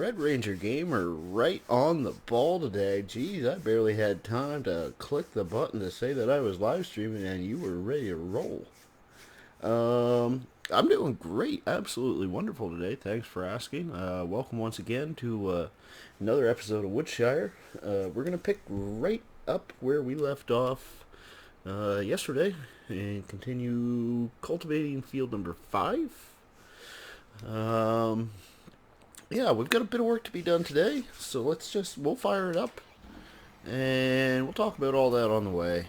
Red Ranger Gamer right on the ball today. Geez, I barely had time to click the button to say that I was live streaming and you were ready to roll. I'm doing great, absolutely wonderful today. Thanks for asking. Welcome once again to another episode of Woodshire. We're going to pick right up where we left off yesterday and continue cultivating field number 5. Yeah, we've got a bit of work to be done today, so we'll fire it up, and we'll talk about all that on the way.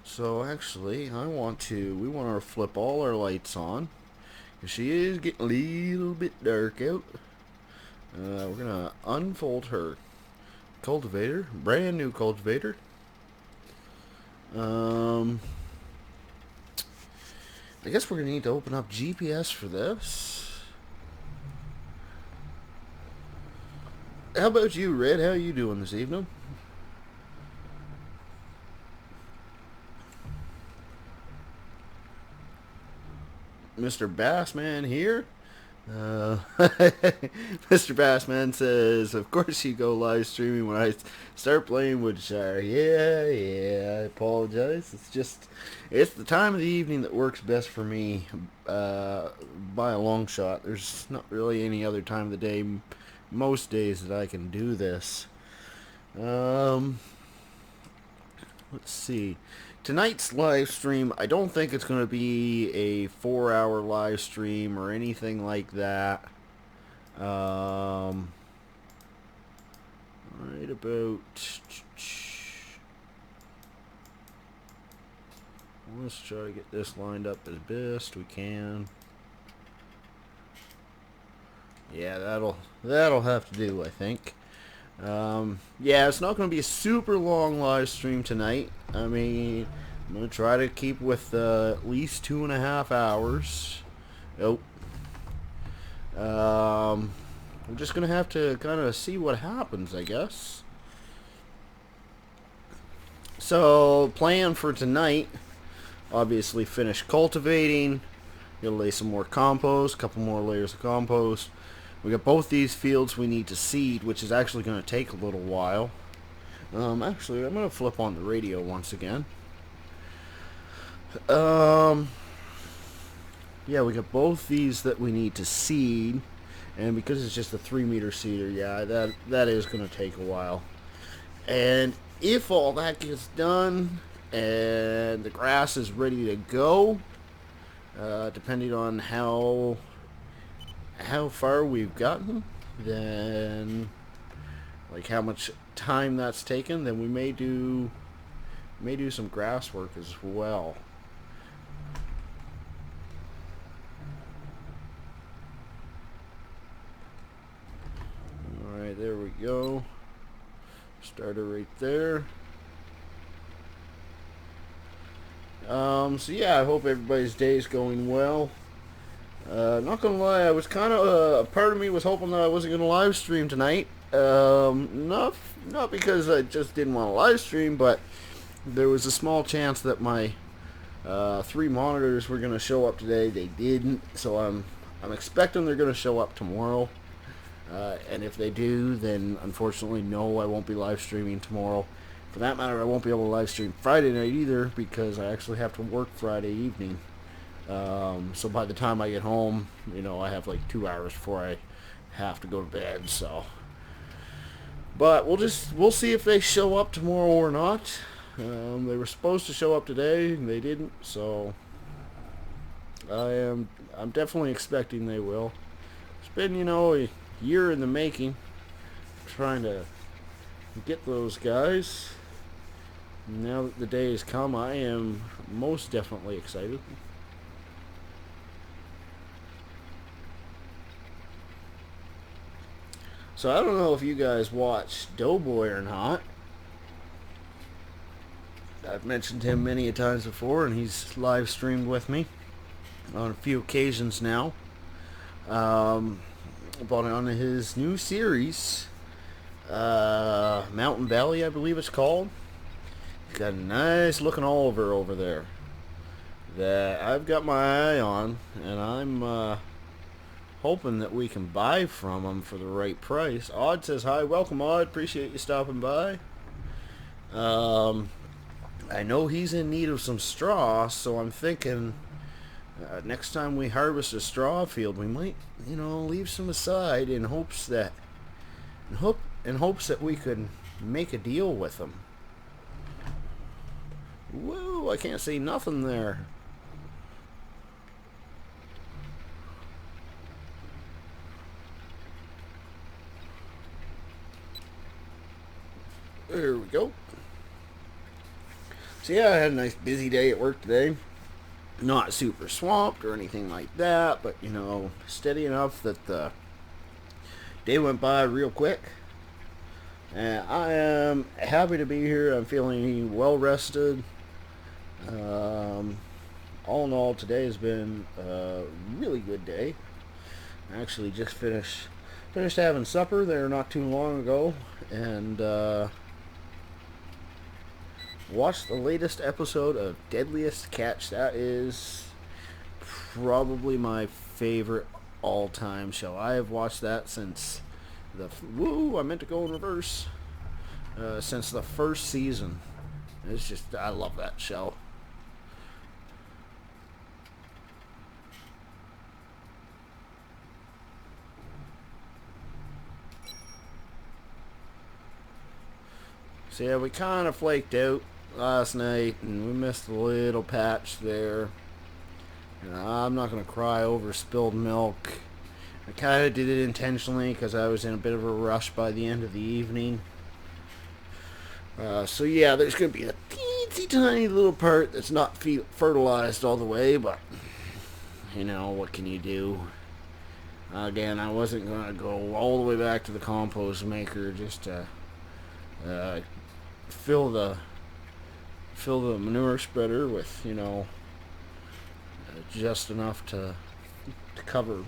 So actually, we want to flip all our lights on, because she is getting a little bit dark out. We're going to unfold her cultivator, brand new cultivator. I guess we're going to need to open up GPS for this. How about you, Red? How are you doing this evening? Mr. Bassman here. Mr. Bassman says, of course you go live streaming when I start playing Woodshire. Yeah, I apologize. It's the time of the evening that works best for me by a long shot. There's not really any other time of the day most days that I can do this. Let's see. Tonight's live stream, I don't think it's going to be a 4-hour live stream or anything like that. Right about... Let's try to get this lined up as best we can. Yeah, that'll have to do, I think. Yeah, it's not going to be a super long live stream tonight. I mean, I'm going to try to keep with at least 2.5 hours. Oh. We're just going to have to kind of see what happens, I guess. So, plan for tonight, obviously finish cultivating. Gonna lay some more compost, a couple more layers of compost. We got both these fields we need to seed, which is actually going to take a little while. Actually, I'm going to flip on the radio once again. Yeah, we got both these that we need to seed. And because it's just a 3-meter seeder, yeah, that is going to take a while. And if all that gets done and the grass is ready to go, depending on how far we've gotten, then like how much time that's taken, then we may do some grass work as well. Alright, there we go. Starter right there. So yeah, I hope everybody's day is going well. Not gonna lie, I was kind of, part of me was hoping that I wasn't gonna live stream tonight. Not because I just didn't want to live stream, but there was a small chance that my 3 monitors were gonna show up today. They didn't, so I'm expecting they're gonna show up tomorrow. And if they do, then unfortunately, no, I won't be live streaming tomorrow. For that matter, I won't be able to live stream Friday night either, because I actually have to work Friday evening. So by the time I get home, you know, I have like 2 hours before I have to go to bed, so. But we'll see if they show up tomorrow or not. They were supposed to show up today, and they didn't, so I'm definitely expecting they will. It's been, you know, a year in the making, trying to get those guys. Now that the day has come, I am most definitely excited. So I don't know if you guys watch Doughboy or not. I've mentioned him many a times before, and he's live streamed with me on a few occasions now. About on his new series, Mountain Valley, I believe it's called. He's got a nice looking Oliver over there that I've got my eye on, and I'm hoping that we can buy from him for the right price. Odd says hi. Welcome, Odd. Appreciate you stopping by. I know he's in need of some straw, so I'm thinking next time we harvest a straw field, we might, leave some aside in hopes that we could make a deal with him. Whoa, I can't see nothing there. There we go. So yeah, I had a nice busy day at work today. Not super swamped or anything like that, but steady enough that the day went by real quick. And I am happy to be here. I'm feeling well rested. All in all, today has been a really good day. I actually just finished having supper there not too long ago, and watched the latest episode of Deadliest Catch. That is probably my favorite all-time show. I have watched that since I meant to go in reverse. Since the first season. It's just, I love that show. So yeah, we kind of flaked out last night, and we missed a little patch there. And I'm not going to cry over spilled milk. I kind of did it intentionally because I was in a bit of a rush by the end of the evening. So yeah, there's going to be a teensy tiny little part that's not fertilized all the way, but what can you do? Again, I wasn't going to go all the way back to the compost maker just to fill the manure spreader with just enough to cover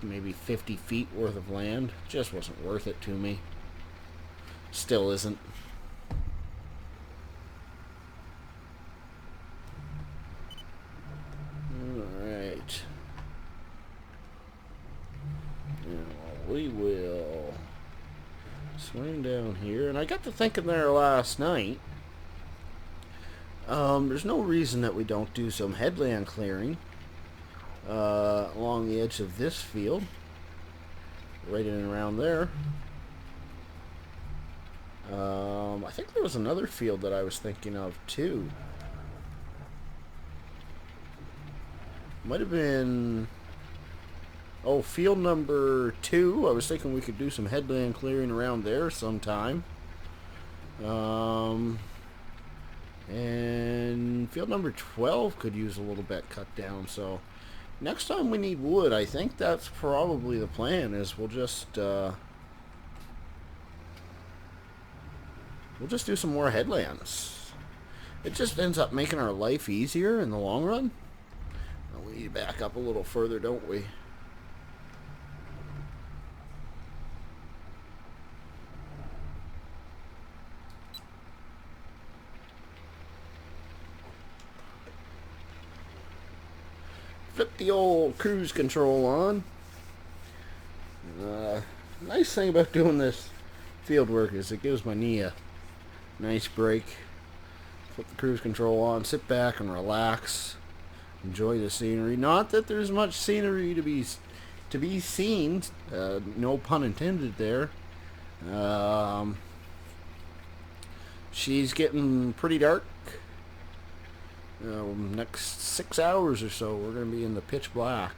maybe 50 feet worth of land. Just wasn't worth it to me. Still isn't. Alright. Now we will swing down here. And I got to thinking there last night. There's no reason that we don't do some headland clearing along the edge of this field. Right in and around there. I think there was another field that I was thinking of too. Might have been field number 2. I was thinking we could do some headland clearing around there sometime. And field number 12 could use a little bit cut down. So next time we need wood, I think that's probably the plan. Is we'll just do some more headlands. It just ends up making our life easier in the long run. We need to back up a little further, don't we? Flip the old cruise control on. Nice thing about doing this field work is it gives my knee a nice break. Put the cruise control on, sit back and relax, enjoy the scenery. Not that there's much scenery to be seen, no pun intended there. She's getting pretty dark. Next 6 hours or so we're going to be in the pitch black.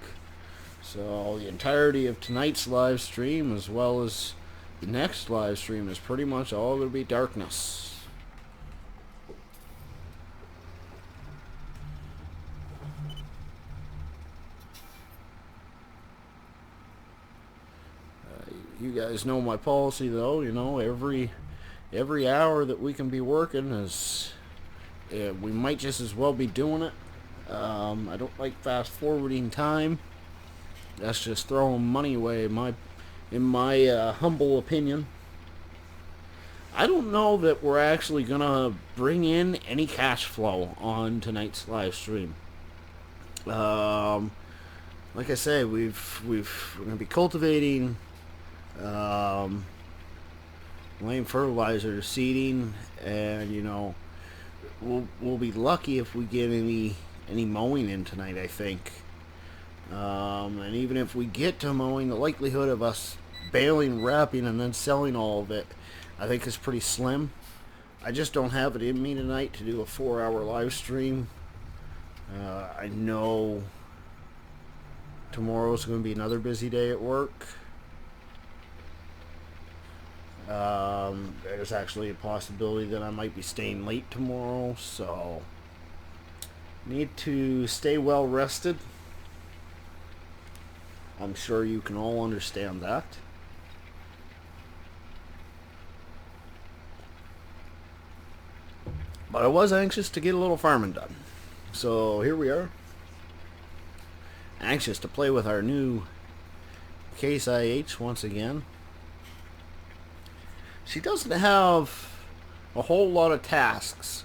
So the entirety of tonight's live stream as well as the next live stream is pretty much all going to be darkness. You guys know my policy though, every hour that we can be working is we might just as well be doing it. I don't like fast forwarding time. That's just throwing money away in my humble opinion. I don't know that we're actually gonna bring in any cash flow on tonight's live stream. like I say, we're gonna be cultivating, laying fertilizer, seeding, and we'll be lucky if we get any mowing in tonight, I think. And even if we get to mowing, the likelihood of us baling, wrapping, and then selling all of it, I think is pretty slim. I just don't have it in me tonight to do a 4-hour live stream. I know tomorrow's going to be another busy day at work. There's actually a possibility that I might be staying late tomorrow, so need to stay well rested. I'm sure you can all understand that. But I was anxious to get a little farming done. So here we are. Anxious to play with our new Case IH once again. She doesn't have a whole lot of tasks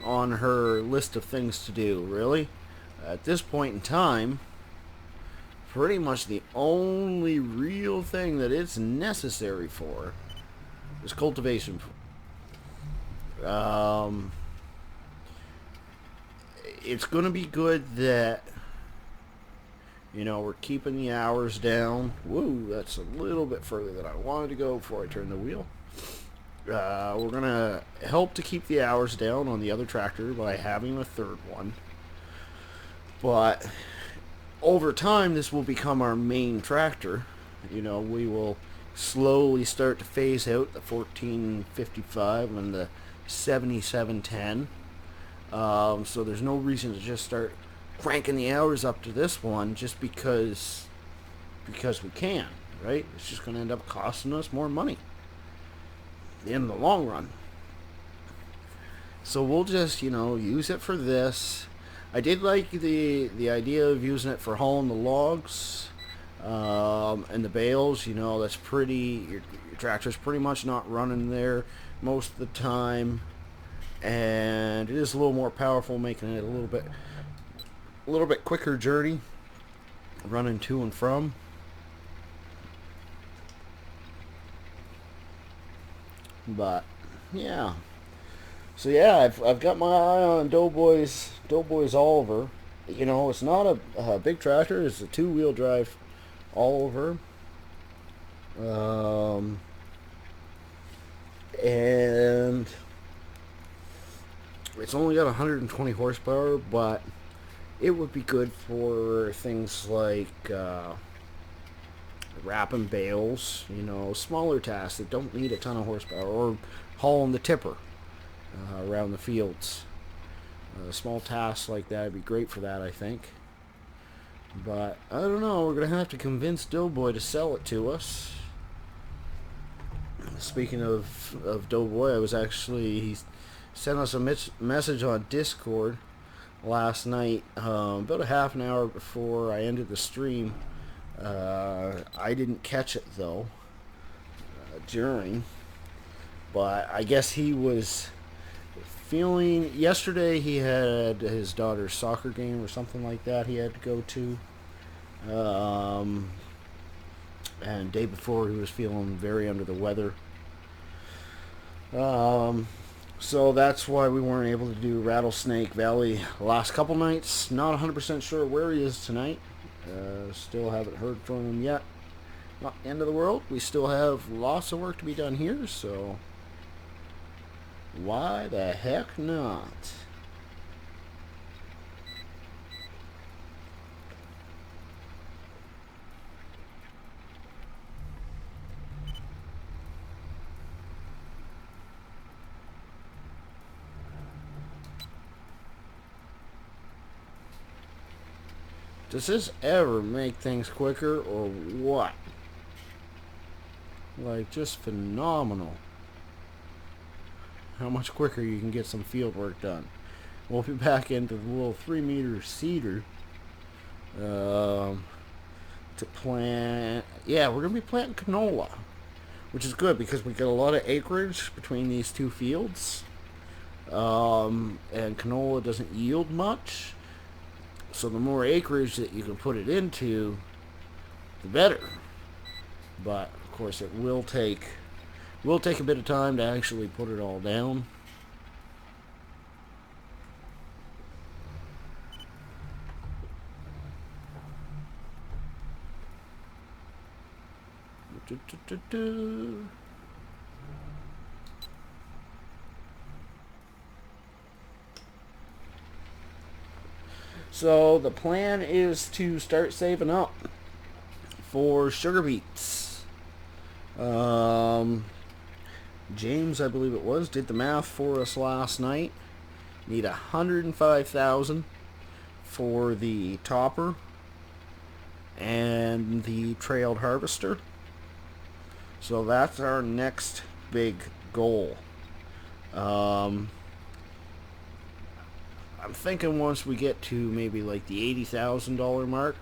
on her list of things to do, really. At this point in time, pretty much the only real thing that it's necessary for is cultivation. It's going to be good that we're keeping the hours down. Woo, that's a little bit further than I wanted to go before I turn the wheel. We're going to help to keep the hours down on the other tractor by having a third one. But over time, this will become our main tractor. We will slowly start to phase out the 1455 and the 7710. So there's no reason to just start cranking the hours up to this one just because we can, right? It's just going to end up costing us more money in the long run. So we'll just, use it for this. I did like the idea of using it for hauling the logs and the bales. That's pretty. Your tractor's pretty much not running there most of the time, and it is a little more powerful, making it a little bit quicker journey running to and from. But yeah, so yeah, I've got my eye on Doughboy's Oliver. It's not a big tractor. It's a 2-wheel drive Oliver. And it's only got 120 horsepower, but it would be good for things like wrapping bales, smaller tasks that don't need a ton of horsepower, or hauling the tipper around the fields. Small tasks like that would be great for that, I think. But I don't know, we're going to have to convince Doughboy to sell it to us. Speaking of Doughboy, he sent us a message on Discord last night, about a half an hour before I ended the stream. I didn't catch it though during, but I guess he was feeling. Yesterday he had his daughter's soccer game or something like that he had to go to, and day before he was feeling very under the weather. So that's why we weren't able to do Rattlesnake Valley the last couple nights. Not 100% sure where he is tonight. Still haven't heard from him yet. Not the end of the world. We still have lots of work to be done here, so why the heck not? Does this ever make things quicker or what? Like, just phenomenal. How much quicker you can get some field work done. We'll be back into the little 3-meter cedar to plant. Yeah, we're going to be planting canola, which is good because we get a lot of acreage between these two fields. And canola doesn't yield much. So the more acreage that you can put it into, the better. But of course, it will take a bit of time to actually put it all down. So the plan is to start saving up for sugar beets. James, I believe it was, did the math for us last night. Need 105,000 for the topper and the trailed harvester. So that's our next big goal. I'm thinking once we get to maybe like the $80,000 mark,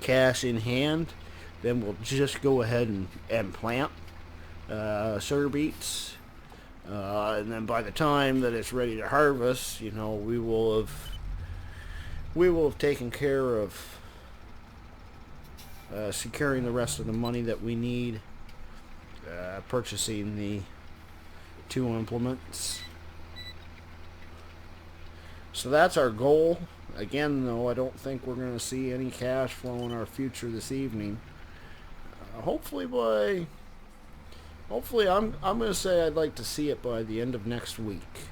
cash in hand, then we'll just go ahead and plant sugar beets. And then by the time that it's ready to harvest, you know, we will have taken care of securing the rest of the money that we need, purchasing the 2 implements. So that's our goal. Again, though, I don't think we're going to see any cash flow in our future this evening. Hopefully, I'm going to say I'd like to see it by the end of next week.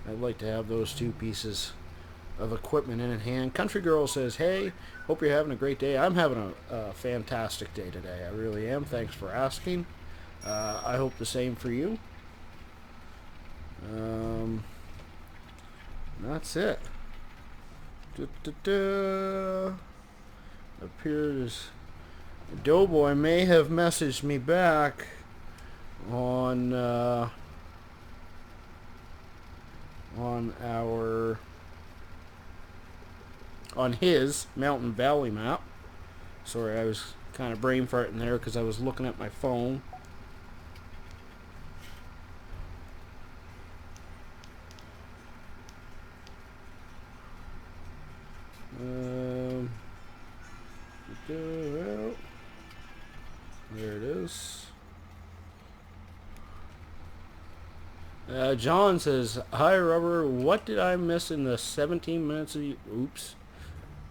I'd like to have those 2 pieces of equipment in hand. Country Girl says, "Hey, hope you're having a great day." I'm having a fantastic day today. I really am. Thanks for asking. I hope the same for you. That's it. Appears Doughboy may have messaged me back on his Mountain Valley map. Sorry, I was kind of brain farting there because I was looking at my phone. There it is. John says, "Hi, Rubber. What did I miss in the 17 minutes of you?" Oops.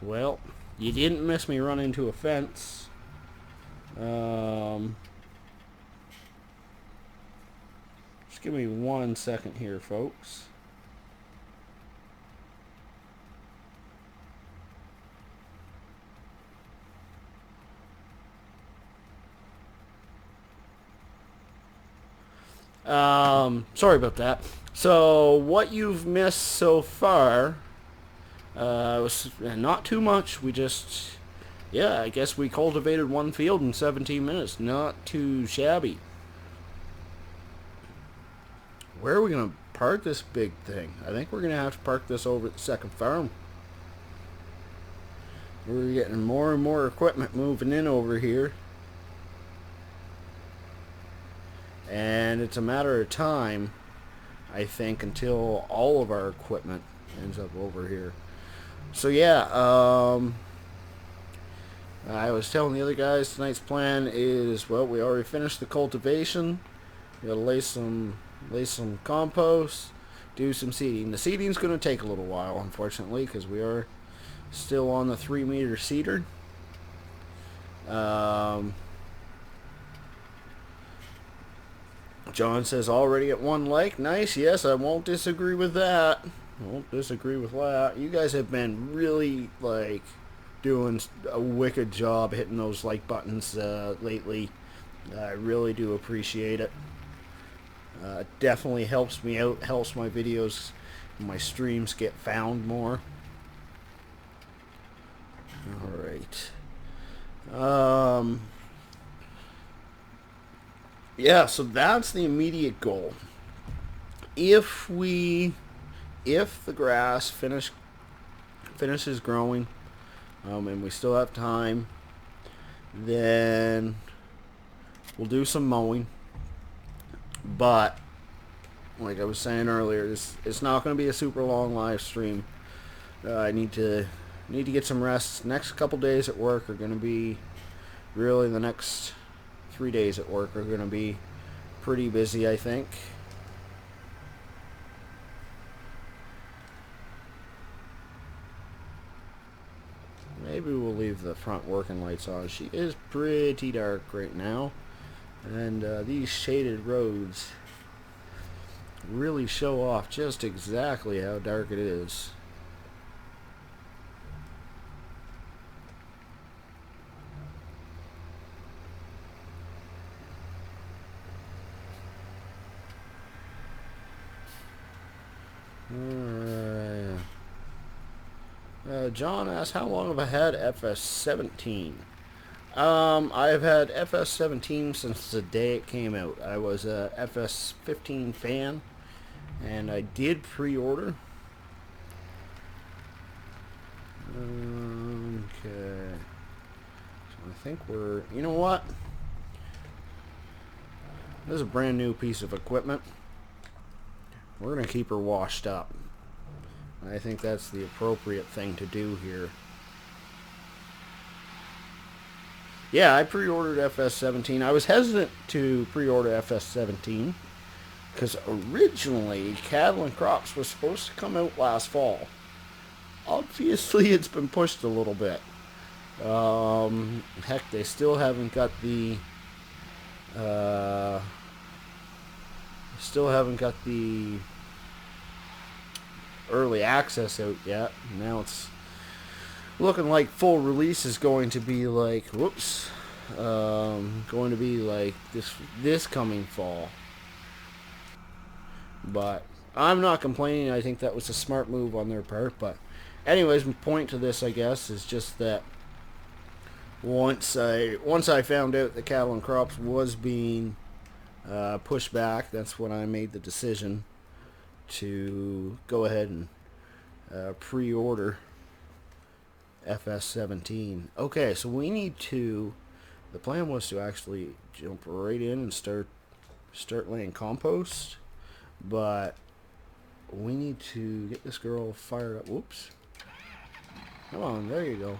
Well, you didn't miss me run into a fence. Just give me 1 second here, folks. Sorry about that. So what you've missed so far was not too much. We just, yeah, I guess we cultivated 1 field in 17 minutes. Not too shabby. Where are we going to park this big thing? I think we're going to have to park this over at the second farm. We're getting more and more equipment moving in over here. And it's a matter of time, I think, until all of our equipment ends up over here. So yeah, I was telling the other guys tonight's plan is, well, we already finished the cultivation. We gotta lay some compost, do some seeding. The seeding's gonna take a little while, unfortunately, because we are still on the 3-meter seeder. John says already at 1 like. Nice. Yes, I won't disagree with that. You guys have been really, like, doing a wicked job hitting those like buttons lately. I really do appreciate it. Definitely helps me out, helps my videos, my streams get found more. Alright. Yeah, so that's the immediate goal. If the grass finishes growing, and we still have time, then we'll do some mowing. But like I was saying earlier, it's not going to be a super long live stream. I need to Need to get some rest. Next couple days at work are going to be, really the next 3 days at work are going to be pretty busy, I think. Maybe we'll leave the front working lights on. She is pretty dark right now. And these shaded roads really show off just exactly how dark it is. John asked, how long have I had FS17? I've had FS17 since the day it came out. I was a FS15 fan, and I did pre-order. Okay. So I think we're... You know what? This is a brand new piece of equipment. We're going to keep her washed up. I think that's the appropriate thing to do here. Yeah, I pre-ordered FS17. I was hesitant to pre-order FS17 because originally Cattle and Crops was supposed to come out last fall. Obviously, it's been pushed a little bit. Heck, they still haven't got the early access out yet. Now it's looking like full release is going to be like, going to be like this coming fall. But I'm not complaining. I think that was a smart move on their part. But anyways, my point to this, I guess, is just that once I found out that Cattle and Crops was being pushed back, that's when I made the decision to go ahead and pre-order FS17. Okay, so we need to... The plan was to actually jump right in and start laying compost, but we need to get this girl fired up. Whoops. Come on, there you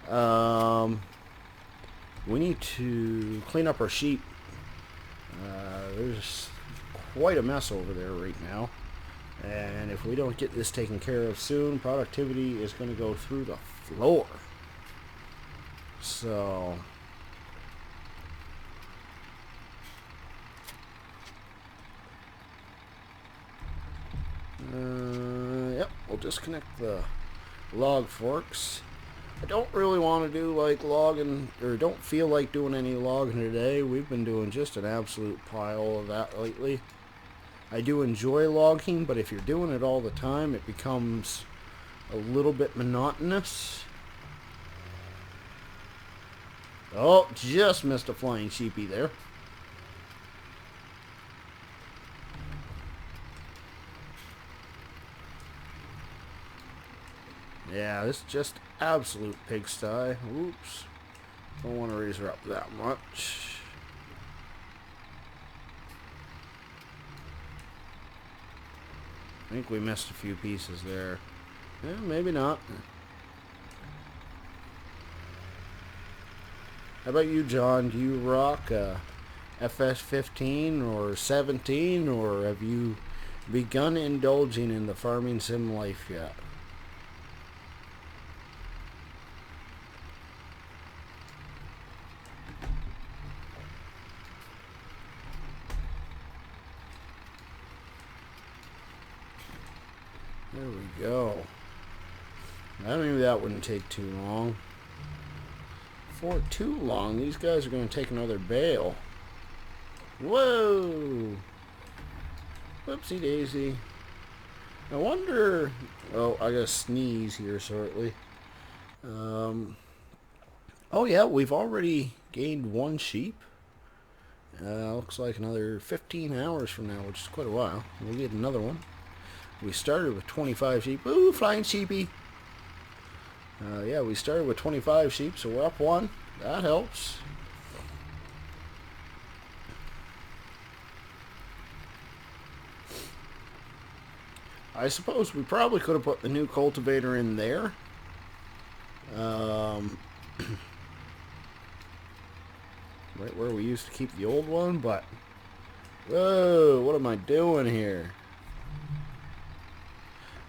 go. We need to clean up our sheep. There's quite a mess over there right now. And if we don't get this taken care of soon, productivity is going to go through the floor. So... yep, we'll disconnect the log forks. I don't really want to do like logging, or don't feel like doing any logging today. We've been doing just an absolute pile of that lately. I do enjoy logging, but if you're doing it all the time, it becomes a little bit monotonous. Oh, just missed a flying sheepy there. Yeah, this is just absolute pigsty. Oops. Don't want to raise her up that much. I think we missed a few pieces there. Yeah, maybe not. How about you, John? Do you rock FS15 or 17, or have you begun indulging in the farming sim life yet? There we go. Maybe that wouldn't take too long. For too long, these guys are going to take another bale. Whoa! Whoopsie daisy. I wonder... Oh, I gotta sneeze here shortly. Oh yeah, we've already gained one sheep. Looks like another 15 hours from now, which is quite a while. We'll get another one. We started with 25 sheep. Ooh, flying sheepy. Yeah, we started with 25 sheep, so we're up one. That helps. I suppose we probably could have put the new cultivator in there. Um, right where we used to keep the old one, but whoa, what am I doing here?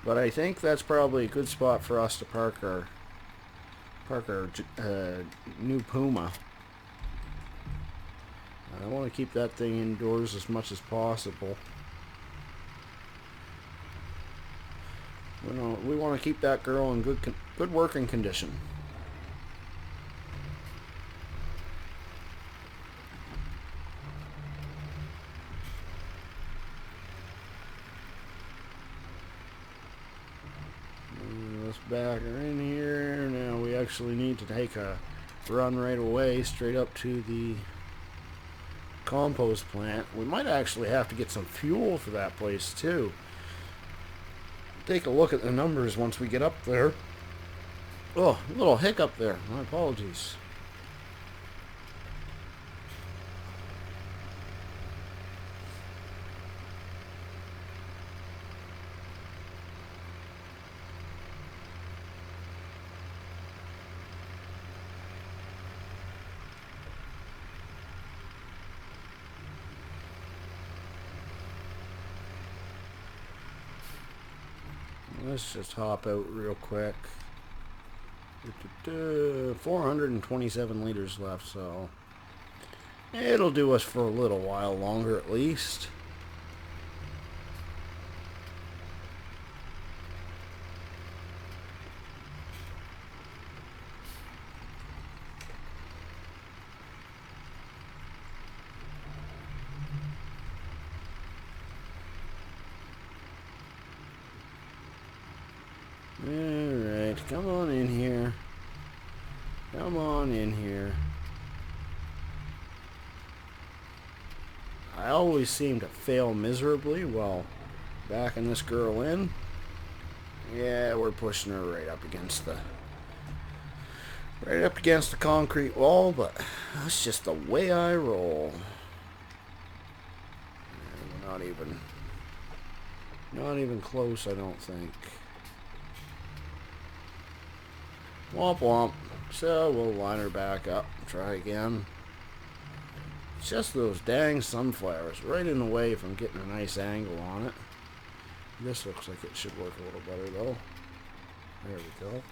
But I think that's probably a good spot for us to park our new Puma. I want to keep that thing indoors as much as possible. We want to keep that girl in good working condition. Let's back her in here. Now we actually need to take a run right away straight up to the compost plant. We might actually have to get some fuel for that place too. Take a look at the numbers once we get up there. Oh, a little hiccup there. My apologies. Let's just hop out real quick. 427 liters left, so it'll do us for a little while longer at least. Alright, come on in here. Come on in here. I always seem to fail miserably while backing this girl in. Yeah, we're pushing her right up against the concrete wall, but that's just the way I roll. We're not even close, I don't think. Womp womp. So we'll line her back up. Try again. It's just those dang sunflowers right in the way from getting a nice angle on it. This looks like it should work a little better though. There we go.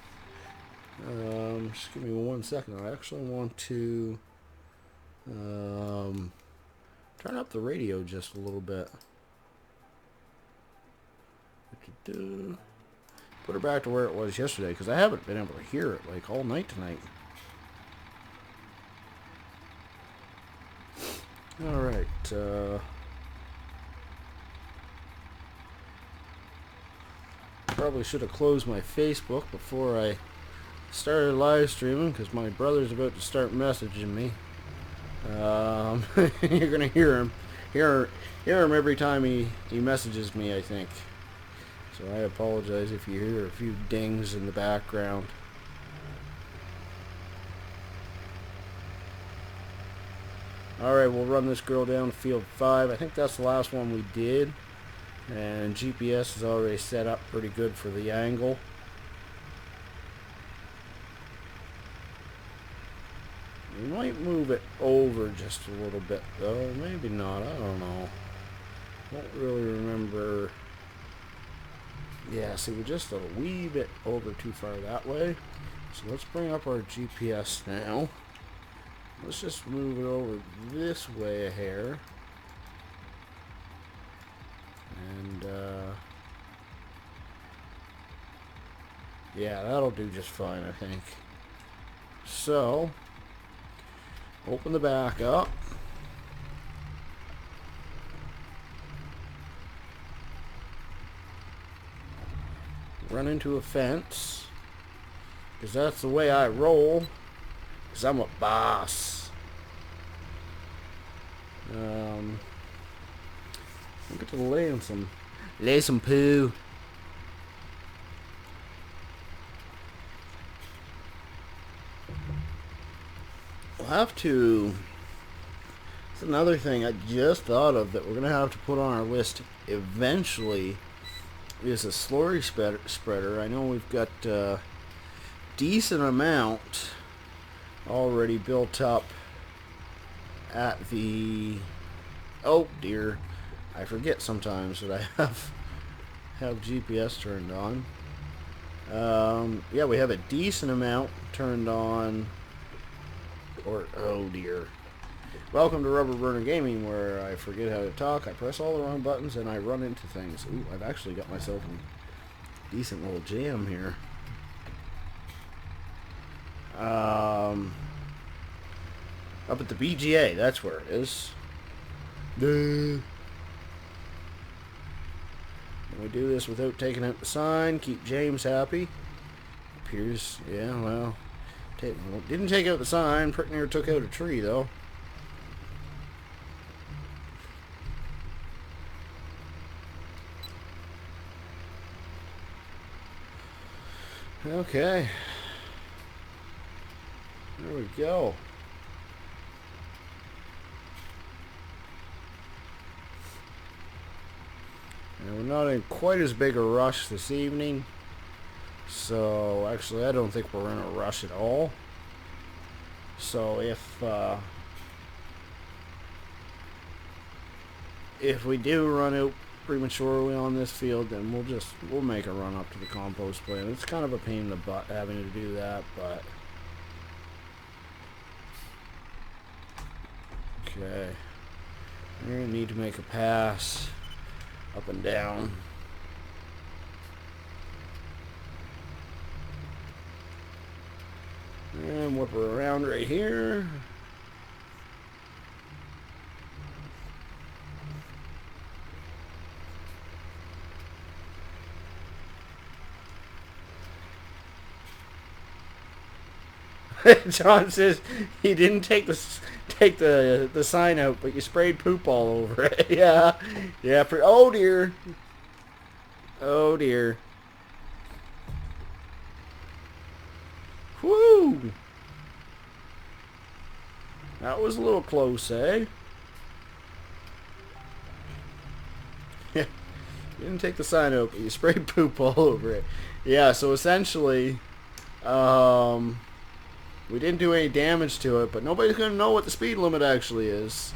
Just give me 1 second. I actually want to turn up the radio just a little bit. Put her back to where it was yesterday, because I haven't been able to hear it like all night tonight. Alright, probably should have closed my Facebook before I started live streaming, because my brother's about to start messaging me. You're gonna hear him every time he messages me, I think. So I apologize if you hear a few dings in the background. Alright, we'll run this girl down to field 5. I think that's the last one we did. And GPS is already set up pretty good for the angle. We might move it over just a little bit though. Maybe not, I don't know. Don't really remember. Yeah, see, we're just a wee bit over too far that way. So let's bring up our GPS now. Let's just move it over this way a hair. And, yeah, that'll do just fine, I think. So, open the back up. Run into a fence, because that's the way I roll, because I'm a boss. I'll get to lay some poo. We'll have to, it's another thing I just thought of that we're going to have to put on our list eventually, is a slurry spreader. I know we've got 2 decent amount already built up at the... Oh dear, I forget sometimes that I have GPS turned on. Yeah, we have a decent amount turned on. Or, oh dear. Welcome to Rubber Burner Gaming, where I forget how to talk, I press all the wrong buttons, and I run into things. Ooh, I've actually got myself in a decent little jam here. Up at the BGA, that's where it is. Duh. We do this without taking out the sign, keep James happy. Appears, yeah, well, didn't take out the sign, pretty near took out a tree, though. Okay. There we go. And we're not in quite as big a rush this evening. So, actually, I don't think we're in a rush at all. So, if we do run out prematurely on this field, then we'll make a run up to the compost plant. It's kind of a pain in the butt having to do that, but okay. We're gonna need to make a pass up and down. And whip her around right here. John says he didn't take the sign out, but you sprayed poop all over it. Yeah, yeah. Oh dear. Oh dear. Whoo! That was a little close, eh? Yeah. You didn't take the sign out, but you sprayed poop all over it. Yeah. So essentially, we didn't do any damage to it, but nobody's going to know what the speed limit actually is.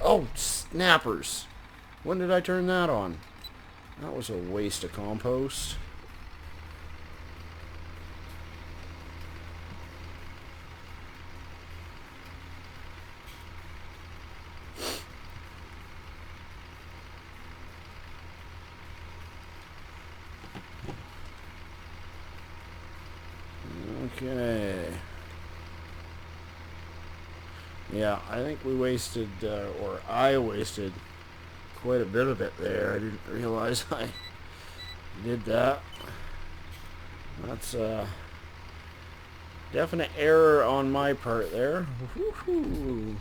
Oh, snappers. When did I turn that on? That was a waste of compost. Okay. Yeah, I think we wasted, or I wasted quite a bit of it there. I didn't realize I did that. That's a definite error on my part there. Woo-hoo.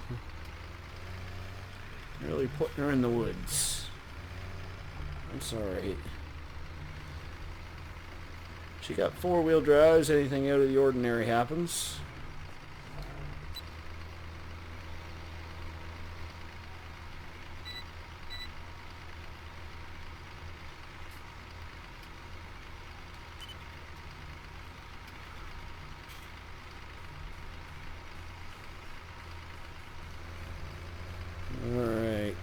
Really putting her in the woods. That's alright. She got four-wheel drives. Anything out of the ordinary happens. Alright.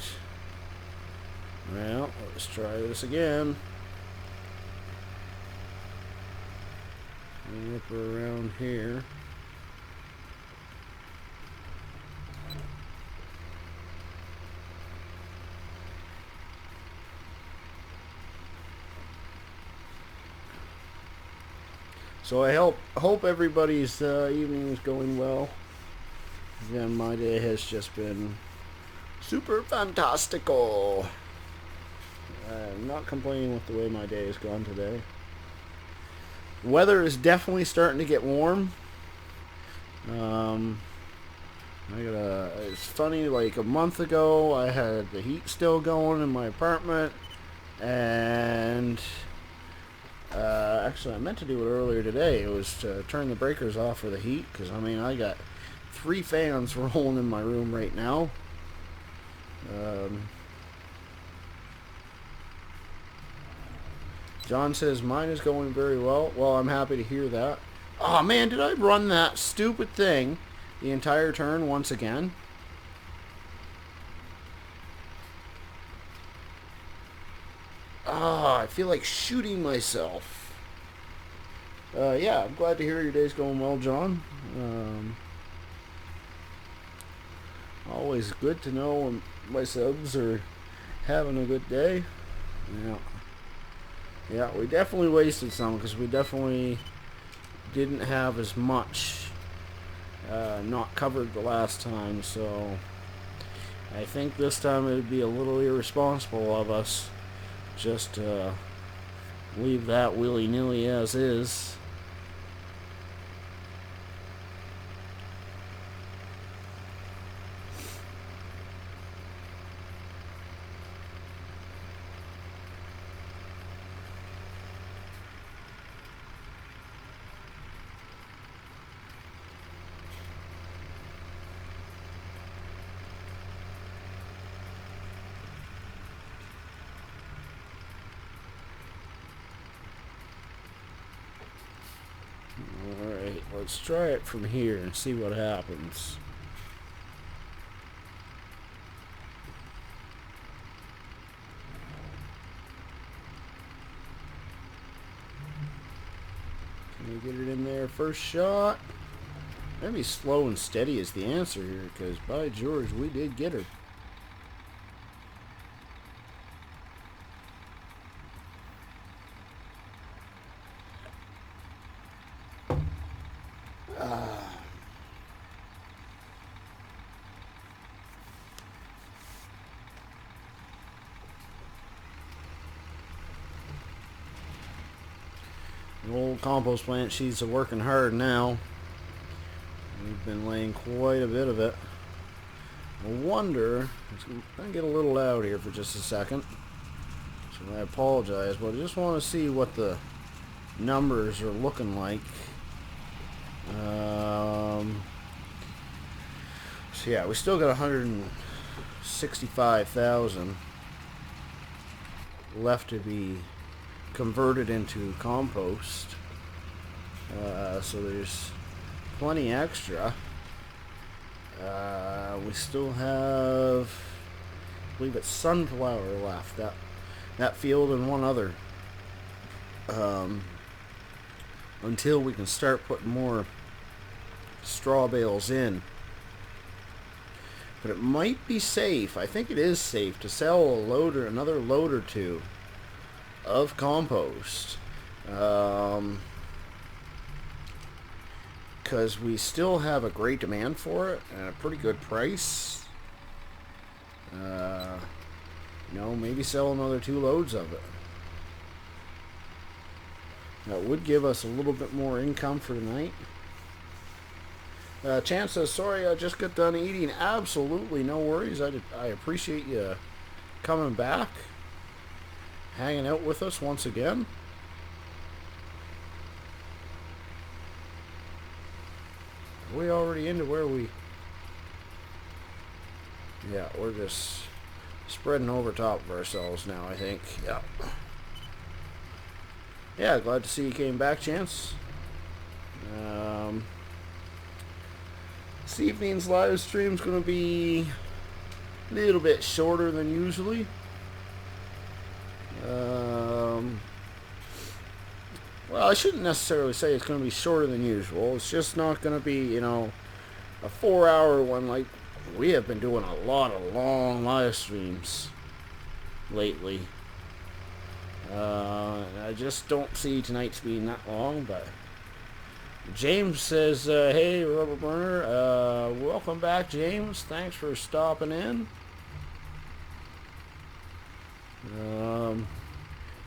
Well, let's try this again. Whip her around here. So I hope everybody's evening is going well. Again, my day has just been super fantastical. I'm not complaining with the way my day has gone today. Weather is definitely starting to get warm. It's funny, like a month ago I had the heat still going in my apartment, and actually I meant to do it earlier today. It was to turn the breakers off for the heat, because I mean I got 3 fans rolling in my room right now. John says mine is going very well. Well, I'm happy to hear that. Oh man, did I run that stupid thing the entire turn once again? Ah, I feel like shooting myself. Yeah, I'm glad to hear your day's going well, John. Always good to know when my subs are having a good day. Yeah. Yeah, we definitely wasted some because we definitely didn't have as much not covered the last time, so I think this time it would be a little irresponsible of us just to leave that willy-nilly as is. Alright, let's try it from here and see what happens. Can we get it in there first shot? Maybe slow and steady is the answer here, because by George, we did get her. The old compost plant, she's working hard now. We've been laying quite a bit of it. I wonder, it's going to get a little loud here for just a second, so I apologize, but I just want to see what the numbers are looking like. So yeah, we still got 165,000 left to be converted into compost. So there's plenty extra. We still have, I believe it's sunflower left. That field and one other. Until we can start putting more straw bales in. But it might be safe. I think it is safe to sell a load or another load or two of compost. Because we still have a great demand for it and a pretty good price. Maybe sell another 2 loads of it. That would give us a little bit more income for tonight. Chance says, sorry, I just got done eating. Absolutely no worries. I appreciate you coming back, hanging out with us once again. Are we already into where we... Yeah, we're just spreading over top of ourselves now, I think. Yeah. Yeah, glad to see you came back, Chance. This evening's live stream's going to be a little bit shorter than usually. Well, I shouldn't necessarily say it's going to be shorter than usual. It's just not going to be, a 4-hour one like we have been doing a lot of long live streams lately. I just don't see tonight's being that long, but James says, hey, Rubber Burner, welcome back, James. Thanks for stopping in.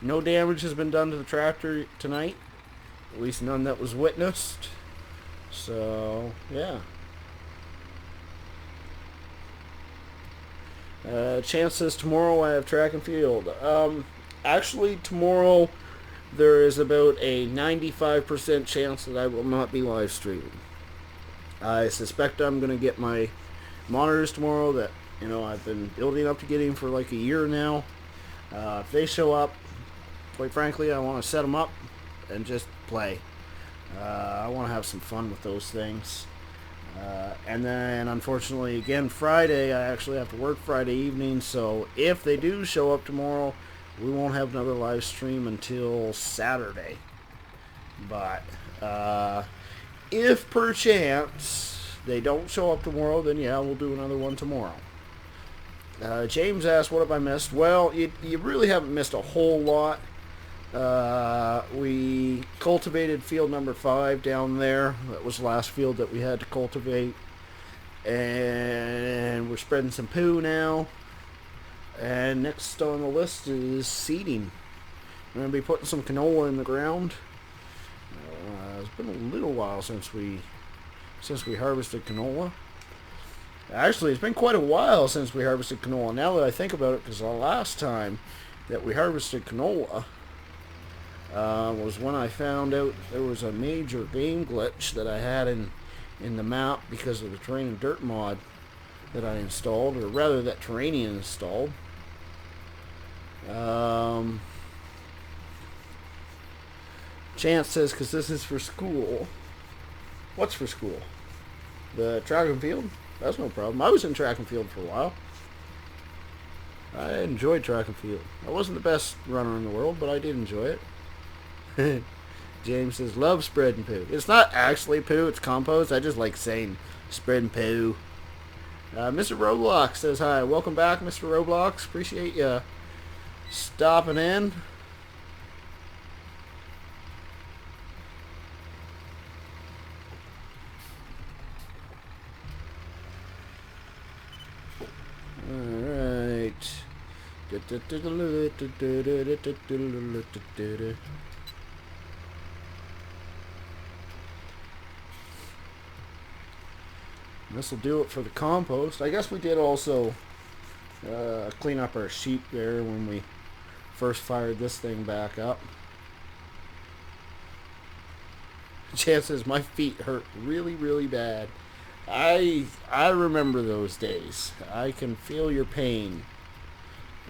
No damage has been done to the tractor tonight. At least none that was witnessed. So, yeah. Chance says tomorrow I have track and field. Actually, tomorrow there is about a 95% chance that I will not be live streaming. I suspect I'm going to get my monitors tomorrow that, I've been building up to getting for like a year now. If they show up, quite frankly, I want to set them up and just play. I want to have some fun with those things. And then, unfortunately, again, Friday, I actually have to work Friday evening, so if they do show up tomorrow, we won't have another live stream until Saturday. But if perchance they don't show up tomorrow, then yeah, we'll do another one tomorrow. James asked, what have I missed? Well, you really haven't missed a whole lot. We cultivated field number 5 down there. That was the last field that we had to cultivate. And we're spreading some poo now. And next on the list is seeding. We're going to be putting some canola in the ground. It's been a little while since we harvested canola. Actually, it's been quite a while since we harvested canola. Now that I think about it, because the last time that we harvested canola was when I found out there was a major game glitch that I had in the map because of the terrain and dirt mod that I installed, or rather that Terrainian installed. Chance says, because this is for school. What's for school? The track and field? That's no problem. I was in track and field for a while. I enjoyed track and field. I wasn't the best runner in the world, but I did enjoy it. James says, love spreading poo. It's not actually poo, it's compost. I just like saying spreading poo. Mr. Roblox says hi. Welcome back, Mr. Roblox. Appreciate you stopping in. Alright. This will do it for the compost. I guess we did also clean up our sheep there when we first fired this thing back up. Chances my feet hurt really, really bad. I remember those days. I can feel your pain.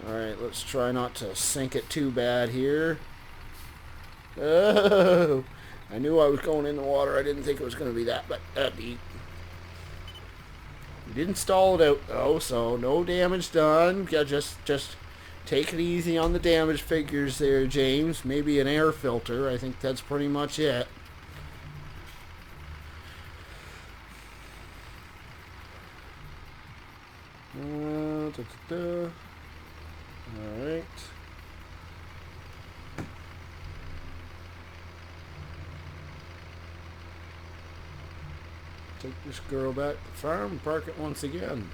Alright, let's try not to sink it too bad here. Oh, I knew I was going in the water. I didn't think it was going to be that deep. We didn't stall it out though, so no damage done. Just take it easy on the damage figures there, James. Maybe an air filter. I think that's pretty much it. Alright. Take this girl back to the farm and park it once again.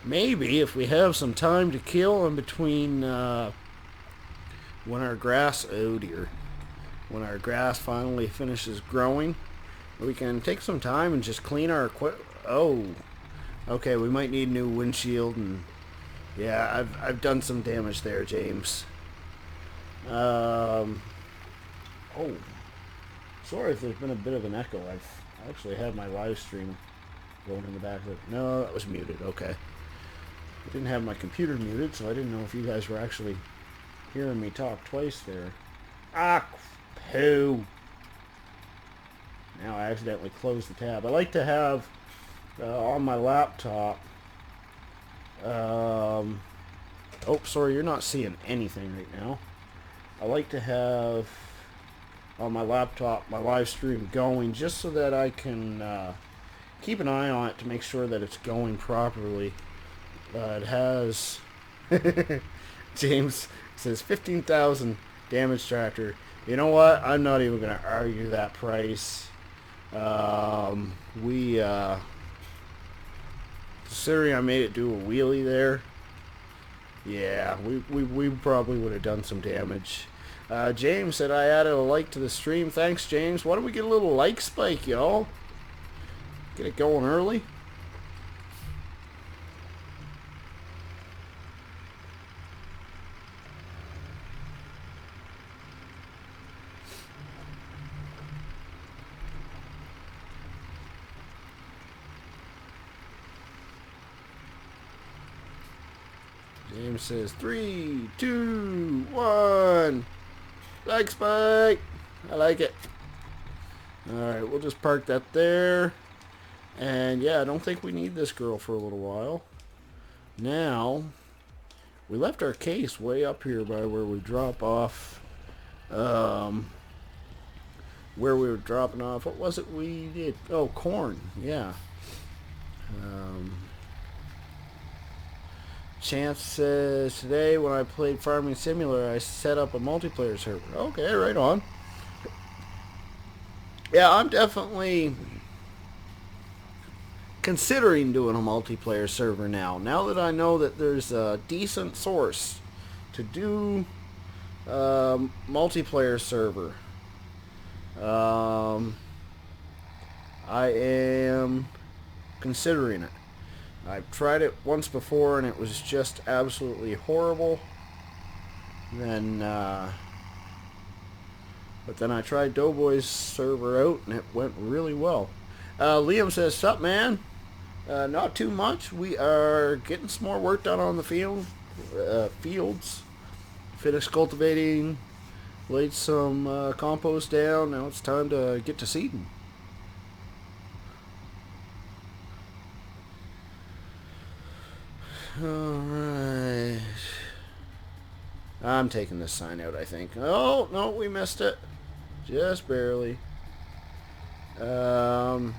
Maybe if we have some time to kill in between when our grass, oh dear, when our grass finally finishes growing, we can take some time and just clean our equipment. Oh, okay, we might need a new windshield, and yeah, I've done some damage there, James. Oh, sorry if there's been a bit of an echo. I actually had my live stream going in the back of it. No, that was muted. Okay. I didn't have my computer muted, so I didn't know if you guys were actually hearing me talk twice there. Ah, poo. Now I accidentally closed the tab. I like to have on my laptop. Oh, sorry, you're not seeing anything right now. I like to have on my laptop my live stream going just so that I can keep an eye on it to make sure that it's going properly. It has James says 15,000 damage tractor. You know what? I'm not even going to argue that price. Considering I made it do a wheelie there, yeah, we probably would have done some damage. James said I added a like to the stream. Thanks, James. Why don't we get a little like spike, y'all? Get it going early. James says 3, 2, 1. Like spike. I like it. Alright, we'll just park that there. And yeah, I don't think we need this girl for a little while. Now, we left our case way up here by where we drop off. Where we were dropping off. What was it we did? Oh, corn. Yeah. Chance says, today when I played Farming Simulator, I set up a multiplayer server. Okay, right on. Yeah, I'm definitely considering doing a multiplayer server now. Now that I know that there's a decent source to do multiplayer server. I am considering it. I've tried it once before and it was just absolutely horrible. But then I tried Doughboy's server out and it went really well. Liam says, "Sup, man? Not too much. We are getting some more work done on the fields. Finished cultivating, laid some compost down. Now it's time to get to seeding." Alright. I'm taking this sign out, I think. Oh, no, we missed it. Just barely. Mr.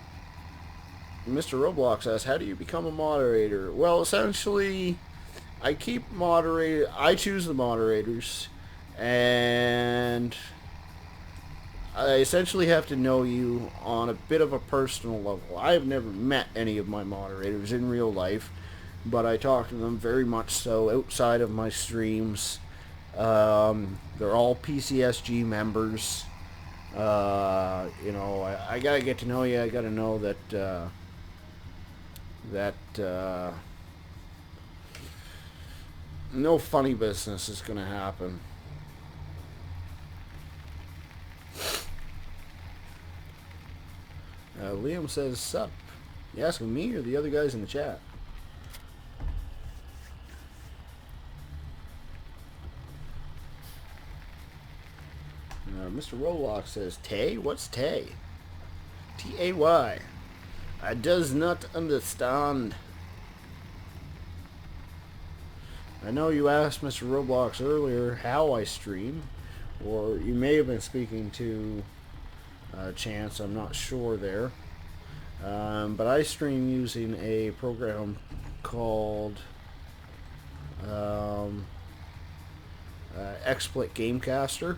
Roblox asks, how do you become a moderator? Well, essentially, I choose the moderators, and I essentially have to know you on a bit of a personal level. I have never met any of my moderators in real life, but I talk to them very much so outside of my streams. They're all PCSG members. I gotta get to know you. I gotta know that no funny business is gonna happen. Liam says, "Sup?" You asking me or the other guys in the chat? Mr. Rolock says, "Tay? What's Tay?" T-A-Y. I does not understand. I know you asked Mr. Roblox earlier how I stream, or you may have been speaking to Chance, I'm not sure there. But I stream using a program called XSplit Gamecaster.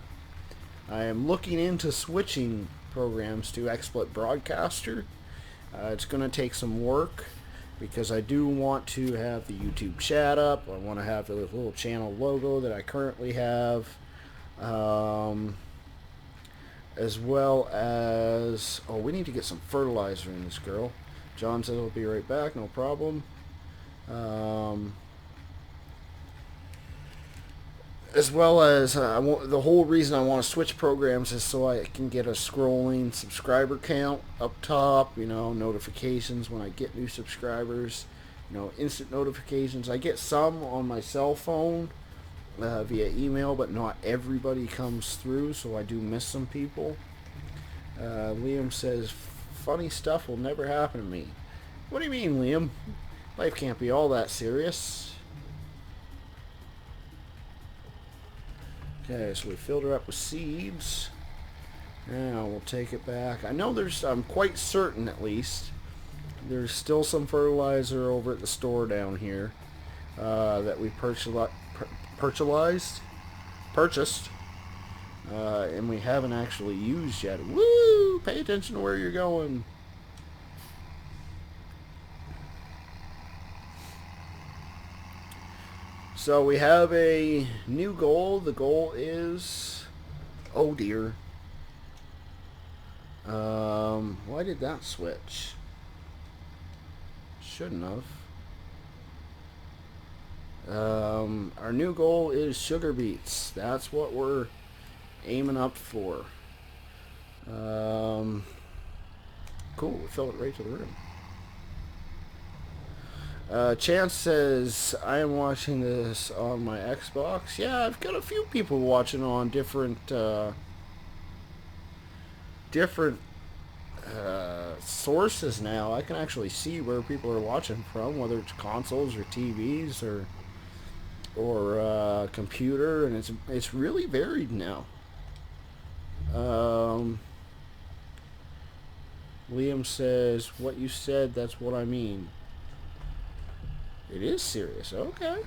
I am looking into switching programs to XSplit Broadcaster. It's going to take some work because I do want to have the YouTube chat up. I want to have the little channel logo that I currently have. As well as... Oh, we need to get some fertilizer in this girl. John says he'll be right back, no problem. As well as the whole reason I want to switch programs is so I can get a scrolling subscriber count up top, notifications when I get new subscribers, instant notifications. I get some on my cell phone via email, but not everybody comes through, so I do miss some people. Liam says, "Funny stuff will never happen to me." What do you mean, Liam? Life can't be all that serious. Okay, so we filled her up with seeds. Now we'll take it back. I know I'm quite certain at least, there's still some fertilizer over at the store down here that we purchased, and we haven't actually used yet. Woo! Pay attention to where you're going. So we have a new goal. The goal is... Oh dear. Why did that switch? Shouldn't have. Our new goal is sugar beets. That's what we're aiming up for. Cool, we filled it right to the rim. Chance says, I am watching this on my Xbox. Yeah, I've got a few people watching on different different sources now. I can actually see where people are watching from, whether it's consoles or TVs or computer, and it's really varied now. Um, Liam says, "What you said, that's what I mean." It is serious. Okay.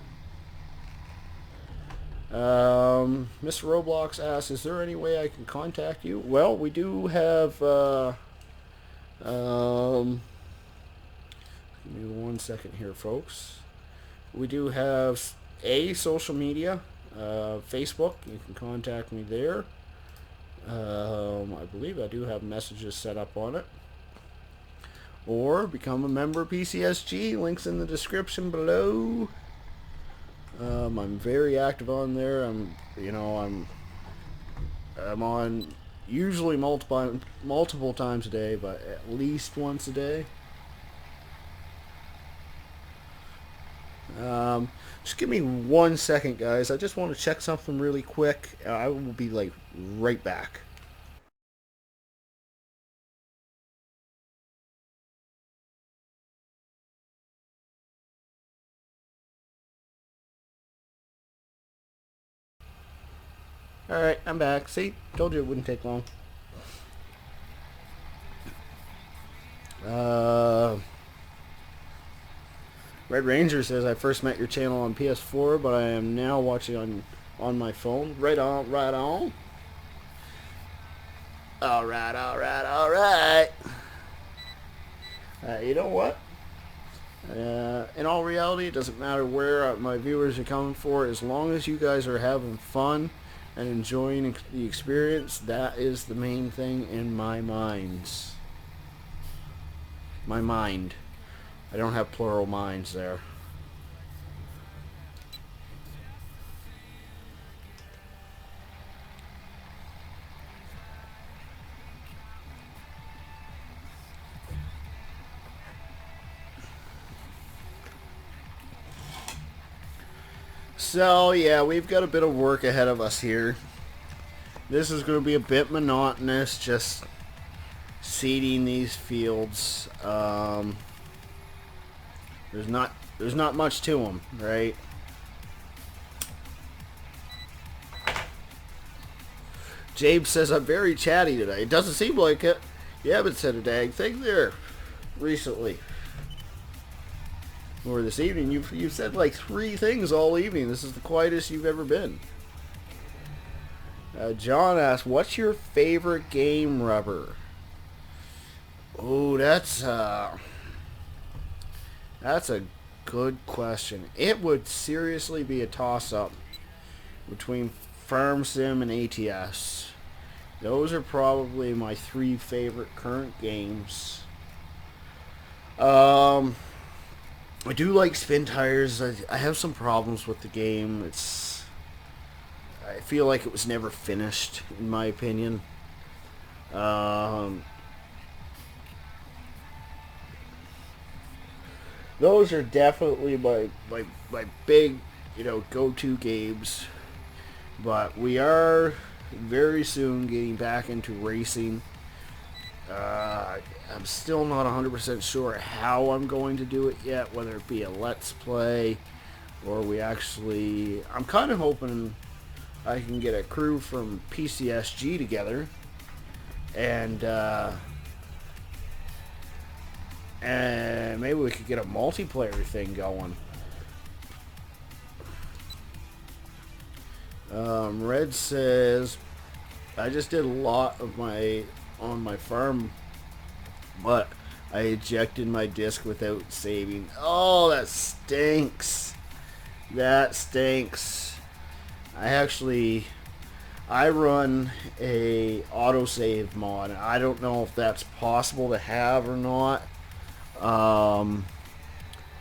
Mr. Roblox asks, "Is there any way I can contact you?" Well, we do have. Um, Give me 1 second here, folks. We do have a social media, Facebook. You can contact me there. I believe I do have messages set up on it. Or become a member of PCSG. Links in the description below. I'm very active on there. I'm on usually multiple times a day, but at least once a day. Just give me 1 second, guys. I just want to check something really quick. I will be like right back. Alright, I'm back. See? Told you it wouldn't take long. Red Ranger says, "I first met your channel on PS4, but I am now watching on my phone." Right on, right on. Alright, alright, alright. You know what? In all reality, it doesn't matter where my viewers are coming for. As long as you guys are having fun and enjoying the experience, that is the main thing in my minds. My mind. I don't have plural minds there. So, yeah, we've got a bit of work ahead of us here. This is going to be a bit monotonous, just seeding these fields. There's not much to them, right? Jabe says, "I'm very chatty today." It doesn't seem like it. You haven't said a dang thing there recently. Or this evening. You've said like 3 things all evening. This is the quietest you've ever been. John asks, "What's your favorite game rubber?" Oh, that's a good question. It would seriously be a toss-up between Farm Sim and ATS. Those are probably my 3 favorite current games. I do like Spin Tires. I have some problems with the game. I feel like it was never finished, in my opinion. Those are definitely my big, go-to games. But we are very soon getting back into racing. I'm still not 100% sure how I'm going to do it yet, whether it be a Let's Play or I'm kind of hoping I can get a crew from PCSG together and maybe we could get a multiplayer thing going. Red says, "I just did a lot of on my farm, but I ejected my disc without saving." Oh, that stinks. That stinks. I run a autosave mod. I don't know if that's possible to have or not. On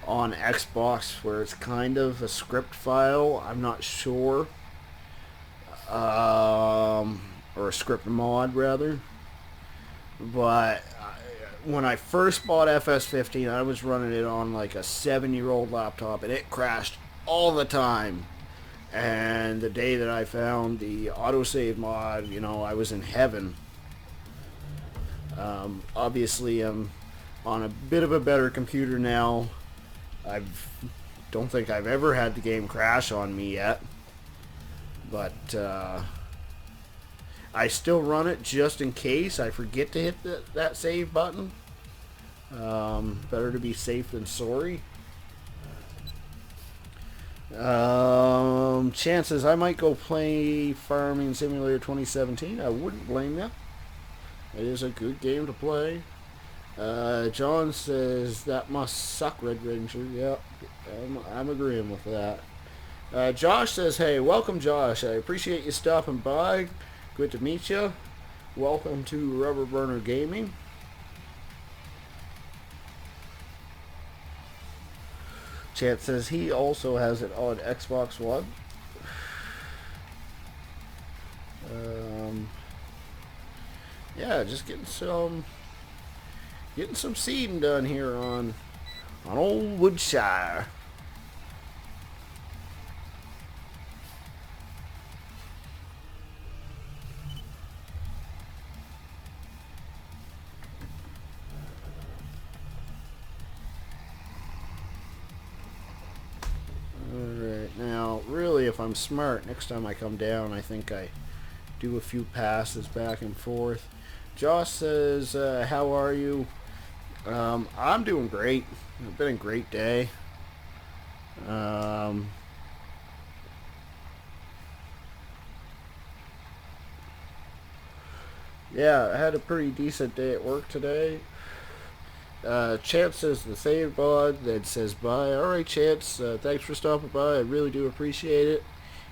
Xbox, where it's kind of a script file, I'm not sure. Or a script mod rather. But when I first bought FS15, I was running it on like a 7-year-old laptop, and it crashed all the time. And the day that I found the autosave mod, I was in heaven. Obviously, I'm on a bit of a better computer now. I don't think I've ever had the game crash on me yet, but I still run it just in case I forget to hit that save button. Better to be safe than sorry. Chances I might go play Farming Simulator 2017. I wouldn't blame you. It is a good game to play. John says that must suck, Red Ranger. Yep, I'm agreeing with that. Josh says, hey, welcome Josh. I appreciate you stopping by. Good to meet you. Welcome to Rubber Burner Gaming. Chance says he also has it on Xbox One. Yeah, just getting some seeding done here on old Woodshire. Alright, now really if I'm smart, next time I come down I think I do a few passes back and forth. Josh says, how are you? I'm doing great. It's been a great day. Yeah, I had a pretty decent day at work today. Chance says the save bod, that says bye. Alright Chance, thanks for stopping by. I really do appreciate it.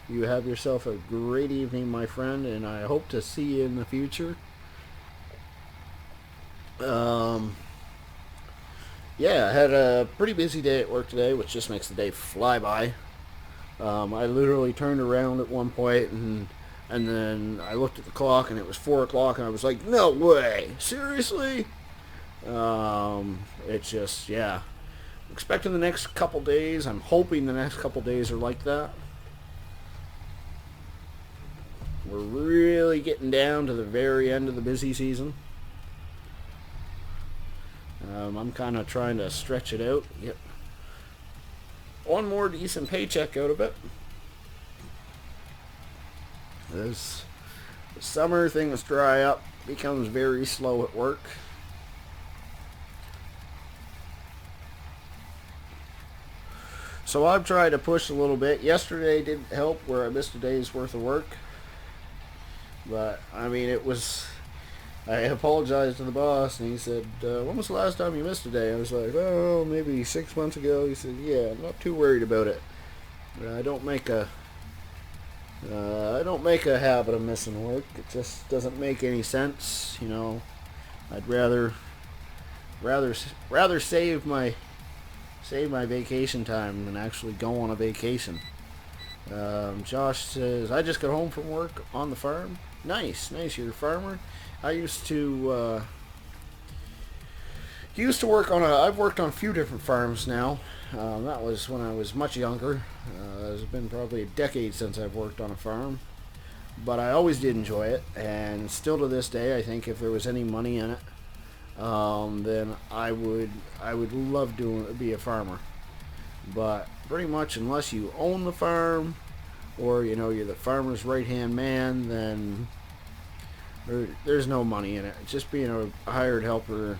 You have yourself a great evening, my friend, and I hope to see you in the future. Yeah, I had a pretty busy day at work today, which just makes the day fly by. I literally turned around at one point and then I looked at the clock and it was 4 o'clock and I was like, no way, seriously? It's just, yeah. Expecting the next couple days. I'm hoping the next couple days are like that. We're really getting down to the very end of the busy season. I'm kind of trying to stretch it out. Get one more decent paycheck out of it. This summer things dry up, becomes very slow at work. So I've tried to push a little bit. Yesterday didn't help where I missed a day's worth of work. But, I mean, it was... I apologized to the boss, and he said, when was the last time you missed a day? I was like, oh, maybe 6 months ago. He said, yeah, I'm not too worried about it. I don't make a habit of missing work. It just doesn't make any sense, you know. I'd rather save my vacation time than actually go on a vacation. Josh says, I just got home from work on the farm. Nice, you're a farmer. I used to work on I've worked on a few different farms now. That was when I was much younger. It's been probably a decade since I've worked on a farm. But I always did enjoy it, and still to this day, I think if there was any money in it, then I would love to be a farmer. But pretty much unless you own the farm, or you know you're the farmer's right-hand man, then there's no money in it. Just being a hired helper,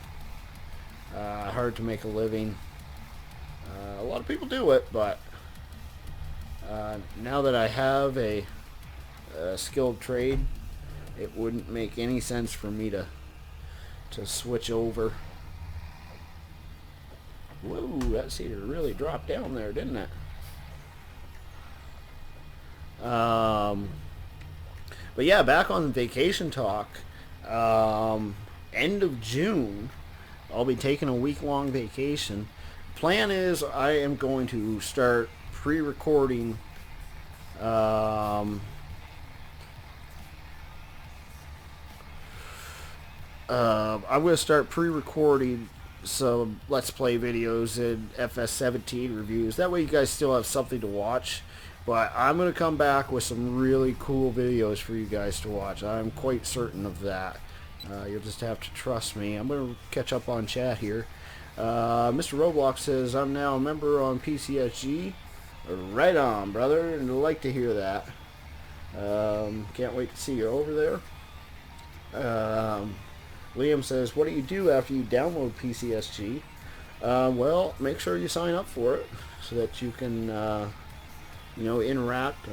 hard to make a living. A lot of people do it, but now that I have a skilled trade, it wouldn't make any sense for me to switch over. Whoa, that cedar really dropped down there, didn't it? But yeah, back on vacation talk. End of June, I'll be taking a week-long vacation. Plan is I am going to start pre-recording I'm going to start pre-recording some Let's Play videos and FS17 reviews. That way you guys still have something to watch. But I'm going to come back with some really cool videos for you guys to watch. I'm quite certain of that. You'll just have to trust me. I'm going to catch up on chat here. Mr. Roblox says, I'm now a member on PCSG. Right on, brother. And I'd like to hear that. Can't wait to see you over there. Liam says, what do you do after you download PCSG? Well, make sure you sign up for it so that you can, interact.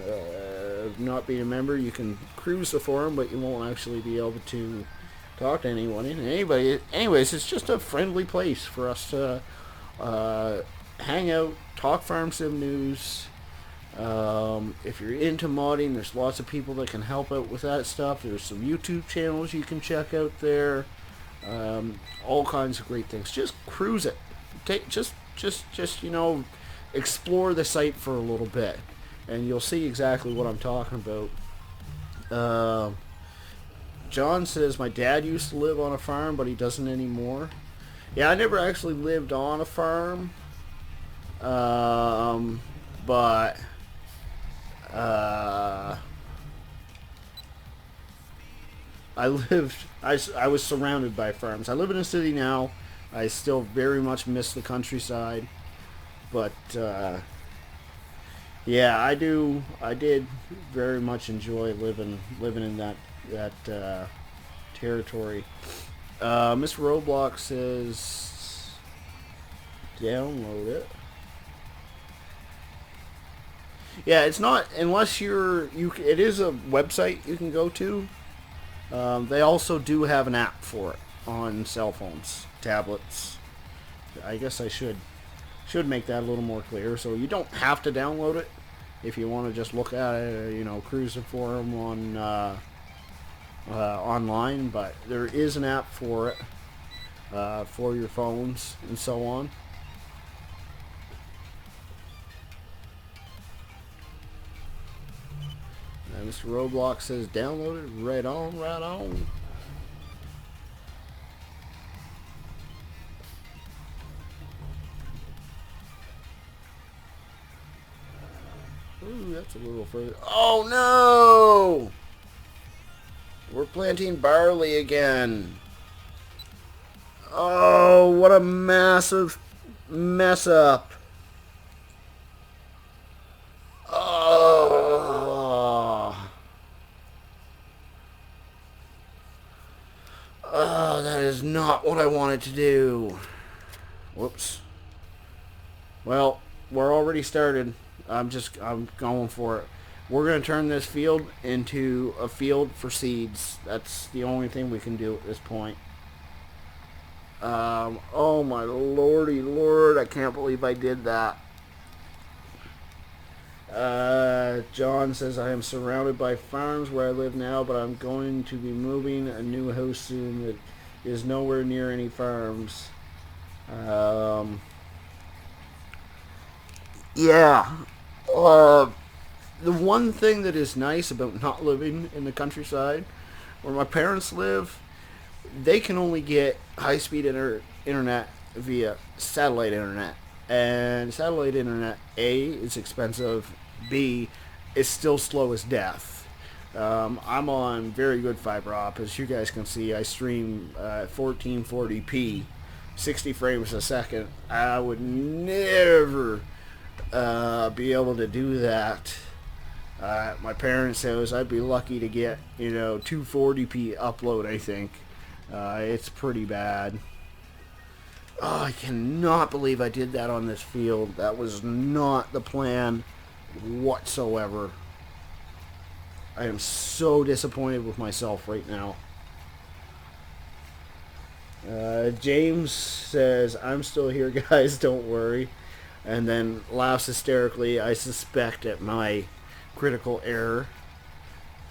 Not being a member, you can cruise the forum, but you won't actually be able to talk to anyone. Anyways, it's just a friendly place for us to hang out, talk farm sim news. If you're into modding, there's lots of people that can help out with that stuff. There's some YouTube channels you can check out there. All kinds of great things. Just cruise it. Explore the site for a little bit, and you'll see exactly what I'm talking about. John says, my dad used to live on a farm, but he doesn't anymore. Yeah, I never actually lived on a farm. But I was surrounded by farms. I live in a city now. I still very much miss the countryside. But, yeah, I did very much enjoy living in that territory. Mr. Roblox says, download it. Yeah, it's not, unless it is a website you can go to. They also do have an app for it on cell phones, tablets. I guess I should make that a little more clear. So you don't have to download it if you want to just look at it, cruise the forum on online. But there is an app for it, for your phones and so on. Mr. Roblox says download it. Right on, right on. Ooh, that's a little further. Oh no! We're planting barley again. Oh, what a massive mess up. Oh, that is not what I wanted to do. Whoops. Well, we're already started. I'm going for it. We're going to turn this field into a field for seeds. That's the only thing we can do at this point. Oh my lordy lord, I can't believe I did that. John says, I am surrounded by farms where I live now, but I'm going to be moving a new house soon that is nowhere near any farms. Yeah. The one thing that is nice about not living in the countryside, where my parents live, they can only get high-speed internet via satellite internet. And satellite internet, A, is expensive, B, is still slow as death. I'm on very good fiber op. As you guys can see, I stream 1440p, 60 frames a second. I would never be able to do that. My parents' house, I'd be lucky to get, 240p upload, I think. It's pretty bad. Oh, I cannot believe I did that on this field. That was not the plan whatsoever. I am so disappointed with myself right now. James says, I'm still here, guys, don't worry. And then laughs hysterically, I suspect, at my critical error.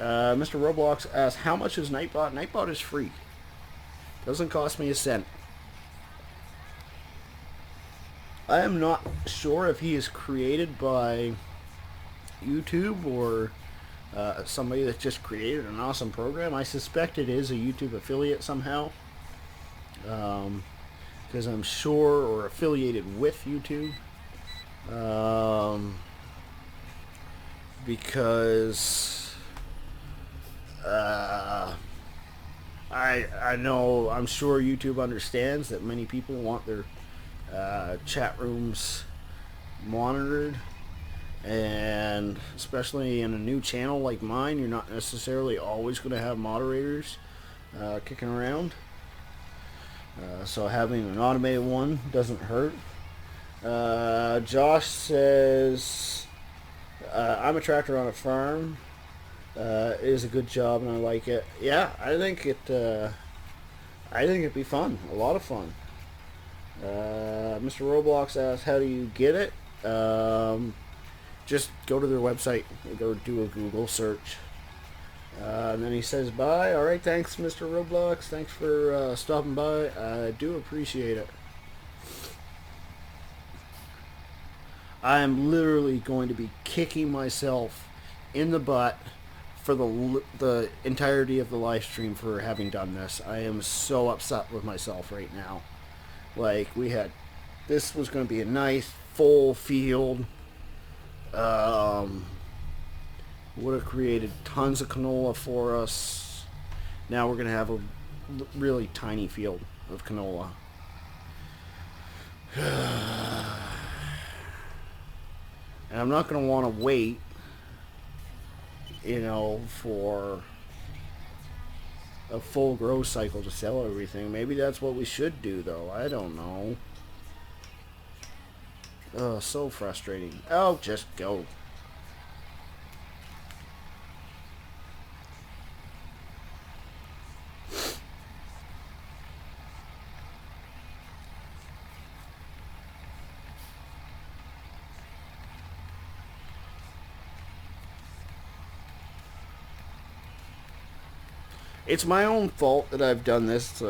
Mr. Roblox asks, how much is Nightbot? Nightbot is free. Doesn't cost me a cent. I am not sure if he is created by YouTube or somebody that just created an awesome program. I suspect it is a YouTube affiliate somehow. Because I'm sure, or affiliated with YouTube. Because I I know, I'm sure YouTube understands that many people want their chat rooms monitored, and especially in a new channel like mine, you're not necessarily always going to have moderators kicking around. So having an automated one doesn't hurt. Josh says, I'm a tractor on a farm. It is a good job and I like it. Yeah, I think it'd be fun. A lot of fun. Mr. Roblox asks, how do you get it? Just go to their website. Go do a Google search. And then he says, bye. Alright, thanks, Mr. Roblox. Thanks for stopping by. I do appreciate it. I am literally going to be kicking myself in the butt for the entirety of the live stream for having done this. I am so upset with myself right now. Like, this was going to be a nice, full field. Would have created tons of canola for us. Now we're going to have a really tiny field of canola. And I'm not going to want to wait, for a full growth cycle to sell everything. Maybe that's what we should do, though. I don't know. Ugh, so frustrating. Oh, just go. It's my own fault that I've done this.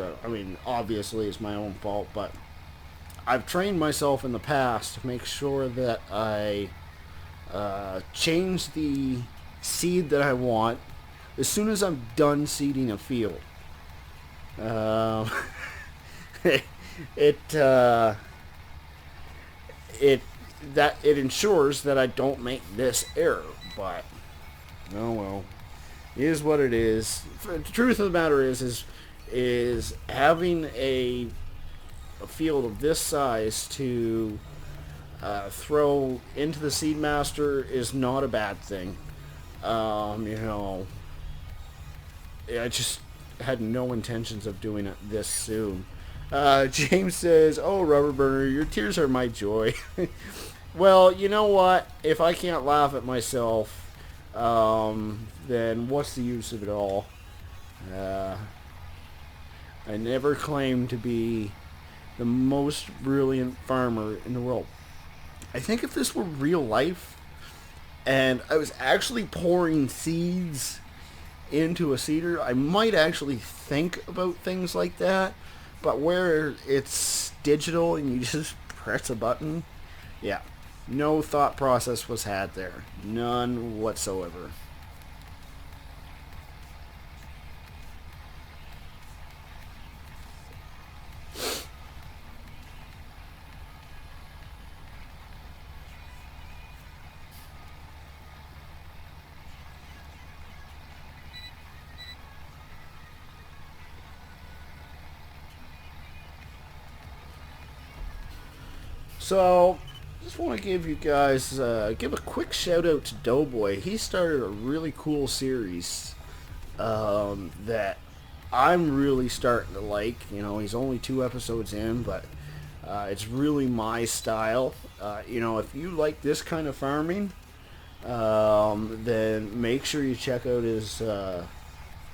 Obviously it's my own fault, but I've trained myself in the past to make sure that I change the seed that I want as soon as I'm done seeding a field. It ensures that I don't make this error, but oh well. It is what it is. The truth of the matter is having a field of this size to throw into the Seedmaster is not a bad thing. I just had no intentions of doing it this soon. James says, "Oh, Rubber Burner, your tears are my joy." Well, you know what? If I can't laugh at myself, then what's the use of it all? I never claimed to be the most brilliant farmer in the world. I think if this were real life, and I was actually pouring seeds into a seeder, I might actually think about things like that. But where it's digital and you just press a button, yeah, no thought process was had there. None whatsoever. So, just want to give you guys, give a quick shout out to Doughboy. He started a really cool series that I'm really starting to like. He's only 2 episodes in, but it's really my style. If you like this kind of farming, then make sure you check out his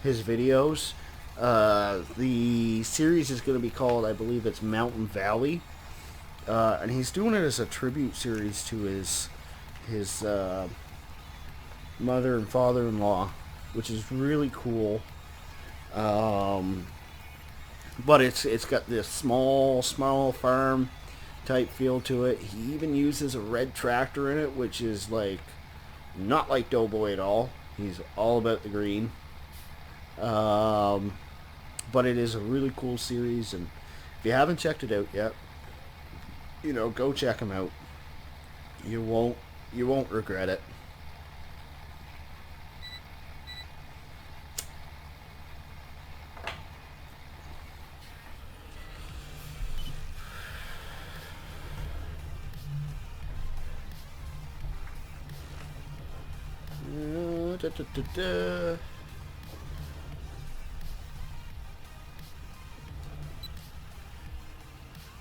videos. The series is going to be called, I believe it's Mountain Valley. And he's doing it as a tribute series to his mother and father-in-law, which is really cool. But it's got this small farm type feel to it. He even uses a red tractor in it, which is like not like Doughboy at all. He's all about the green. But it is a really cool series, and if you haven't checked it out yet, go check him out. You won't regret it.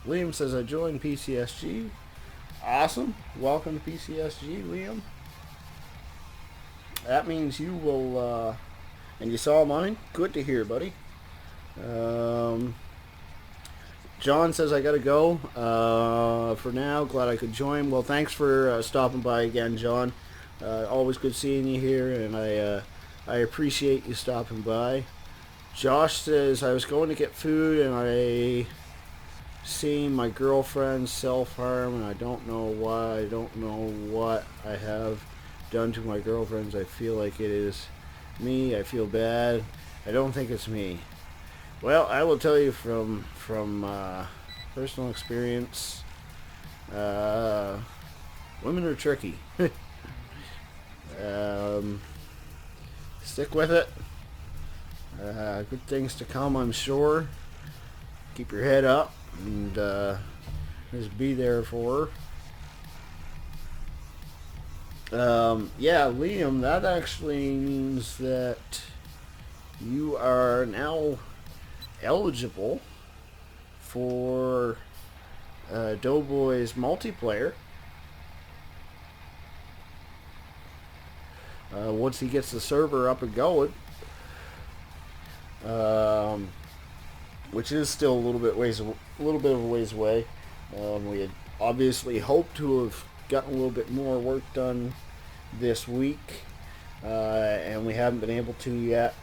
Liam says I joined PCSG. Awesome. Welcome to PCSG, Liam. That means you will, and you saw mine? Good to hear, buddy. John says I gotta go. For now, glad I could join. Well, thanks for stopping by again, John. Always good seeing you here, and I appreciate you stopping by. Josh says I was going to get food, and I seen my girlfriend self-harm, and I don't know why. I don't know what I have done to my girlfriends. I feel like it is me. I feel bad. I don't think it's me. Well, I will tell you from personal experience, women are tricky. Stick with it. Good things to come, I'm sure. Keep your head up and just be there for her. Yeah, Liam, that actually means that you are now eligible for Doughboy's multiplayer. Once he gets the server up and going, which is still a little bit of a ways away. We had obviously hoped to have gotten a little bit more work done this week, and we haven't been able to yet.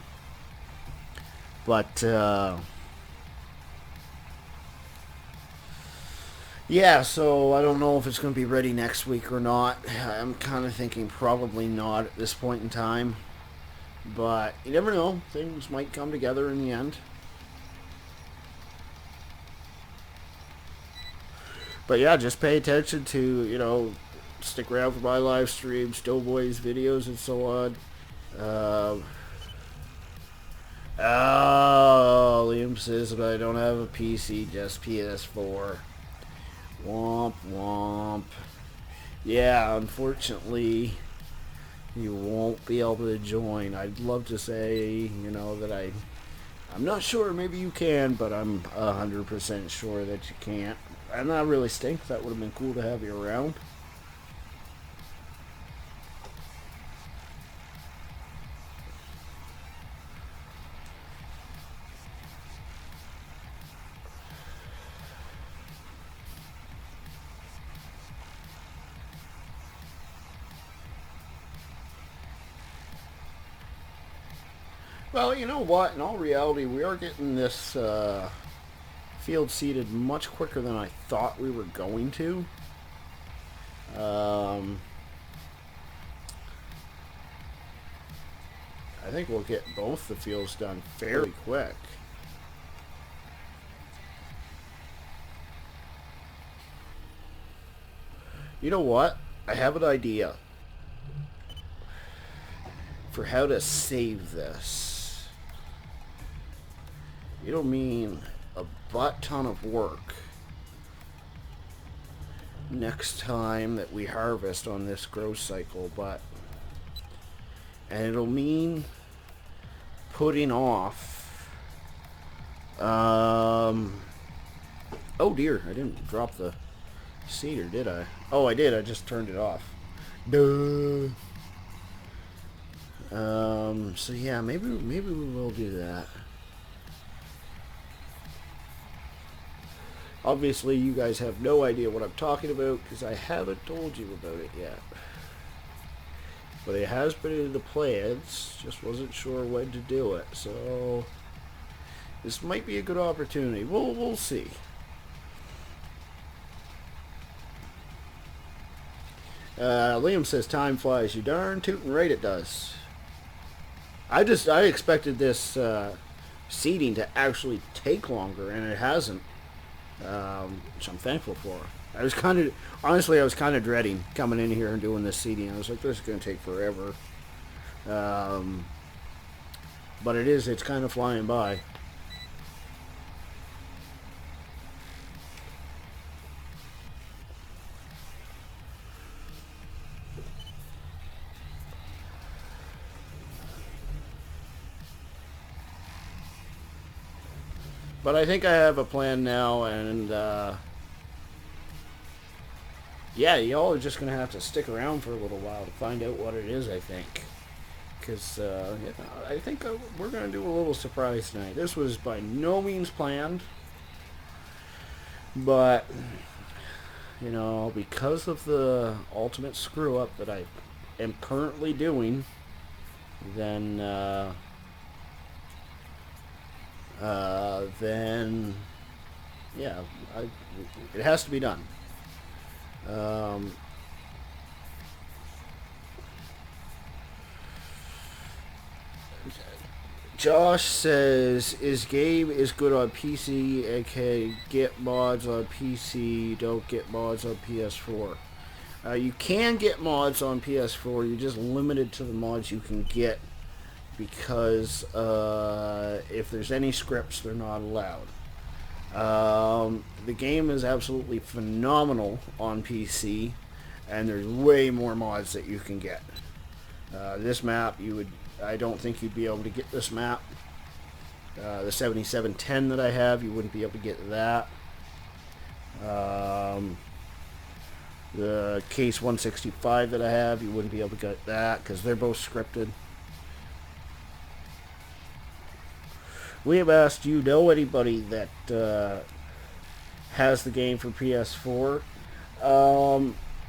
But yeah, so I don't know if it's going to be ready next week or not. I'm kind of thinking probably not at this point in time. But you never know. Things might come together in the end. But yeah, just pay attention to, stick around for my live streams, Doughboys videos, and so on. Liam says that I don't have a PC, just PS4. Womp womp. Yeah, unfortunately, you won't be able to join. I'd love to say, that I'm not sure. Maybe you can, but I'm 100% sure that you can't. And that really stinks. That would have been cool to have you around. Well, you know what? In all reality, we are getting this field seeded much quicker than I thought we were going to. I think we'll get both the fields done fairly quick. You know what? I have an idea for how to save this. It'll mean a butt ton of work next time that we harvest on this growth cycle, and it'll mean putting off oh dear, I didn't drop the seeder, did I? Oh, I did. I just turned it off. Duh. So yeah, maybe we will do that. Obviously, you guys have no idea what I'm talking about because I haven't told you about it yet. But it has been in the plans, just wasn't sure when to do it. So this might be a good opportunity. We'll see. Liam says time flies. You darn tootin' right it does. I expected this seeding to actually take longer, and it hasn't. Which I'm thankful for. I was kind of dreading coming in here and doing this seeding. I was like, this is going to take forever. But it's kind of flying by. But I think I have a plan now, and yeah, y'all are just gonna have to stick around for a little while to find out what it is. I think, because yeah, I think we're gonna do a little surprise tonight. This was by no means planned, but you know, because of the ultimate screw up that I am currently doing, then then yeah, it has to be done. Um, Josh says, "Is Gabe is good on PC? aka get mods on PC. Don't get mods on PS4." You can get mods on PS4. You're just limited to the mods you can get because if there's any scripts, they're not allowed. The game is absolutely phenomenal on PC, and there's way more mods that you can get. This map, I don't think you'd be able to get this map. The 7710 that I have, you wouldn't be able to get that. The Case 165 that I have, you wouldn't be able to get that because they're both scripted. We have asked, do you know anybody that has the game for PS4?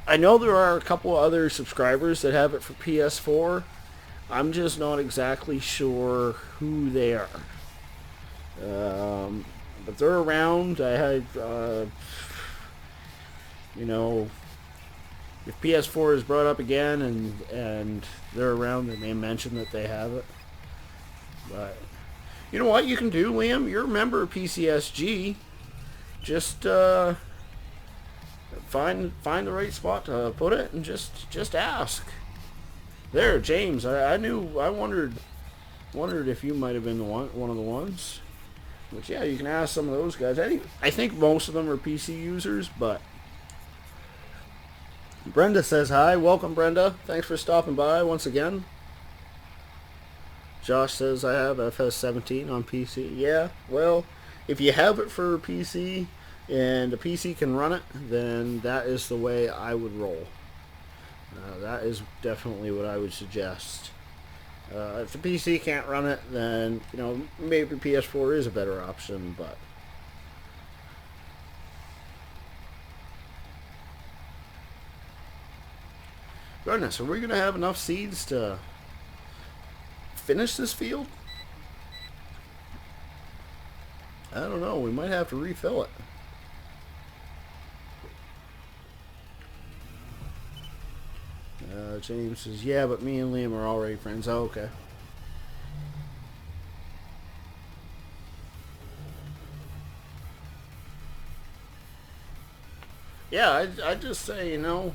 I know there are a couple of other subscribers that have it for PS4. I'm just not exactly sure who they are. But they're around. I had, you know, if PS4 is brought up again and they're around, they may mention that they have it. But you know what you can do, Liam? You're a member of PCSG. Just find the right spot to put it and just ask. There, James. I wondered if you might have been one of the ones. But yeah, you can ask some of those guys. I think most of them are PC users, but Brenda says hi. Welcome, Brenda. Thanks for stopping by once again. Josh says I have FS17 on PC. Yeah, well, if you have it for PC and the PC can run it, then that is the way I would roll. That is definitely what I would suggest. If the PC can't run it, then you know maybe PS4 is a better option, but goodness, are we gonna have enough seeds to finish this field? I don't know. We might have to refill it. James says, yeah, but me and Liam are already friends. Oh, okay. Yeah, I'd just say, you know,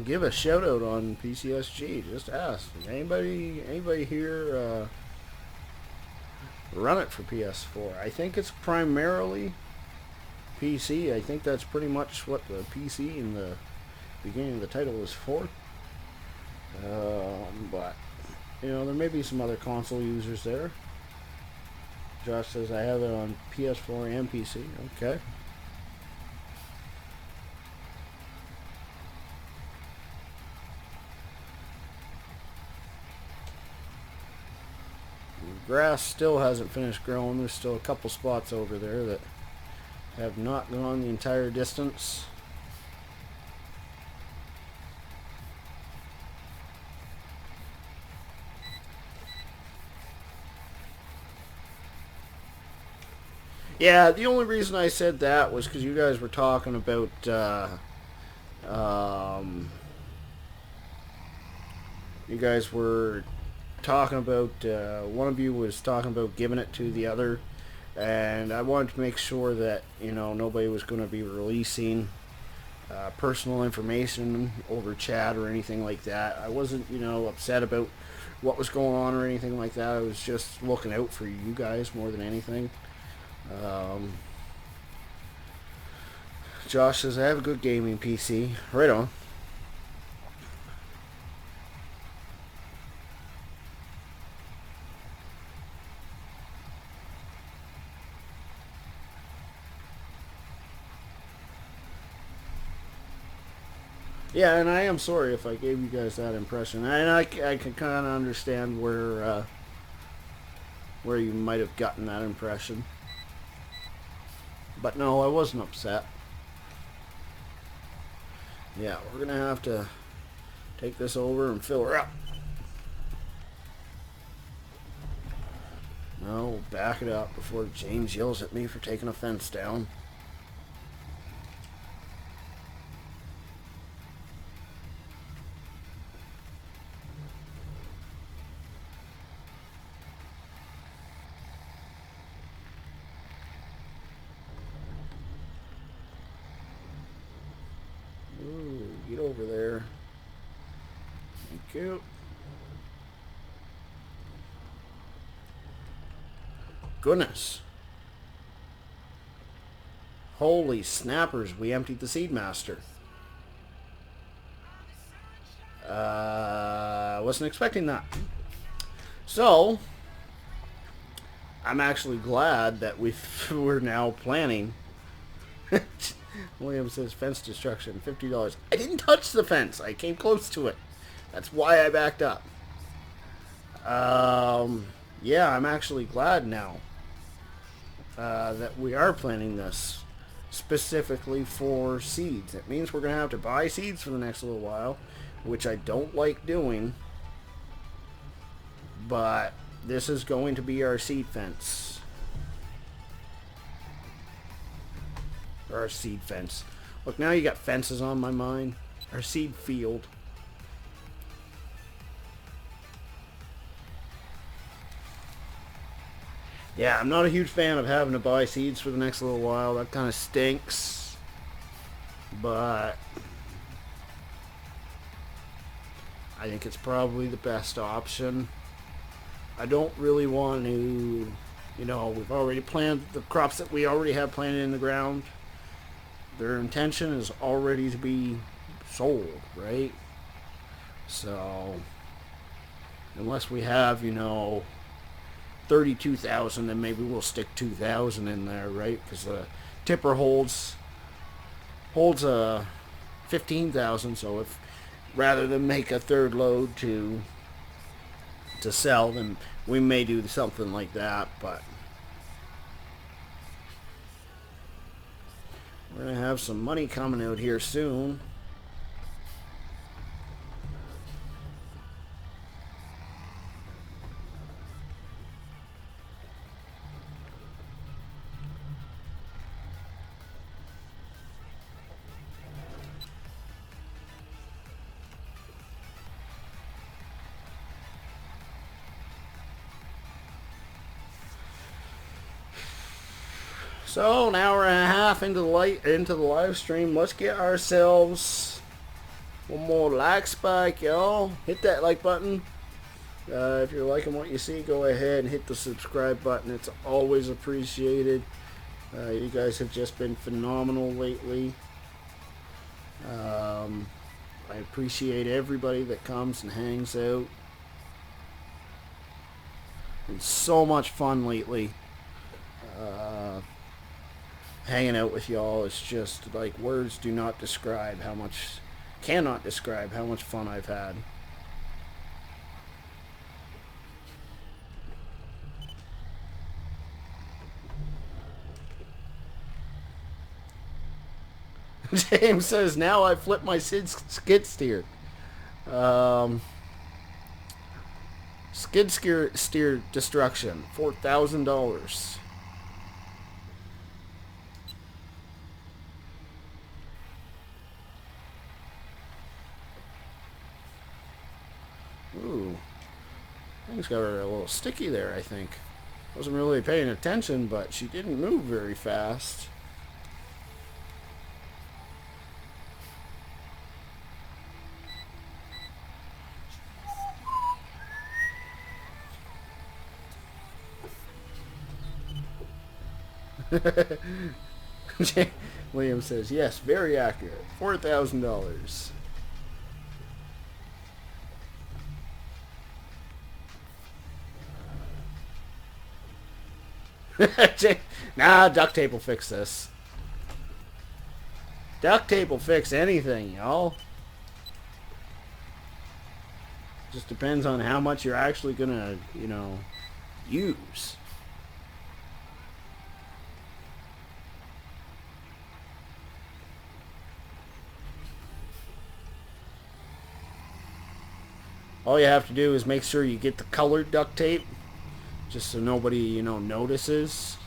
give a shout out on PCSG. Just ask. Anybody here run it for PS4? I think it's primarily PC. I think that's pretty much what the PC in the beginning of the title is for. But you know, there may be some other console users there. Josh says I have it on PS4 and PC. Okay. Grass still hasn't finished growing. There's still a couple spots over there that have not gone the entire distance. Yeah, the only reason I said that was because you guys were talking about you guys were talking about one of you was talking about giving it to the other, and I wanted to make sure that you know nobody was going to be releasing personal information over chat or anything like that. I wasn't upset about what was going on or anything like that. I was just looking out for you guys more than anything. Josh says I have a good gaming PC. Right on. Yeah, and I am sorry if I gave you guys that impression. And I can kind of understand where you might have gotten that impression. But no, I wasn't upset. Yeah, we're going to have to take this over and fill her up. No, we'll back it up before James yells at me for taking a fence down. Ooh, get over there. Thank you. Goodness. Holy snappers, we emptied the Seedmaster. Wasn't expecting that. So, I'm actually glad that we're now planning. William says fence destruction, $50. I didn't touch the fence. I came close to it. That's why I backed up. Yeah, I'm actually glad now that we are planning this specifically for seeds. It means we're going to have to buy seeds for the next little while, which I don't like doing. But this is going to be our seed fence. Or our seed fence. Look, now you got fences on my mind. Our seed field. Yeah, I'm not a huge fan of having to buy seeds for the next little while. That kind of stinks. But I think it's probably the best option. I don't really want to, we've already planted the crops that we already have planted in the ground. Their intention is already to be sold, right? So, unless we have, 32,000, then maybe we'll stick 2,000 in there, right? Because the tipper holds 15,000. So if rather than make a third load to sell, then we may do something like that. But we're gonna have some money coming out here soon. So an hour and a half into the live stream. Let's get ourselves one more like spike, y'all. Hit that like button. If you're liking what you see, go ahead and hit the subscribe button. It's always appreciated. You guys have just been phenomenal lately. I appreciate everybody that comes and hangs out. It's so much fun lately. Hanging out with y'all is just like words cannot describe how much fun I've had. James says, now I flip my skid steer. Skid steer destruction, $4,000. Ooh, things got her a little sticky there, I think. Wasn't really paying attention, but she didn't move very fast. William says, yes, very accurate. $4,000. Nah, duct tape will fix this. Duct tape will fix anything, y'all. Just depends on how much you're actually gonna, you know, use. All you have to do is make sure you get the colored duct tape, just so nobody, you know, notices.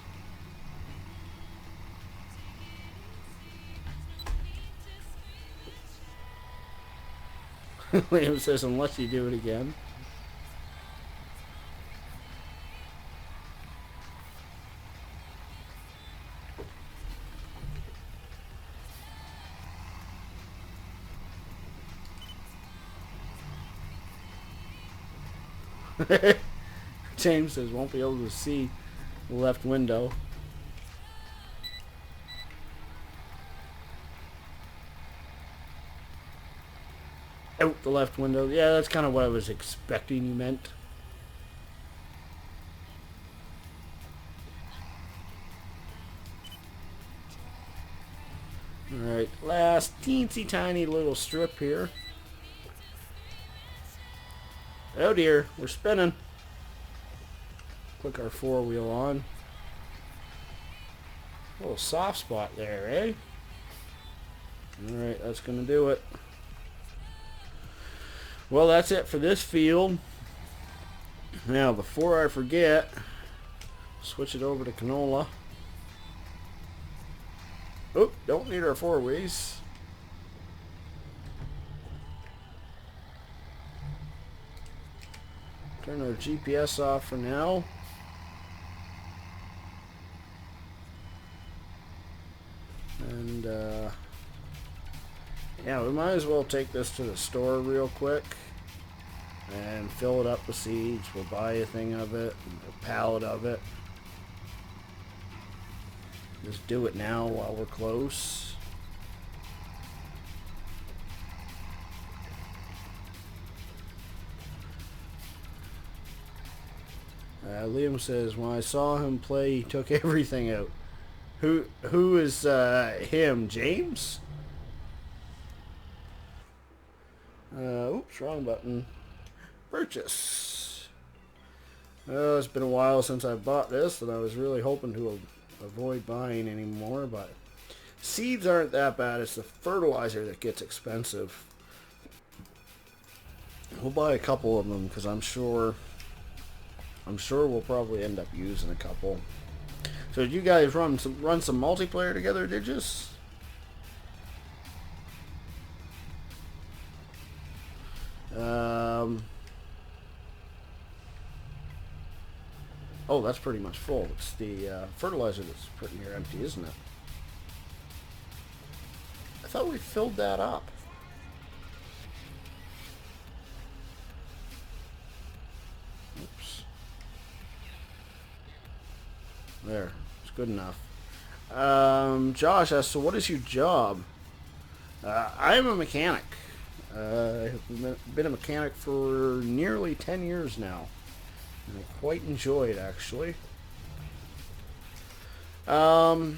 Liam says, unless you do it again. James says, won't be able to see the left window. Out the left window. Yeah, that's kind of what I was expecting you meant. Alright, last teensy tiny little strip here. Oh dear, we're spinning. Click our 4-wheel on. A little soft spot there, eh? Alright, that's going to do it. Well, that's it for this field. Now, before I forget, switch it over to canola. Oop, don't need our 4-ways. Turn our GPS off for now. And, yeah, we might as well take this to the store real quick and fill it up with seeds. We'll buy a thing of it, a pallet of it. Just do it now while we're close. Liam says, when I saw him play, he took everything out. Who is him? James? Oops, wrong button. Purchase. Oh, it's been a while since I bought this, and I was really hoping to avoid buying anymore, but seeds aren't that bad. It's the fertilizer that gets expensive. We'll buy a couple of them because I'm sure we'll probably end up using a couple. So did you guys run some multiplayer together, did you? Oh, that's pretty much full. It's the fertilizer that's pretty near empty, isn't it? I thought we filled that up. Oops. There. It's good enough. Josh asks, so what is your job? I am a mechanic. I've been a mechanic for nearly 10 years now. And I quite enjoy it, actually. Alright,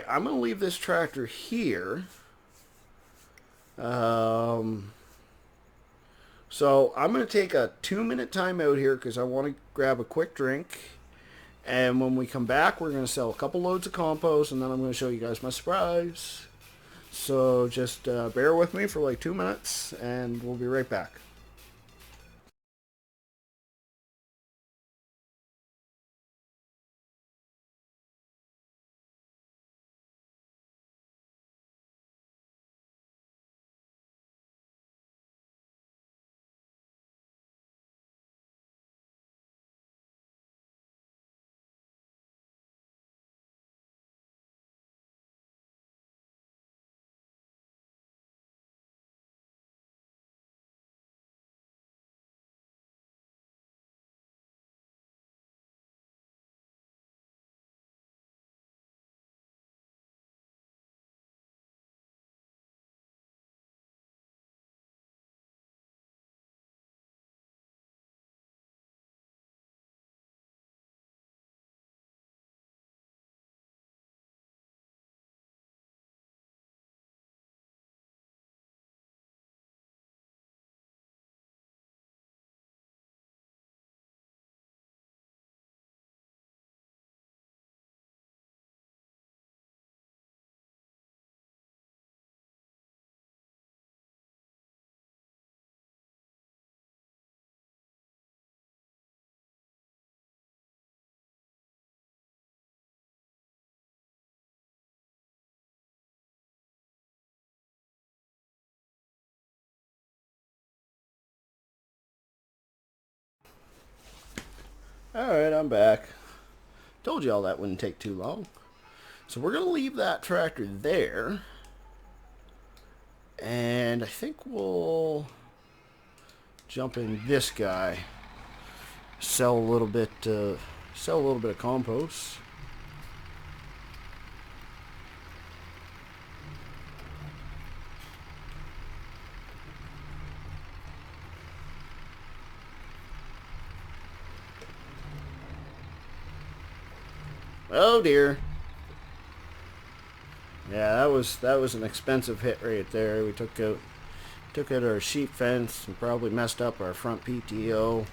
I'm going to leave this tractor here. So I'm going to take a 2-minute time out here because I want to grab a quick drink. And when we come back, we're going to sell a couple loads of compost, and then I'm going to show you guys my surprise. So just bear with me for like 2 minutes, and we'll be right back. Alright, I'm back. Told you all that wouldn't take too long. So we're going to leave that tractor there. And I think we'll jump in this guy. Sell a little bit of compost. Oh dear. Yeah, that was an expensive hit right there. We took out our sheep fence and probably messed up our front PTO.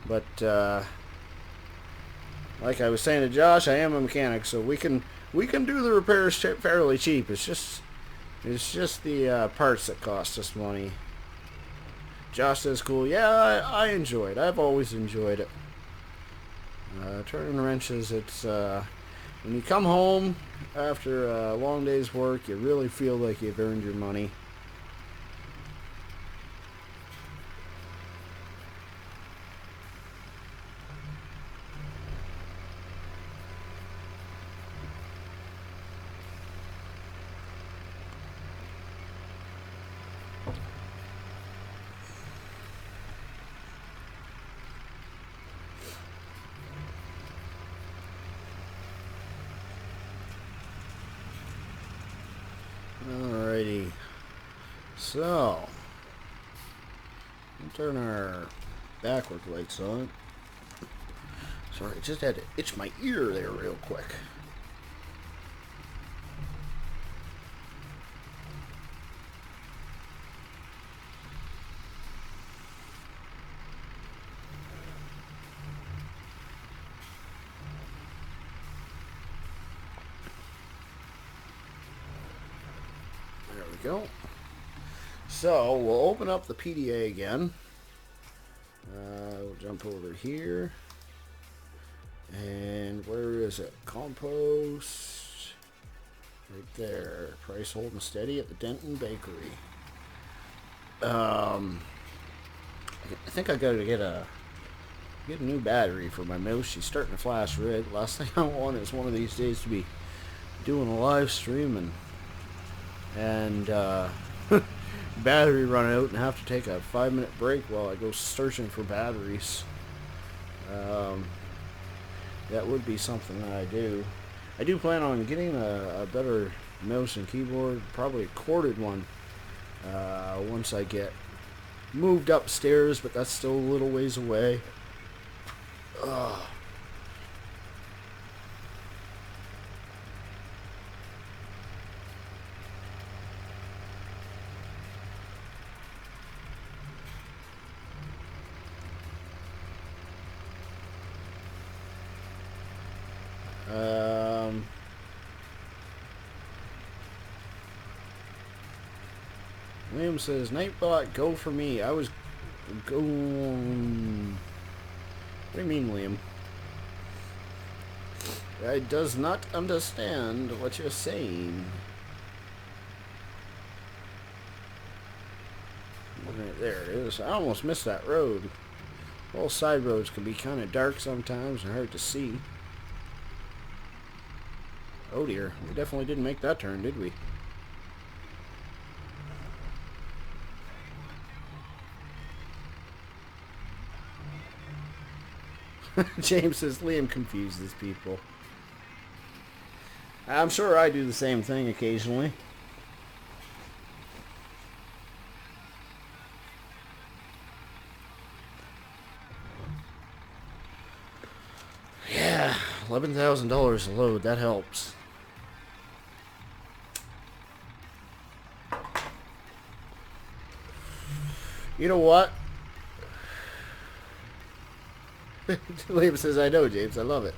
But like I was saying to Josh, I am a mechanic, so we can do the repairs fairly cheap. It's just the parts that cost us money. Josh says, "Cool, yeah, I enjoy it. I've always enjoyed it." Turning wrenches, it's when you come home after a long day's work, you really feel like you've earned your money. Alrighty, so we'll turn our backward lights on. Sorry, I just had to itch my ear there real quick. There we go. So we'll open up the PDA again. We'll jump over here. And where is it? Compost. Right there. Price holding steady at the Denton Bakery. I think I gotta get a new battery for my mouse. She's starting to flash red. Last thing I want is one of these days to be doing a live stream and battery run out and have to take a 5-minute break while I go searching for batteries. That would be something that I do. I do plan on getting a better mouse and keyboard, probably a corded one, once I get moved upstairs, but that's still a little ways away. Ugh. Liam says, Nightbot, go for me. I was going... What do you mean, Liam? I does not understand what you're saying. Right, there it is. I almost missed that road. All side roads can be kind of dark sometimes and hard to see. Oh dear, we definitely didn't make that turn, did we? James says Liam confuses people. I'm sure I do the same thing occasionally. Yeah, $11,000 a load, that helps. You know what? Liam says, I know, James. I love it.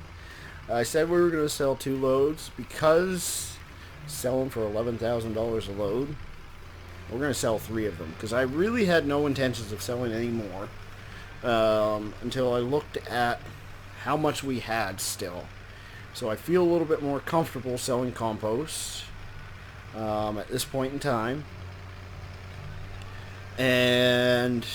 I said we were going to sell 2 loads because selling for $11,000 a load, we're going to sell 3 of them because I really had no intentions of selling any more until I looked at how much we had still. So I feel a little bit more comfortable selling compost at this point in time. And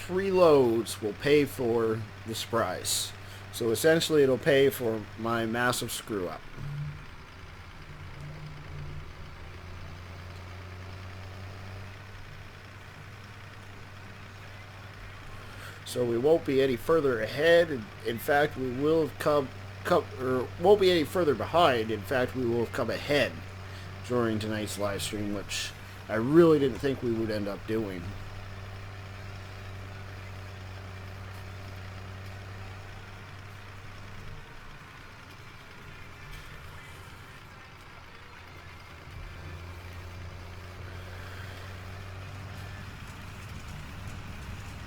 preloads will pay for this price. So essentially it'll pay for my massive screw up. So we won't be any further ahead. In fact, we will have or won't be any further behind. In fact, we will have come ahead during tonight's live stream, which I really didn't think we would end up doing.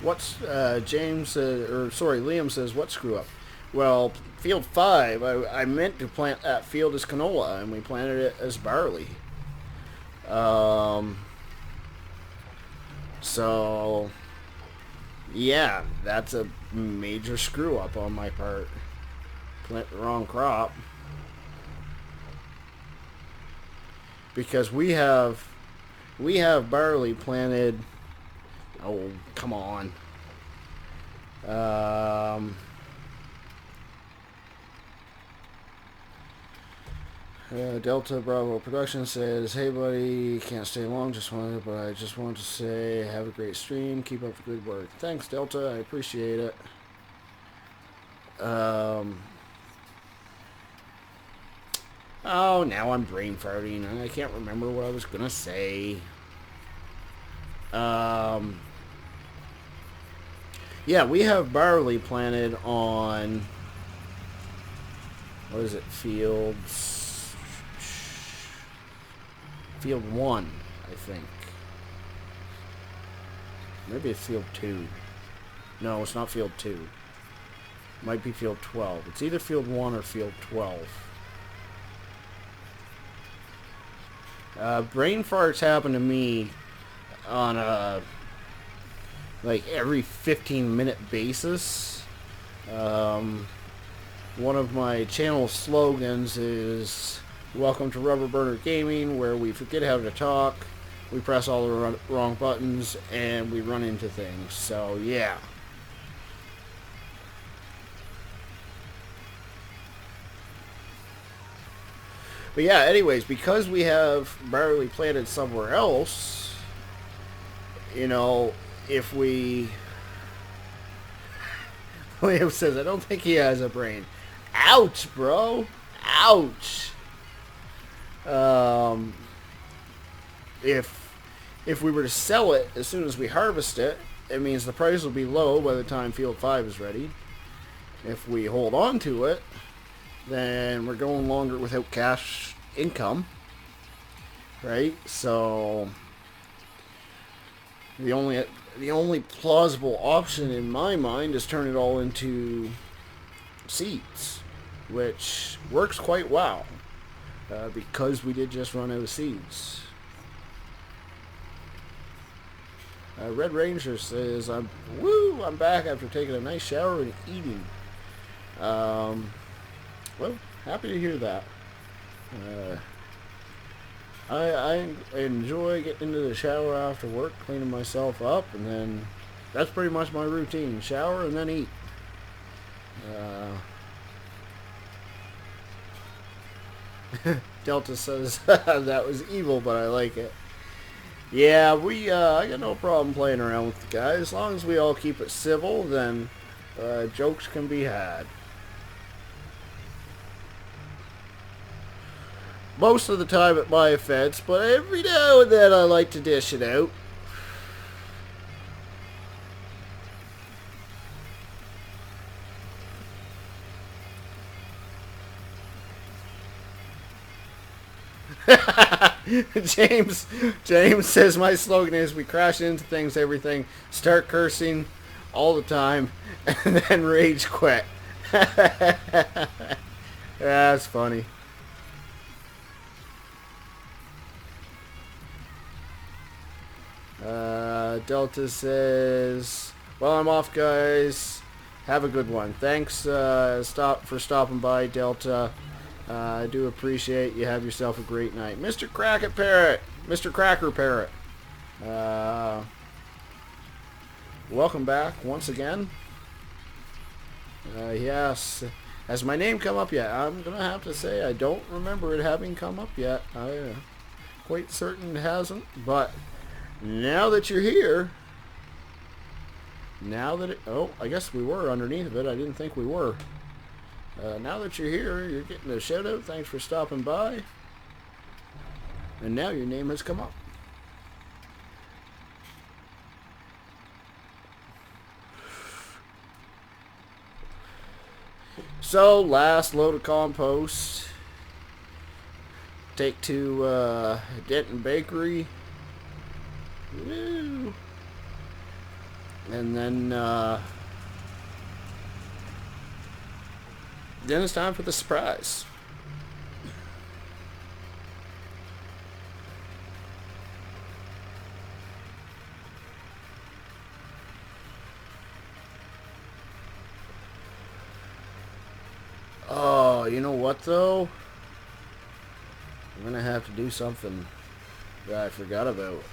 What's Liam says, what screw up? Well, field 5, I meant to plant that field as canola, and we planted it as barley. So, yeah, that's a major screw up on my part. Plant the wrong crop. Because we have barley planted. Oh, come on. Delta Bravo Production says, "Hey buddy, can't stay long. But I just wanted to say, have a great stream. Keep up the good work." Thanks, Delta. I appreciate it. Oh, now I'm brain farting, and I can't remember what I was gonna say. Yeah, we have barley planted on, what is it, field 1, I think. Maybe it's field 2. No, it's not field 2. It might be field 12. It's either field 1 or field 12. Brain farts happen to me on a like every 15-minute basis. One of my channel slogans is "Welcome to Rubber Burner Gaming," where we forget how to talk, we press all the wrong buttons, and we run into things. So yeah. But yeah, anyways, because we have barley planted somewhere else, you know, if we... William says, "I don't think he has a brain." Ouch, bro. Ouch. If we were to sell it as soon as we harvest it, it means the price will be low by the time field 5 is ready. If we hold on to it, then we're going longer without cash income, right? So the only plausible option in my mind is turn it all into seeds, which works quite well, because we did just run out of seeds. Red Ranger says, I'm back after taking a nice shower and eating." Well, happy to hear that. I enjoy getting into the shower after work, cleaning myself up, and then that's pretty much my routine. Shower and then eat. Delta says, "That was evil, but I like it." Yeah, I got no problem playing around with the guys. As long as we all keep it civil, then jokes can be had. Most of the time at my offense, but every now and then I like to dish it out. James says, "My slogan is we crash into things, everything, start cursing all the time, and then rage quit." That's funny. Delta says, "Well, I'm off, guys. Have a good one." Thanks for stopping by, Delta. I do appreciate you. Have yourself a great night. Mr. Cracker Parrot. welcome back once again. Yes, has my name come up yet? I'm gonna have to say I don't remember it having come up yet. I'm quite certain it hasn't, but now that you're here, now that it, oh, I guess we were underneath of it. I didn't think we were. Now that you're here, you're getting a shout out. Thanks for stopping by. And now your name has come up. So, last load of compost. Take to Denton Bakery. Woo. And then it's time for the surprise. Oh, you know what though? I'm gonna have to do something that I forgot about.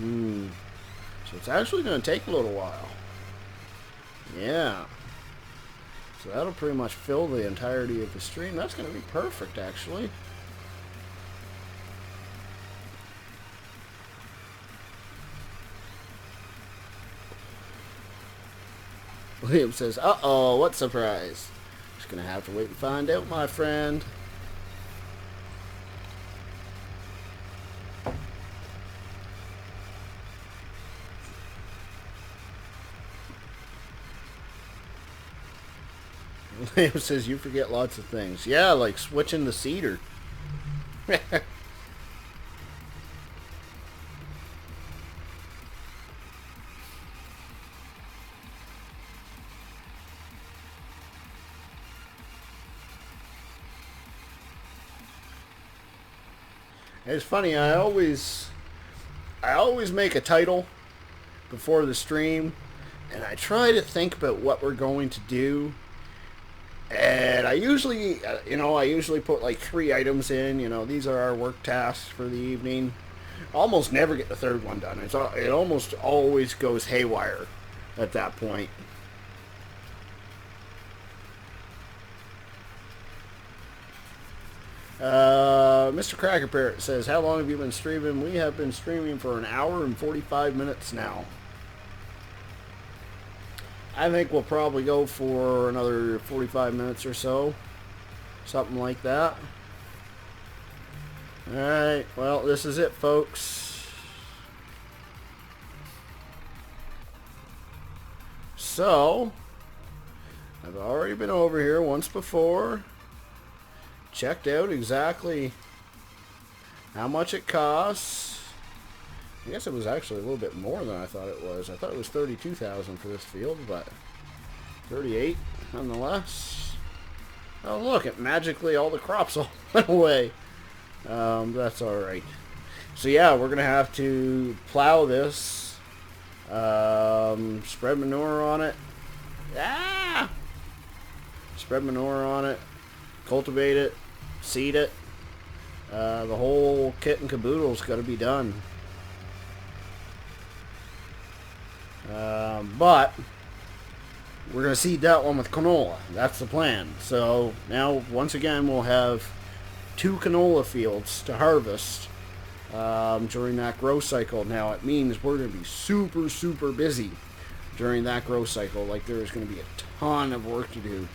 So it's actually gonna take a little while. Yeah. So that'll pretty much fill the entirety of the stream. That's gonna be perfect, actually. William says, uh-oh, what surprise? Just gonna have to wait and find out, my friend. William says, you forget lots of things. Yeah, like switching the seeder. It's funny, I always make a title before the stream, and I try to think about what we're going to do. And I usually, put like 3 items in. These are our work tasks for the evening. Almost never get the third one done. It almost always goes haywire at that point. Mr. Cracker Parrot says, how long have you been streaming? We have been streaming for 1 hour and 45 minutes now. I think we'll probably go for another 45 minutes or so. Something like that. Alright, well, this is it, folks. So, I've already been over here once before. Checked out exactly how much it costs. I guess it was actually a little bit more than I thought it was. I thought it was $32,000 for this field, but $38 nonetheless. Oh look, magically all the crops all went away. That's alright. So yeah, we're gonna have to plow this, spread manure on it. Ah! Spread manure on it, cultivate it, seed it. The whole kit and caboodle's got to be done. But we're going to seed that one with canola. That's the plan. So now, once again, we'll have 2 canola fields to harvest during that growth cycle. Now, it means we're going to be super, super busy during that growth cycle. Like, there's going to be a ton of work to do.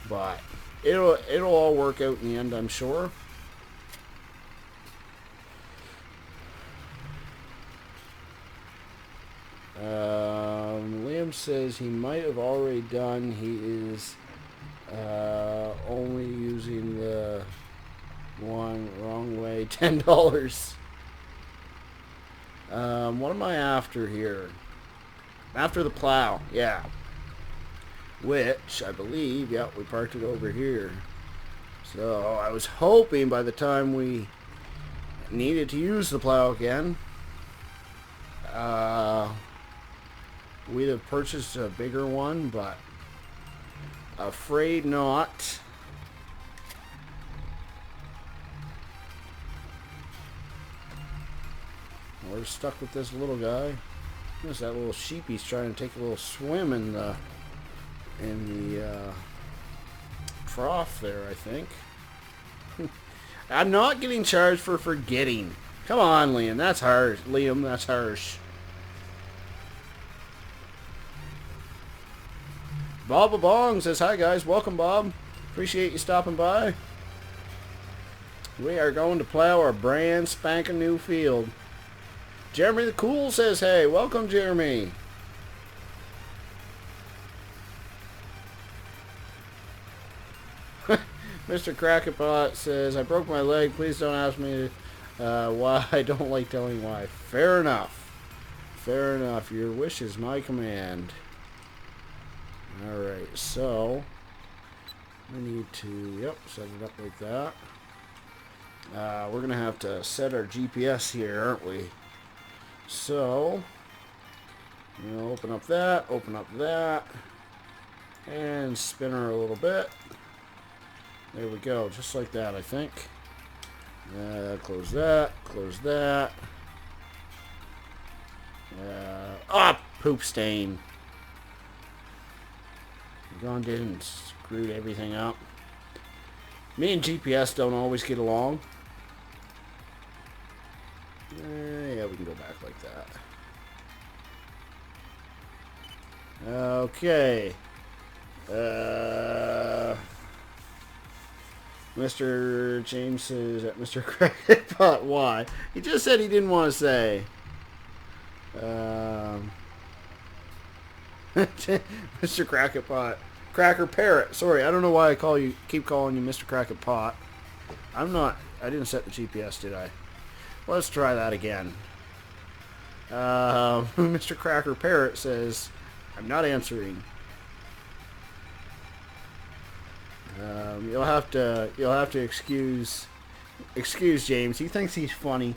But it'll all work out in the end, I'm sure. Liam says he might have already done. He is only using the one wrong way. $10. What am I after here? After the plow, yeah. Which I believe, yeah, we parked it over here. So I was hoping by the time we needed to use the plow again, we'd have purchased a bigger one, but afraid not. We're we're stuck with this little guy. There's that little sheepy's trying to take a little swim in the trough there, I think. I'm not getting charged for forgetting. Come on, Liam. That's harsh. Liam, that's harsh. Bob Bong says, hi, guys. Welcome, Bob. Appreciate you stopping by. We are going to plow our brand spanking new field. Jeremy the Cool says, hey. Welcome, Jeremy. Mr. Crackpot says, I broke my leg. Please don't ask me why. I don't like telling why. Fair enough. Fair enough. Your wish is my command. Alright, so we need to, yep, set it up like that. We're going to have to set our GPS here, aren't we? So, we'll open up that, and spin her a little bit. There we go, just like that, I think. Close that, close that. Poop stain. Gone in and screwed everything up. Me and GPS don't always get along. Yeah, we can go back like that. Okay. Mr. James says that Mr. Crackpot, why? He just said he didn't want to say. Mr. Crackpot. Cracker Parrot. Sorry, I don't know why I keep calling you Mr. Crackpot. I didn't set the GPS, did I? Let's try that again. Mr. Cracker Parrot says, I'm not answering. You'll have to excuse James. He thinks he's funny.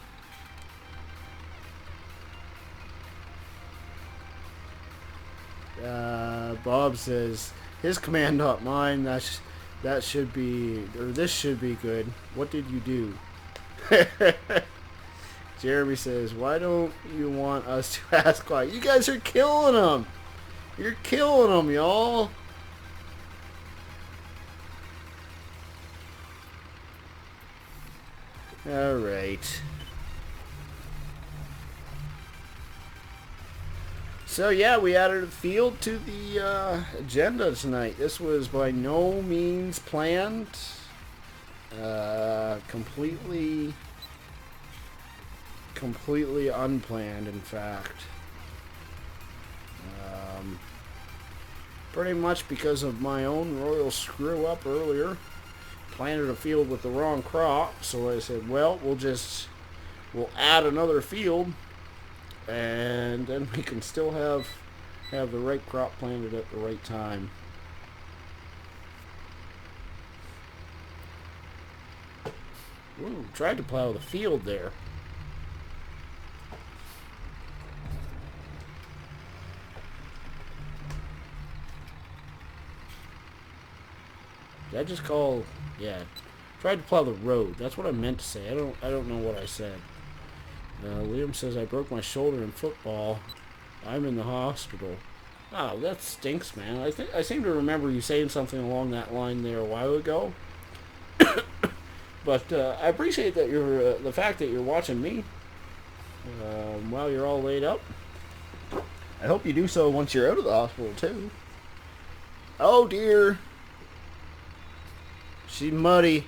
Bob says his command, not mine. That should be, or this should be good. What did you do? Jeremy says, why don't you want us to ask why? You guys are killing them. You're killing them, y'all. All right. So yeah, we added a field to the agenda tonight. This was by no means planned. Completely unplanned, in fact. Pretty much because of my own royal screw up earlier. Planted a field with the wrong crop, so I said, well, we'll add another field, and then we can still have the right crop planted at the right time. Ooh, tried to plow the field there. Did I just call? Yeah, tried to plow the road. That's what I meant to say. I don't know what I said. Liam says I broke my shoulder in football. I'm in the hospital. Oh, that stinks, man. I seem to remember you saying something along that line there a while ago. But I appreciate that the fact that you're watching me while you're all laid up. I hope you do so once you're out of the hospital too. Oh dear. She's muddy.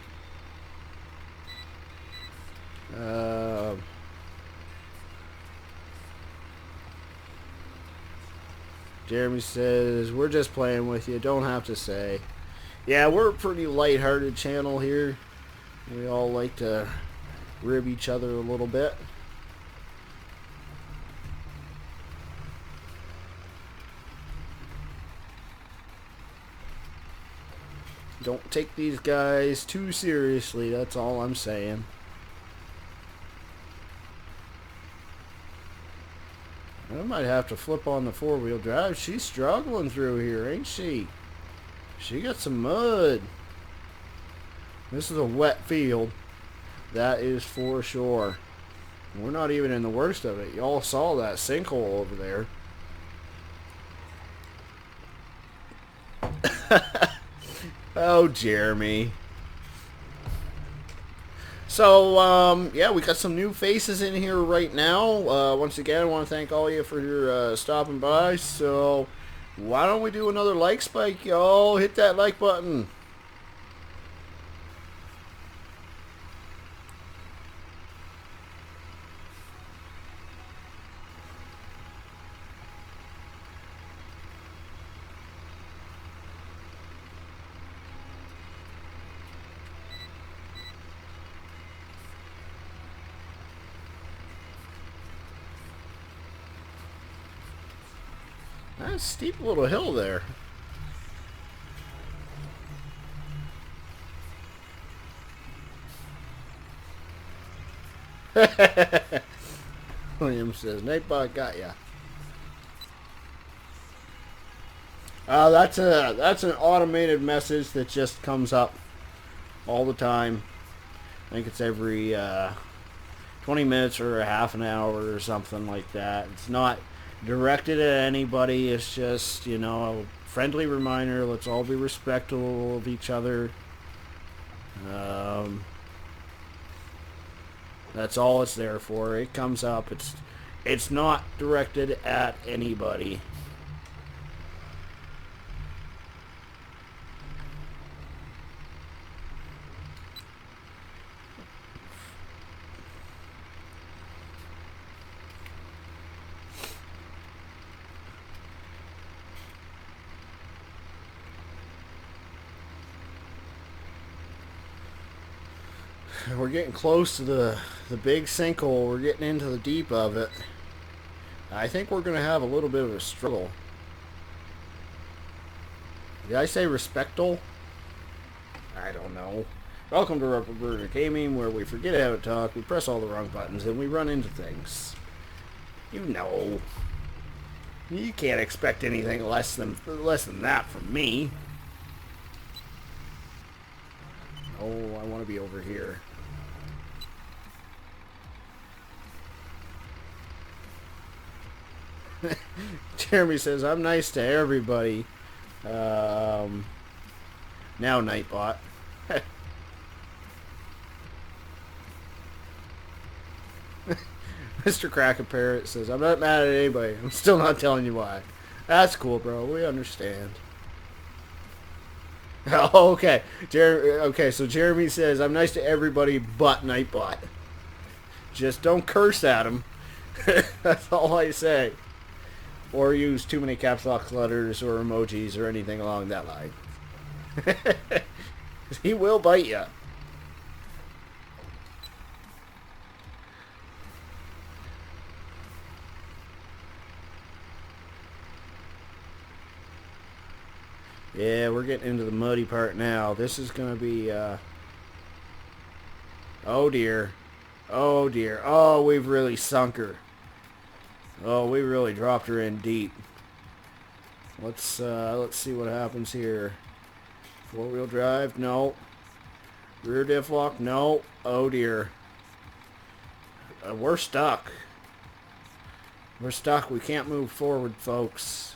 Jeremy says, we're just playing with you. Don't have to say. Yeah, we're a pretty lighthearted channel here. We all like to rib each other a little bit. Don't take these guys too seriously, that's all I'm saying. I might have to flip on the four-wheel drive. She's struggling through here, ain't she? She got some mud. This is a wet field. That is for sure. We're not even in the worst of it. Y'all saw that sinkhole over there. Oh, Jeremy. So, yeah, we got some new faces in here right now. Once again, I want to thank all of you for your stopping by. So, why don't we do another like spike, y'all? Hit that like button. That's a steep little hill there. William says, Nightbot got ya. That's an automated message that just comes up all the time. I think it's every 20 minutes or a half an hour or something like that. It's not directed at anybody. It's just, you know, a friendly reminder. Let's all be respectful of each other. That's all it's there for. It comes up. It's not directed at anybody. We're getting close to the big sinkhole. We're getting into the deep of it. I think we're going to have a little bit of a struggle. Did I say respectful? I don't know. Welcome to Rubber Burger Gaming, where we forget how to talk, we press all the wrong buttons, and we run into things. You know. You can't expect anything less than that from me. Oh, I want to be over here. Jeremy says, I'm nice to everybody. Now Nightbot. Mr. Cracker Parrot says, I'm not mad at anybody. I'm still not telling you why. That's cool, bro. We understand. Oh, okay. Okay, so Jeremy says, I'm nice to everybody but Nightbot. Just don't curse at him. That's all I say. Or use too many caps lock letters or emojis or anything along that line. He will bite you. Yeah, we're getting into the muddy part now. This is going to be, oh dear. Oh dear. Oh, we've really sunk her. Oh, we really dropped her in deep. Let's see what happens here. Four-wheel drive? No. Rear diff lock? No. Oh dear. We're stuck. We're stuck. We can't move forward, folks.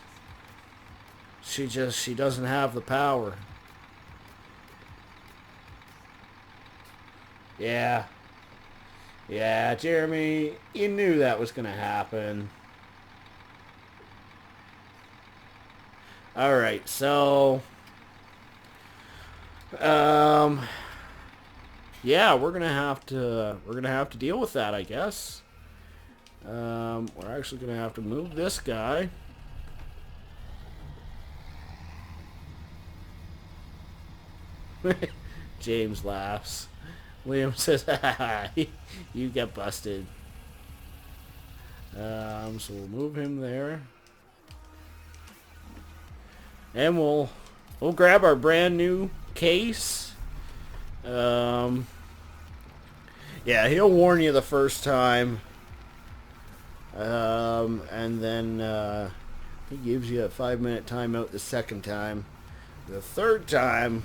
She doesn't have the power. Yeah. Yeah, Jeremy, you knew that was going to happen. Alright, so... yeah, we're gonna have to deal with that, I guess. We're actually gonna have to move this guy. James laughs. Liam says, haha, you get busted. So we'll move him there. And we'll grab our brand new case. Yeah, he'll warn you the first time. And then he gives you a 5-minute timeout the second time. The third time,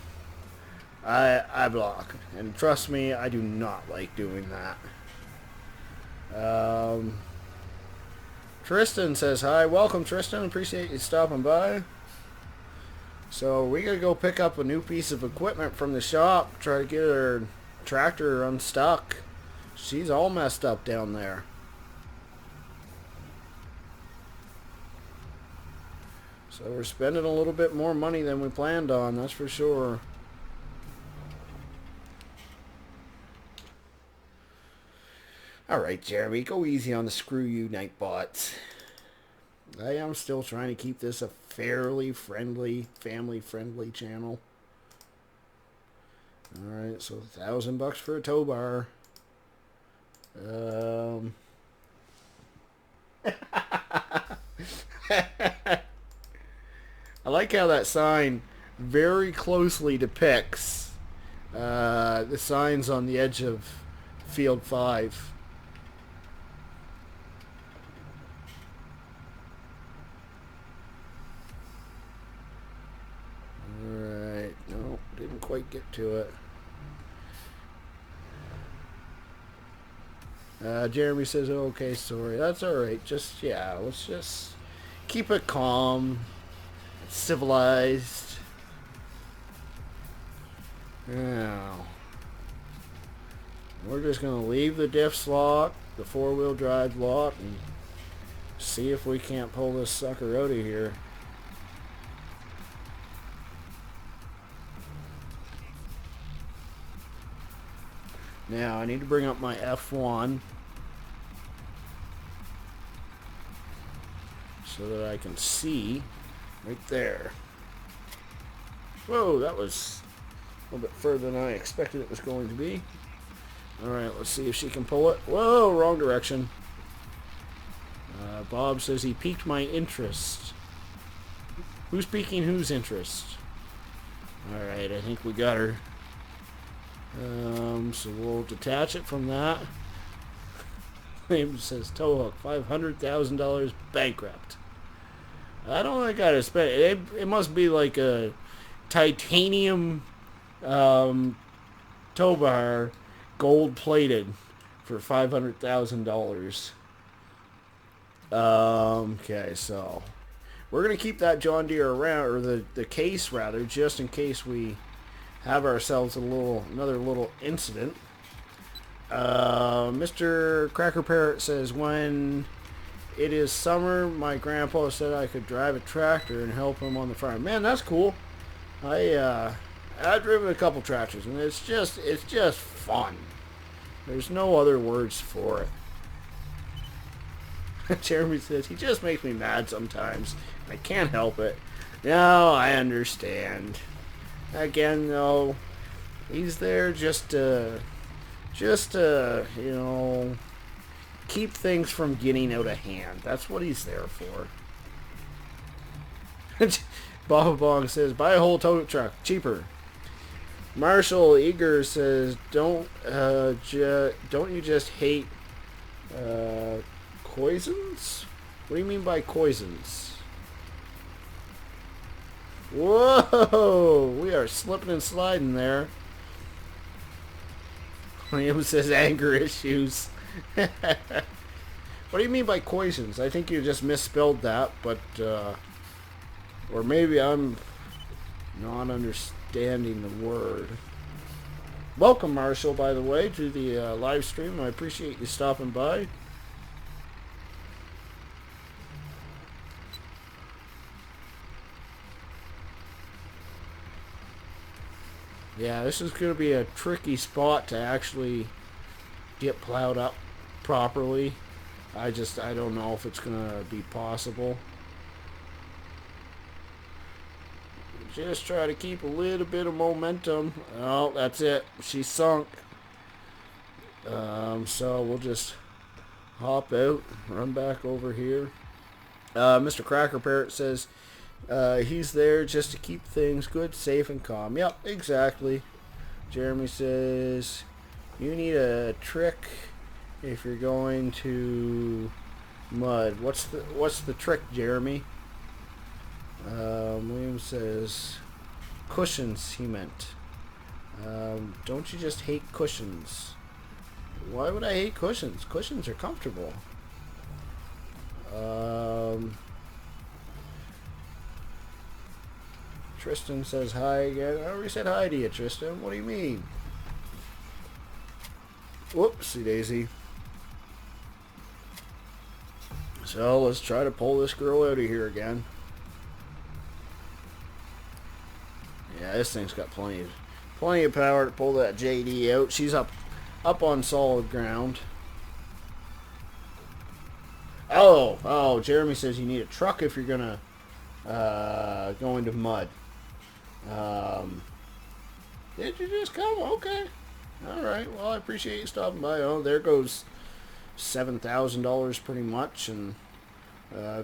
I block. And trust me, I do not like doing that. Um, Tristan says hi. Welcome, Tristan. Appreciate you stopping by. So we gotta go pick up a new piece of equipment from the shop. Try to get her tractor unstuck. She's all messed up down there. So we're spending a little bit more money than we planned on, that's for sure. Alright, Jeremy, go easy on the screw you Nightbots. I am still trying to keep this a fairly friendly, family-friendly channel. Alright, so $1,000 for a tow bar. I like how that sign very closely depicts the signs on the edge of Field 5. Alright, no, didn't quite get to it. Jeremy says, oh, okay, sorry. That's alright. Just, yeah, let's just keep it calm, civilized. Now, we're just going to leave the diffs locked, the four-wheel drive locked, and see if we can't pull this sucker out of here. Now, I need to bring up my F1 so that I can see right there. Whoa, that was a little bit further than I expected it was going to be. Alright, let's see if she can pull it. Whoa, wrong direction. Bob says he piqued my interest. Who's piquing whose interest? Alright, I think we got her. So we'll detach it from that. Name says tow hook, $500,000 bankrupt. I don't think I gotta spend it. It must be like a titanium tow bar, gold plated, for $500,000. Okay, so we're gonna keep that John Deere around, or the case rather, just in case we have ourselves another little incident. Mr. Cracker Parrot says, when it is summer, my grandpa said I could drive a tractor and help him on the farm. Man, that's cool. I've driven a couple tractors, and it's just fun. There's no other words for it. Jeremy says, he just makes me mad sometimes. I can't help it. No, I understand. Again, though, he's there just to, you know, keep things from getting out of hand. That's what he's there for. Baba Bong says, buy a whole tow truck, cheaper. Marshall Eager says, don't you just hate poisons? What do you mean by poisons? Whoa! We are slipping and sliding there. Liam says anger issues. What do you mean by poisons? I think you just misspelled that, but or maybe I'm not understanding the word. Welcome, Marshall, by the way, to the live stream. I appreciate you stopping by. Yeah, this is going to be a tricky spot to actually get plowed up properly. I don't know if it's going to be possible. Just try to keep a little bit of momentum. Oh, that's it. She sunk. So we'll just hop out, run back over here. Mr. Cracker Parrot says, he's there just to keep things good, safe, and calm. Yep, exactly. Jeremy says, you need a trick if you're going to mud. What's the trick, Jeremy? William says, cushions, he meant. Don't you just hate cushions? Why would I hate cushions? Cushions are comfortable. Tristan says hi again. I already said hi to you, Tristan. What do you mean? Whoopsie daisy. So let's try to pull this girl out of here again. Yeah, this thing's got plenty of power to pull that JD out. She's up on solid ground. Oh, Jeremy says you need a truck if you're gonna go into mud. Did you just come? Okay. Alright, well, I appreciate you stopping by. Oh, there goes $7,000 pretty much, and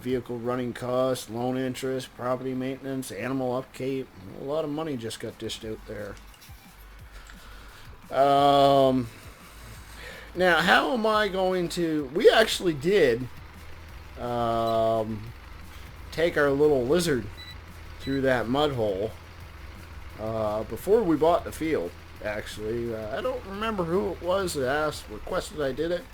vehicle running costs, loan interest, property maintenance, animal upkeep. A lot of money just got dished out there. Now, how am I going to... We actually did take our little lizard through that mud hole before we bought the field, actually. I don't remember who it was that requested I did it,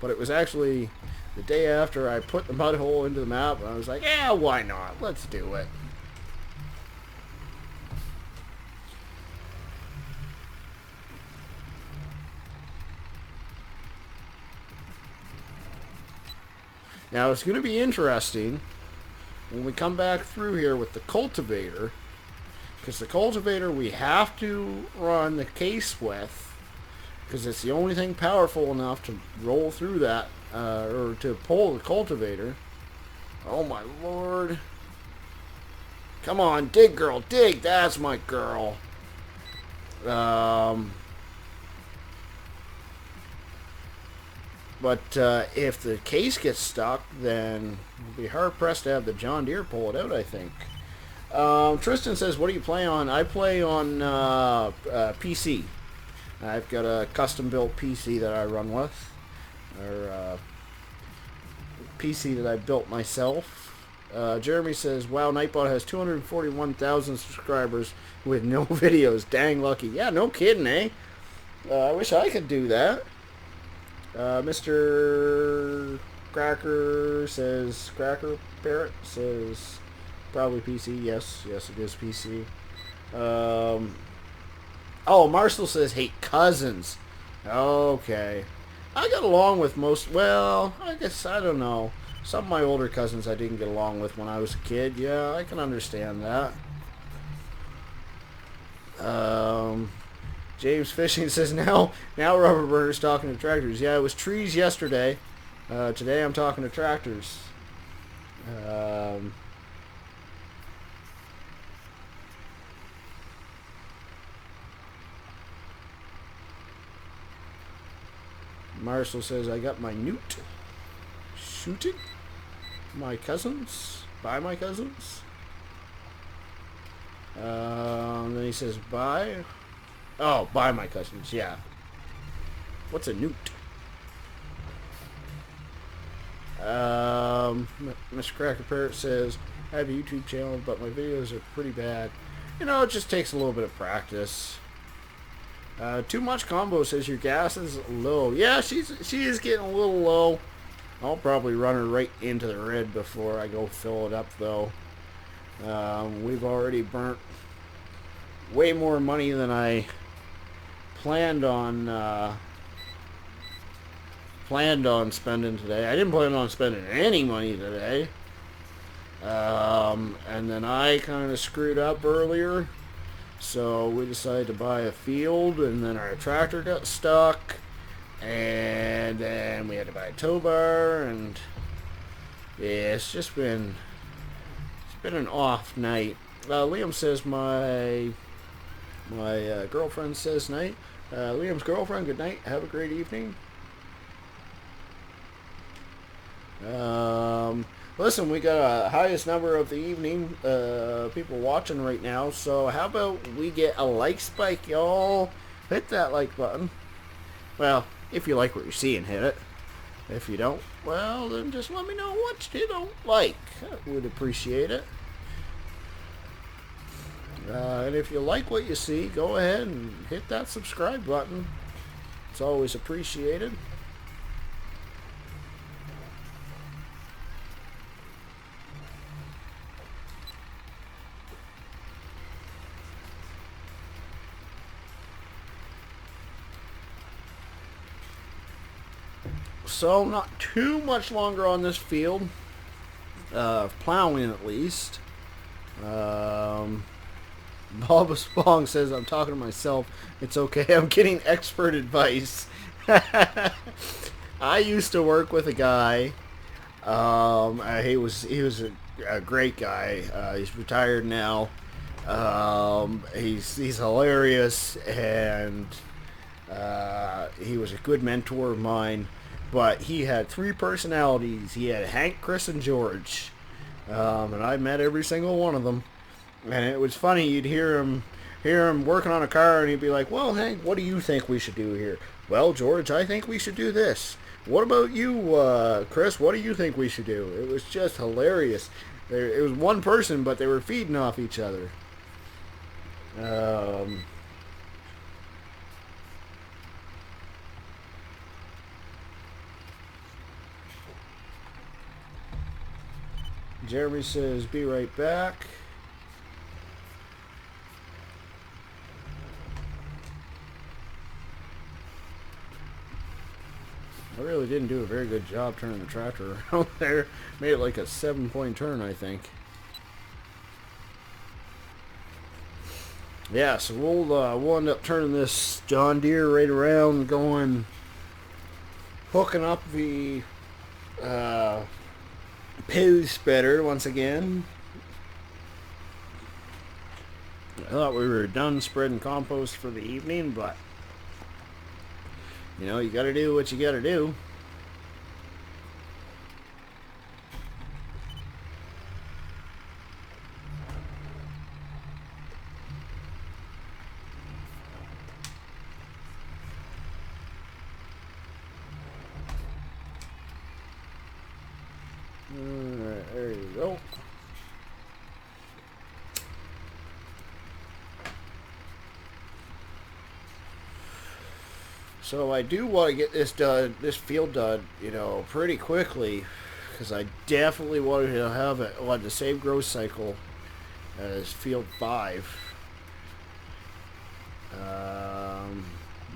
but it was actually the day after I put the mud hole into the map, and I was like, yeah, why not? Let's do it. Now, it's going to be interesting when we come back through here with the cultivator, because the cultivator we have to run the case with, because it's the only thing powerful enough to roll through that, or to pull the cultivator. Oh my lord. Come on, dig, girl, dig. That's my girl. But if the case gets stuck, then it'll be hard-pressed to have the John Deere pull it out, I think. Tristan says, what do you play on? I play on PC. I've got a custom-built PC that I run with. Or PC that I built myself. Jeremy says, wow, Nightbot has 241,000 subscribers with no videos. Dang lucky. Yeah, no kidding, eh? I wish I could do that. Mr. Cracker Parrot says probably PC. Yes, it is PC. Oh, Marcel says hate cousins. Okay. I got along with most, well, I guess, I don't know. Some of my older cousins I didn't get along with when I was a kid. Yeah, I can understand that. James Fishing says, now Rubber Burner's talking to tractors. Yeah, it was trees yesterday. Today I'm talking to tractors. Marcel says, I got my newt. Shooting my cousins. By my cousins. Then he says, bye. Oh, by my cousins, yeah. What's a newt? Mr. Cracker Parrot says, I have a YouTube channel, but my videos are pretty bad. You know, it just takes a little bit of practice. Too much combo says your gas is low. Yeah, she is getting a little low. I'll probably run her right into the red before I go fill it up, though. We've already burnt way more money than I planned on spending today. I didn't plan on spending any money today. And then I kind of screwed up earlier. So we decided to buy a field, and then our tractor got stuck. And then we had to buy a tow bar, and yeah, it's been an off night. Liam says my girlfriend says night. Liam's girlfriend, good night. Have a great evening. Listen, we got a highest number of the evening people watching right now. So how about we get a like spike, y'all? Hit that like button. Well, if you like what you're seeing, hit it. If you don't, well, then just let me know what you don't like. I would appreciate it. And if you like what you see, go ahead and hit that subscribe button. It's always appreciated. So, not too much longer on this field. Plowing at least. Bob Spong says, I'm talking to myself. It's okay. I'm getting expert advice. I used to work with a guy. He was a great guy. He's retired now. He's hilarious, and he was a good mentor of mine. But he had three personalities. He had Hank, Chris, and George. And I met every single one of them. And it was funny. You'd hear him working on a car, and he'd be like, "Well, Hank, what do you think we should do here?" "Well, George, I think we should do this." "What about you, Chris? What do you think we should do?" It was just hilarious. It was one person, but they were feeding off each other. Jeremy says, "Be right back." I really didn't do a very good job turning the tractor around there. Made it like a 7-point turn, I think. Yeah, so we'll end up turning this John Deere right around, hooking up the poo spreader once again. I thought we were done spreading compost for the evening, but you know, you gotta do what you gotta do. Alright, there you go. So I do want to get this field done, you know, pretty quickly, because I definitely wanted to have it on the same growth cycle as field 5.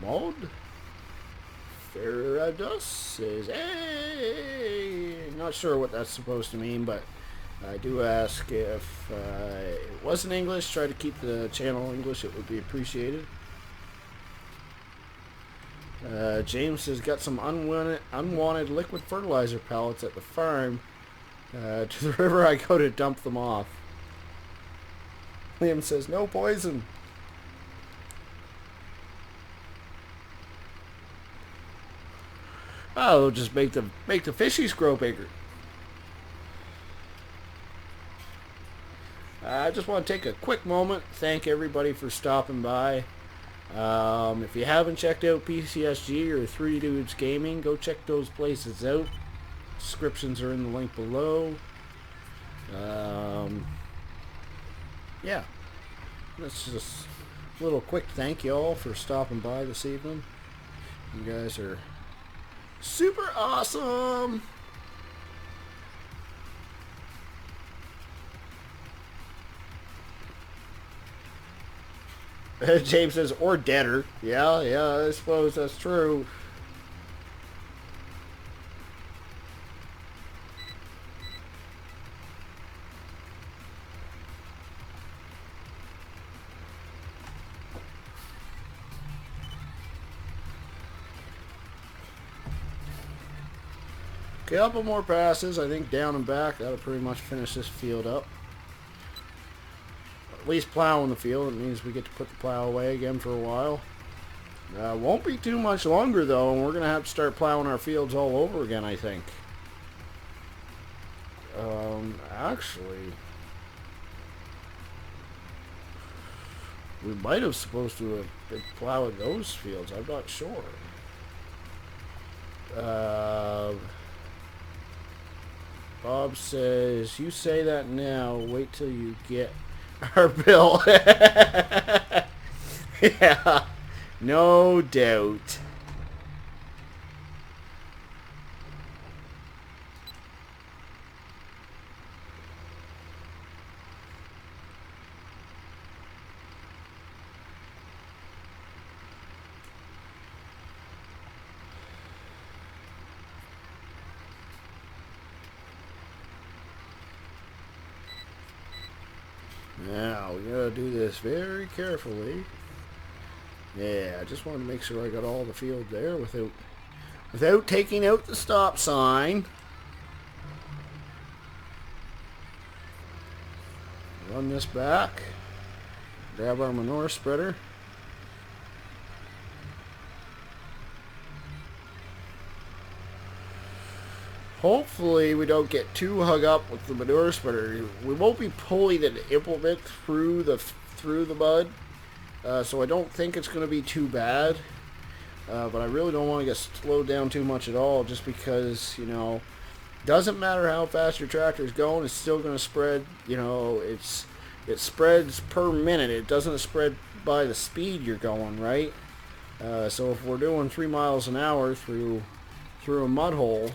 Mode Faradus says, "Hey!" Not sure what that's supposed to mean, but I do ask if it wasn't English. Try to keep the channel English. It would be appreciated. James has got some unwanted liquid fertilizer pellets at the farm. To the river I go to dump them off. Liam says, "No poison." Oh, they'll just make the fishies grow bigger. I just want to take a quick moment, thank everybody for stopping by. If you haven't checked out PCSG or 3 Dudes Gaming, go check those places out. Descriptions are in the link below. Yeah, that's just a little quick thank you all for stopping by this evening. You guys are super awesome. James says, or deader. Yeah, I suppose that's true. Couple more passes, I think, down and back. That'll pretty much finish this field up. At least plowing the field. It means we get to put the plow away again for a while. Won't be too much longer, though, and we're going to have to start plowing our fields all over again, I think. Actually, we might have supposed to have been plowing those fields. I'm not sure. Bob says, "You say that now. Wait till you get our bill." Yeah, no doubt. Now, we gotta do this very carefully. Yeah, I just wanted to make sure I got all the field there without taking out the stop sign. Run this back. Grab our manure spreader. Hopefully we don't get too hung up with the manure spreader. We won't be pulling an implement through the mud, so I don't think it's going to be too bad. But I really don't want to get slowed down too much at all, just because, you know, doesn't matter how fast your tractor is going, it's still going to spread. You know, it spreads per minute. It doesn't spread by the speed you're going, right? So if we're doing 3 miles an hour through a mud hole,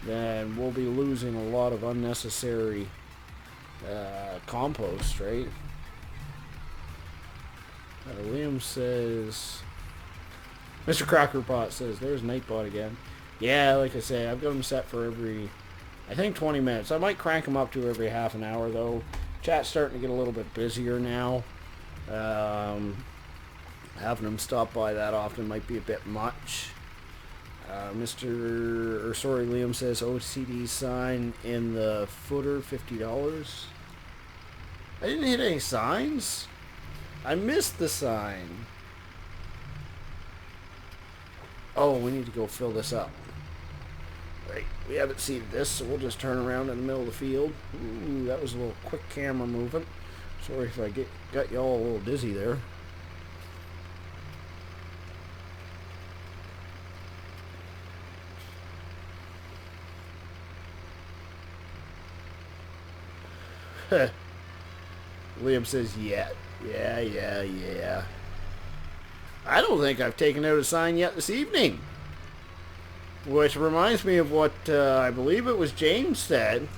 then we'll be losing a lot of unnecessary compost, right? Liam says, Mr. Crackerpot says, there's Nightbot again. Yeah, like I say, I've got them set for every, I think 20 minutes. I might crank them up to every half an hour, though. Chat's starting to get a little bit busier now. Having them stop by that often might be a bit much. Liam says OCD sign in the footer, $50. I didn't hit any signs. I missed the sign. Oh, we need to go fill this up. Right, we haven't seeded this, so we'll just turn around in the middle of the field. Ooh, that was a little quick camera movement. Sorry if I got y'all a little dizzy there. Liam says, yeah. I don't think I've taken out a sign yet this evening. Which reminds me of what I believe it was James said.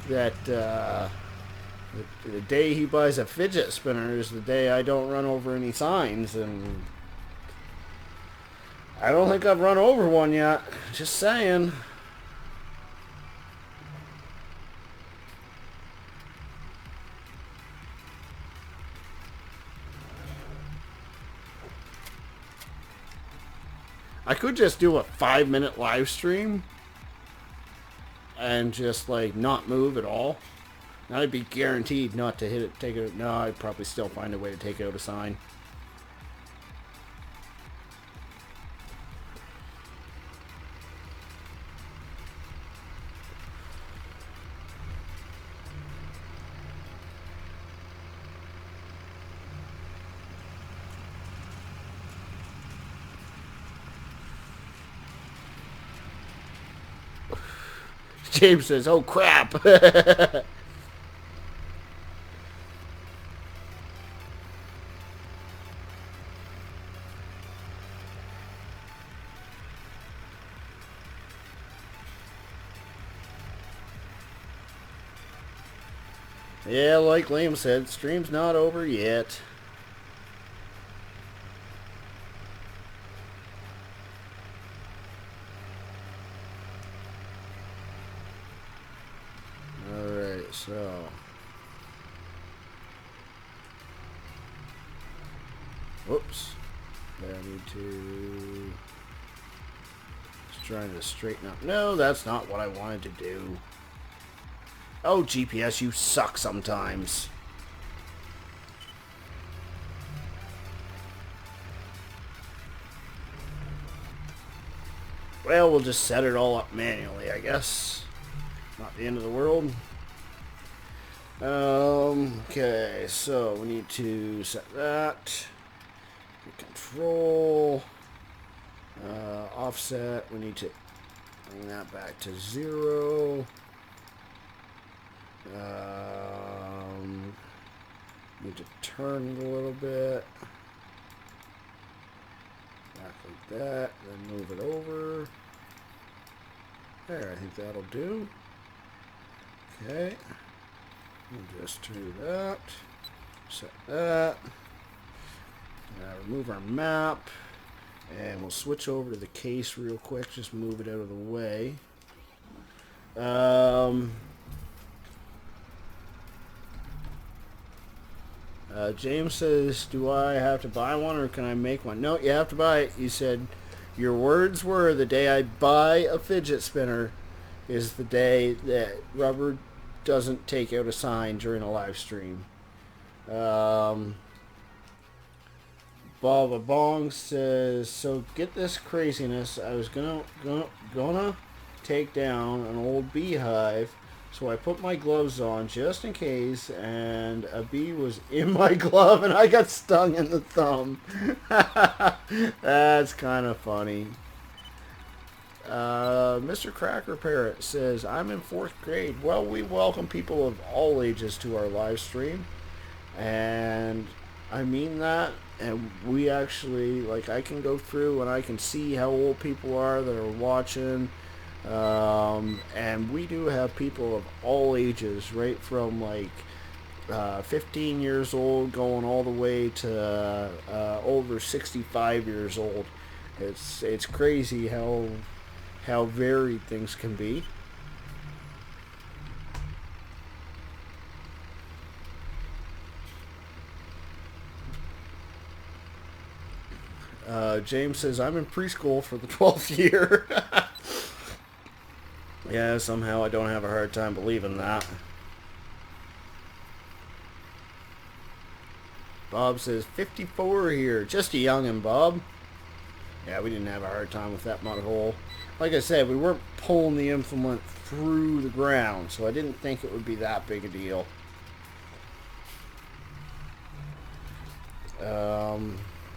That the day he buys a fidget spinner is the day I don't run over any signs. And I don't think I've run over one yet. Just saying. I could just do a 5-minute live stream and just like not move at all. I'd be guaranteed not to take it. No, I'd probably still find a way to take out a sign. James says, oh crap. Yeah, like Liam said, stream's not over yet. Alright, so whoops. I need to just trying to straighten up. No, that's not what I wanted to do. Oh, GPS, you suck sometimes. Well, we'll just set it all up manually, I guess. Not the end of the world. Okay, so we need to set that. Control. Offset, we need to bring that back to 0. Need to turn it a little bit. Back like that, then move it over. There, I think that'll do. Okay. We'll just do that. Set that. Remove our map. And we'll switch over to the case real quick. Just move it out of the way. Um, James says, do I have to buy one or can I make one? No, you have to buy it. You said your words were, the day I buy a fidget spinner is the day that Rubber doesn't take out a sign during a live stream. Baba Bong says, so get this craziness. I was gonna take down an old beehive, so I put my gloves on just in case, and a bee was in my glove and I got stung in the thumb. That's kind of funny. Mr. Cracker Parrot says, I'm in 4th grade. Well, we welcome people of all ages to our live stream, and I mean that. And we actually, like, I can go through and I can see how old people are that are watching. And we do have people of all ages, right from like 15 years old going all the way to over 65 years old. It's crazy how varied things can be. James says, I'm in preschool for the 12th year. Yeah, somehow I don't have a hard time believing that. Bob says, 54 here. Just a youngin', Bob. Yeah, we didn't have a hard time with that mud hole. Like I said, we weren't pulling the implement through the ground, so I didn't think it would be that big a deal.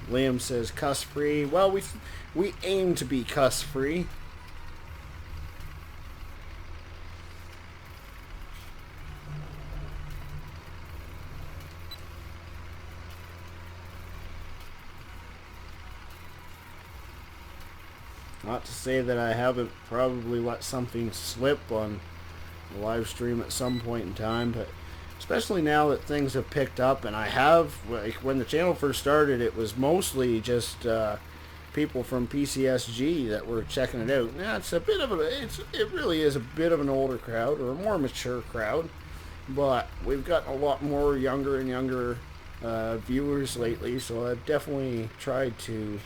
Liam says cuss free. Well, we aim to be cuss free. Not to say that I haven't probably let something slip on the live stream at some point in time, but especially now that things have picked up, and I have, like, when the channel first started, it was mostly just people from PCSG that were checking it out. Now it's a bit of it really is a bit of an older crowd, or a more mature crowd, but we've gotten a lot more younger and younger viewers lately, so I've definitely tried to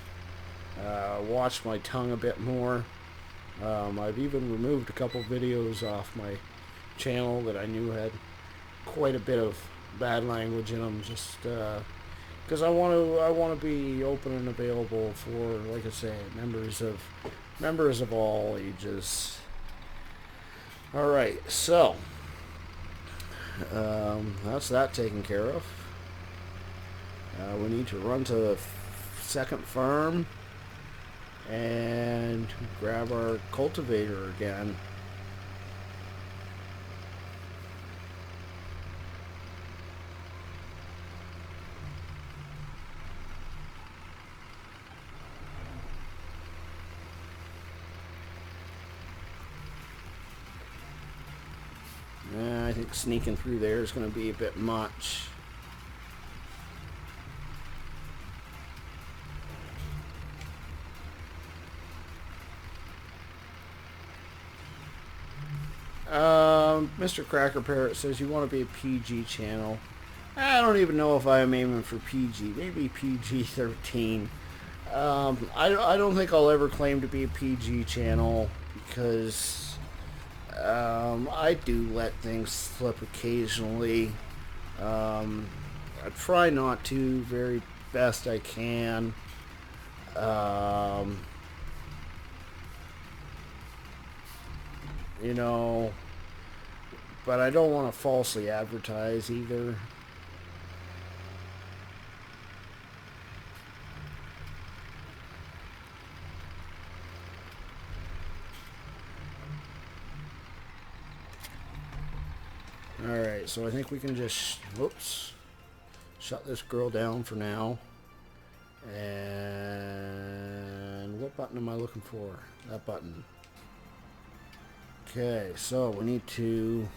watch my tongue a bit more. I've even removed a couple videos off my channel that I knew had quite a bit of bad language in them, just because I want to be open and available for, like I say, members of all ages. All right, so that's that taken care of. We need to run to the second farm and grab our cultivator again. I think sneaking through there is going to be a bit much. Mr. Cracker Parrot says you want to be a PG channel. I don't even know if I'm aiming for PG. Maybe PG-13. I don't think I'll ever claim to be a PG channel because I do let things slip occasionally. I try not to, very best I can. You know, but I don't want to falsely advertise either. Alright, so I think we can just, whoops, shut this girl down for now. And what button am I looking for? That button. Okay, so we need to,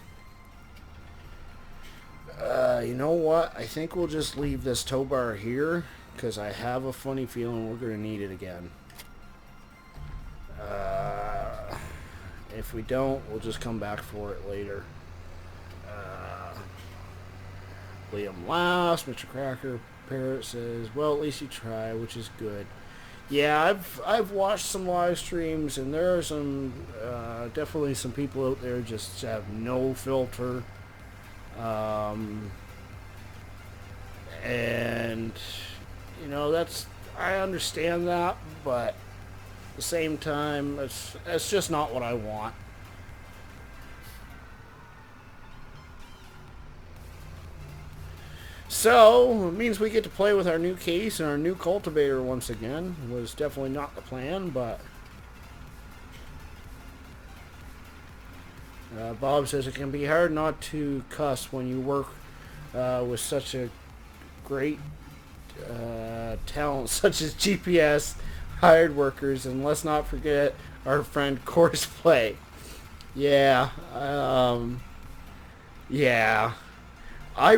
you know what? I think we'll just leave this tow bar here because I have a funny feeling we're going to need it again. If we don't, we'll just come back for it later. Uh, Liam laughs. Mr. Cracker Parrot says, well, at least you try, which is good. Yeah, I've watched some live streams, and there are some definitely some people out there just have no filter, and you know I understand that, but at the same time, it's just not what I want. So, it means we get to play with our new case and our new cultivator once again. It was definitely not the plan, but... Bob says it can be hard not to cuss when you work with such a great talent such as GPS, hired workers, and let's not forget our friend Courseplay. Yeah, yeah. I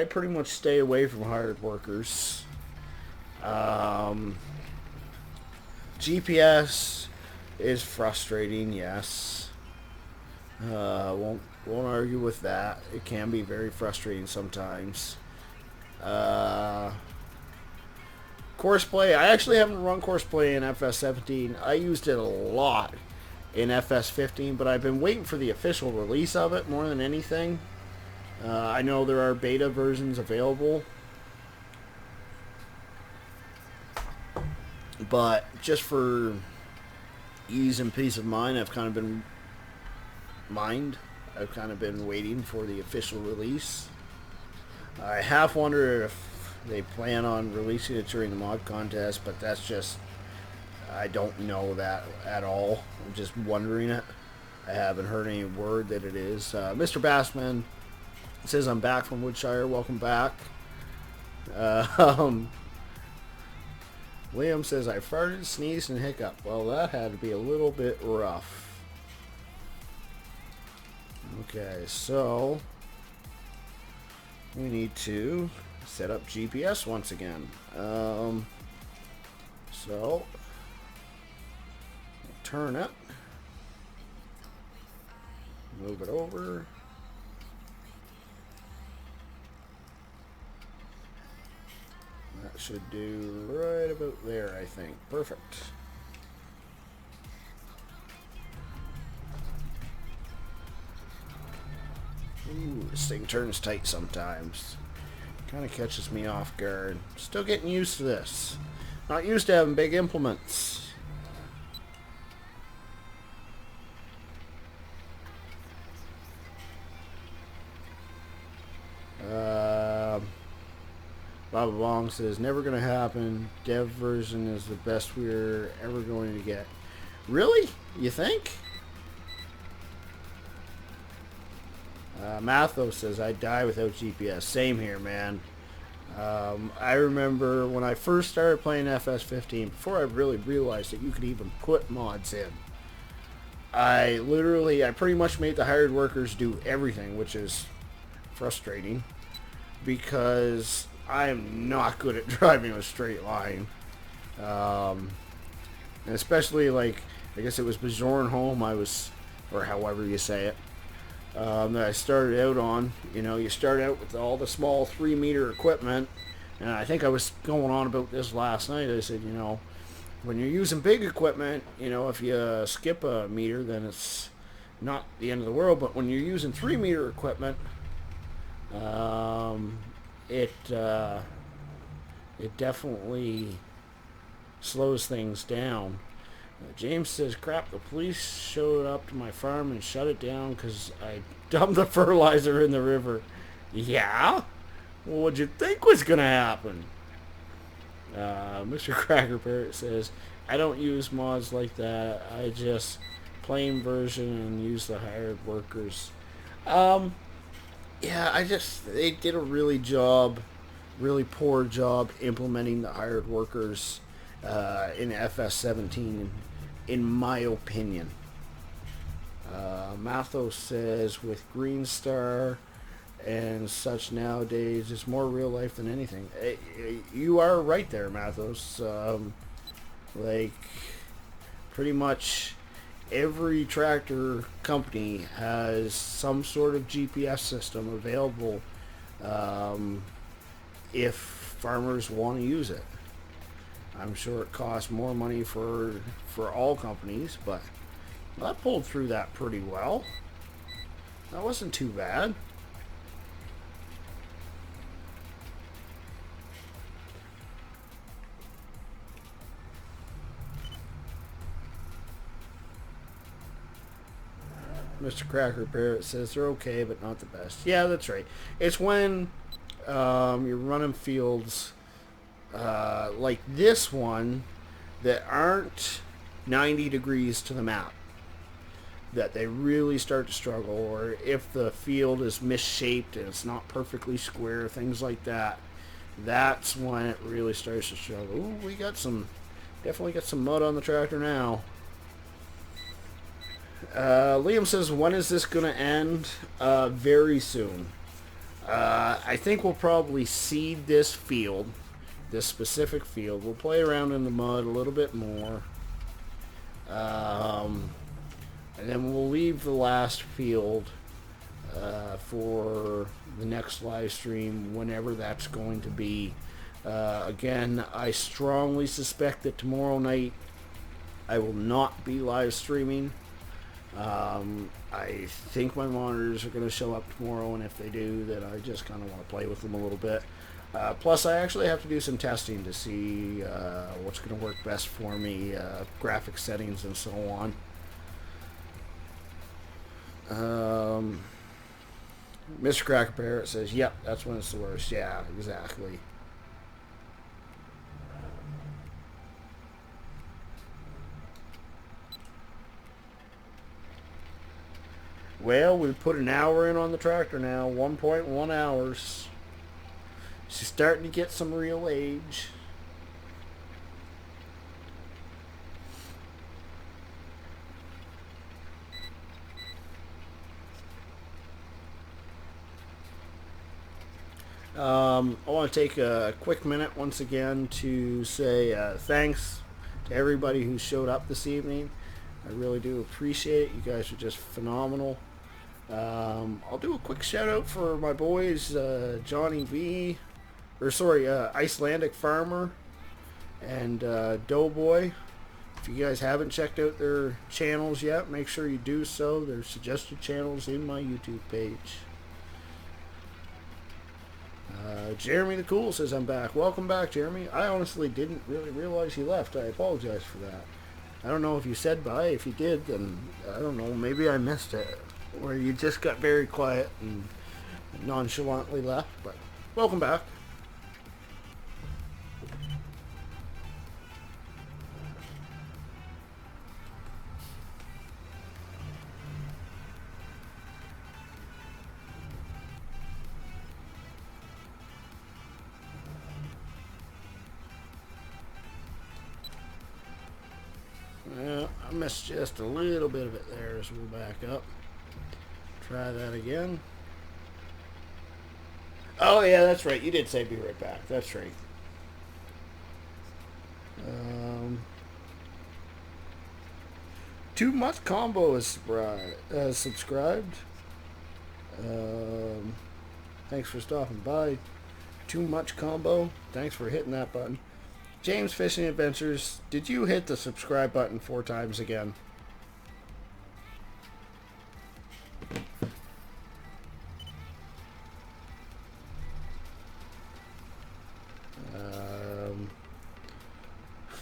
pretty much stay away from hired workers. GPS is frustrating, yes. Won't argue with that. It can be very frustrating sometimes. Courseplay, I actually haven't run Courseplay in FS17. I used it a lot in FS15, but I've been waiting for the official release of it more than anything. I know there are beta versions available, but just for ease and peace of mind, I've kind of been waiting for the official release. I half wonder if they plan on releasing it during the mod contest, but that's just, I don't know that at all. I'm just wondering it. I haven't heard any word that it is. Mr. Bassman says I'm back from Woodshire. Welcome back. Liam says I farted, sneezed, and hiccup. Well, that had to be a little bit rough. Okay, so we need to set up GPS once again. So turn it, move it over. That should do right about there, I think. Perfect. Ooh, this thing turns tight sometimes. Kind of catches me off guard. Still getting used to this. Not used to having big implements. Baba Bong says, never going to happen. Dev version is the best we're ever going to get. Really? You think? Matho says, I die without GPS. Same here, man. I remember when I first started playing FS15, before I really realized that you could even put mods in, I pretty much made the hired workers do everything, which is frustrating because I am not good at driving a straight line. And especially, like, I guess it was Bjorn Home or however you say it, that I started out on. You know, you start out with all the small 3-meter equipment, and I think I was going on about this last night. I said, you know, when you're using big equipment, you know, if you skip a meter, then it's not the end of the world, but when you're using 3-meter equipment, it definitely slows things down. James says, crap, the police showed up to my farm and shut it down because I dumped the fertilizer in the river. Yeah? Well, what'd you think was going to happen? Mr. Cracker Parrot says, I don't use mods like that. I just plain version and use the hired workers. Yeah, they did a really poor job implementing the hired workers in FS17, in my opinion. Mathos says, with Green Star and such nowadays, it's more real life than anything. You are right there, Mathos. Like, pretty much every tractor company has some sort of GPS system available if farmers want to use it. I'm sure it costs more money for all companies, but I pulled through that pretty well. That wasn't too bad. Mr. Cracker Parrot says they're okay, but not the best. Yeah, that's right. It's when you're running fields like this one that aren't 90 degrees to the map that they really start to struggle, or if the field is misshaped and it's not perfectly square, things like that. That's when it really starts to struggle. Ooh, we got definitely got some mud on the tractor now. Liam says, when is this going to end? Very soon. I think we'll probably seed this field, this specific field. We'll play around in the mud a little bit more. And then we'll leave the last field for the next live stream, whenever that's going to be. Again, I strongly suspect that tomorrow night I will not be live streaming. I think my monitors are going to show up tomorrow, and if they do, then I just kind of want to play with them a little bit. Plus, I actually have to do some testing to see what's going to work best for me, graphic settings and so on. Mr. Cracker Parrot says, yep, that's when it's the worst. Yeah, exactly. Well, we put an hour in on the tractor now, 1.1 hours. She's starting to get some real age. I want to take a quick minute once again to say thanks to everybody who showed up this evening. I really do appreciate it. You guys are just phenomenal. I'll do a quick shout out for my boys, Johnny V, Icelandic Farmer, and Doughboy. If you guys haven't checked out their channels yet, make sure you do so. There's suggested channels in my YouTube page. Jeremy the Cool says I'm back. Welcome back, Jeremy. I honestly didn't really realize you left. I apologize for that. I don't know if you said bye. If you did, then I don't know. Maybe I missed it. Or you just got very quiet and nonchalantly left. But welcome back. Well, I missed just a little bit of it there, so we'll back up. Try that again. Oh, yeah, that's right. You did say be right back. That's right. Too Much Combo is subscribed. Thanks for stopping by. Too Much Combo. Thanks for hitting that button. James Fishing Adventures, did you hit the subscribe button 4 times again?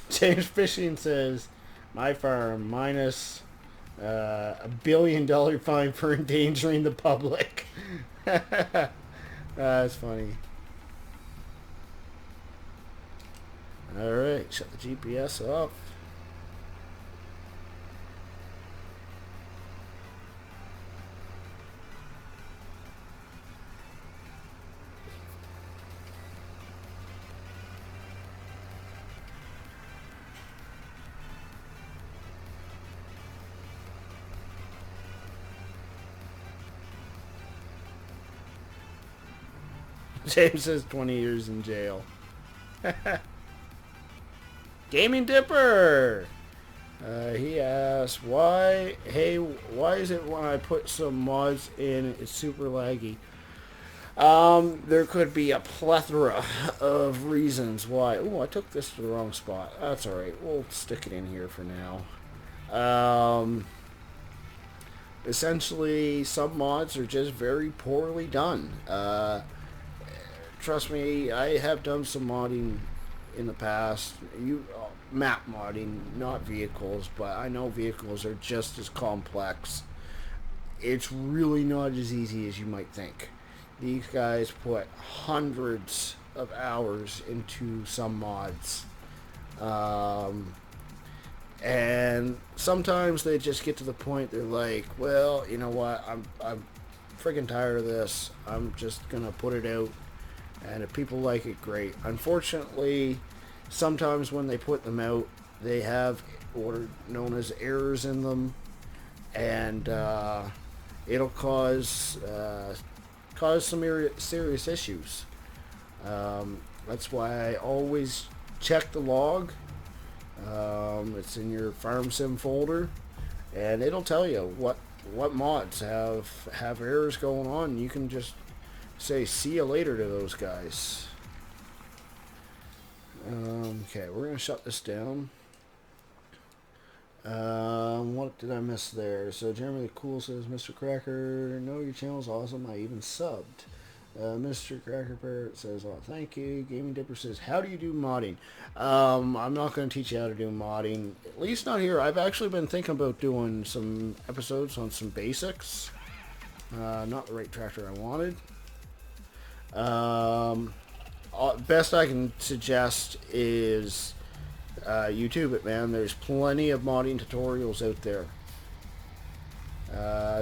James Fishing says, my farm minus $1 billion fine for endangering the public. That's funny. Alright, shut the GPS off. James says 20 years in jail. Gaming Dipper! He asks, why is it when I put some mods in, it's super laggy? There could be a plethora of reasons why. Oh, I took this to the wrong spot. That's alright. We'll stick it in here for now. Essentially, some mods are just very poorly done. Trust me, I have done some modding in the past. Map modding, not vehicles, but I know vehicles are just as complex. It's really not as easy as you might think. These guys put hundreds of hours into some mods. And sometimes they just get to the point they're like, well, you know what, I'm freaking tired of this. I'm just gonna put it out, and if people like it, great. Unfortunately, sometimes when they put them out, they have what are known as errors in them, and it'll cause some serious issues. That's why I always check the log. It's in your farm sim folder, and it'll tell you what mods have errors going on. You can just say see you later to those guys. Okay, we're gonna shut this down. What did I miss there? So Jeremy the Cool says, Mr. Cracker, no, your channel's awesome. I even subbed. Mr. Cracker Parrot says, oh, thank you. Gaming Dipper says, how do you do modding? I'm not going to teach you how to do modding, at least not here. I've actually been thinking about doing some episodes on some basics. Not the right tractor I wanted. Best I can suggest is YouTube it, man. There's plenty of modding tutorials out there.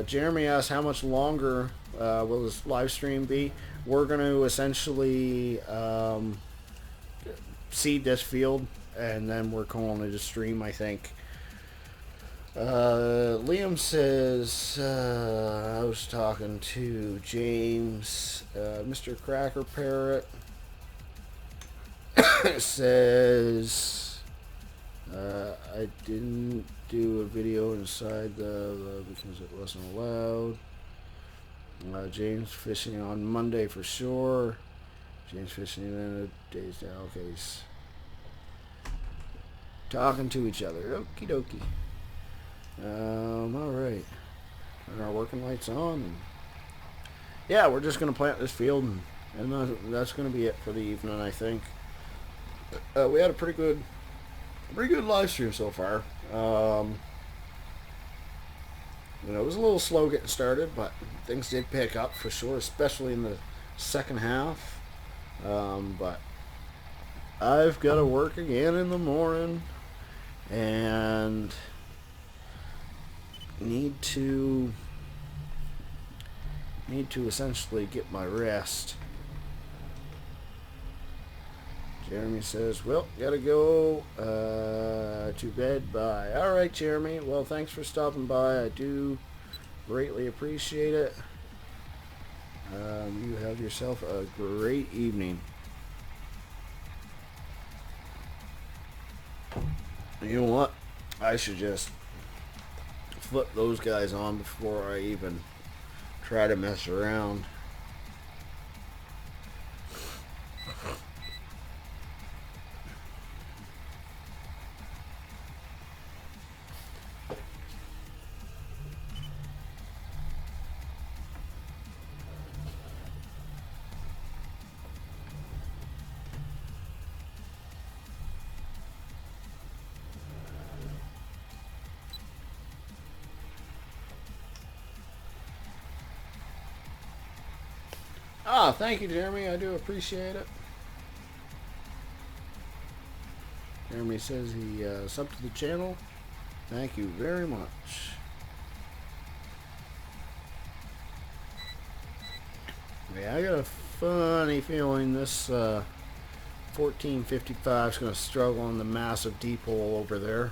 Jeremy asks, how much longer will this live stream be? We're going to essentially seed this field, and then we're calling it a stream, I think. Liam says, I was talking to James. Mr. Cracker Parrot says, I didn't do a video inside because it wasn't allowed. James fishing on Monday for sure. James fishing in a days down. Okay, he's talking to each other. Okie dokie. Alright. Turn our working lights on. And yeah, we're just going to plant this field, and that's going to be it for the evening, I think. We had a pretty good live stream so far. It was a little slow getting started, but things did pick up for sure, especially in the second half. But I've got to work again in the morning, and need to essentially get my rest. Jeremy says, well, gotta go to bed. Bye. Alright, Jeremy. Well, thanks for stopping by. I do greatly appreciate it. You have yourself a great evening. You know what? I should just flip those guys on before I even try to mess around. Thank you, Jeremy. I do appreciate it. Jeremy says he subbed to the channel. Thank you very much. Yeah, I got a funny feeling this 1455 is going to struggle on the massive deep hole over there.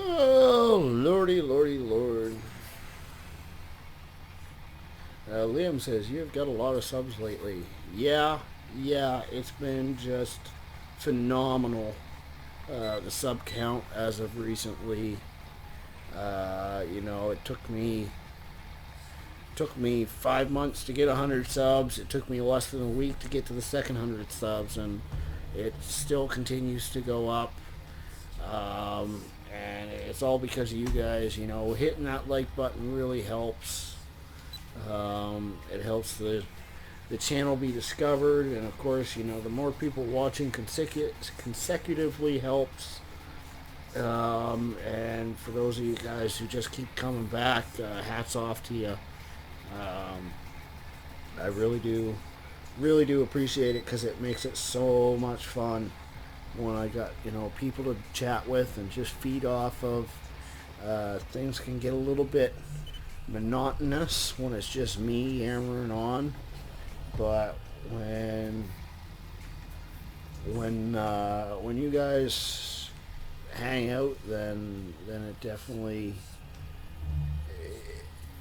Oh, lordy, lordy, lord. Liam says, you've got a lot of subs lately. Yeah, it's been just phenomenal. The sub count as of recently. It took me 5 months to get 100 subs. It took me less than a week to get to the second 100 subs, and it still continues to go up. And it's all because of you guys. Hitting that like button really helps. It helps the channel be discovered, and of course, the more people watching consecutively helps. And for those of you guys who just keep coming back, hats off to you. I really do appreciate it, because it makes it so much fun when I got people to chat with and just feed off of. Things can get a little bit monotonous when it's just me yammering on, but when you guys hang out, then it definitely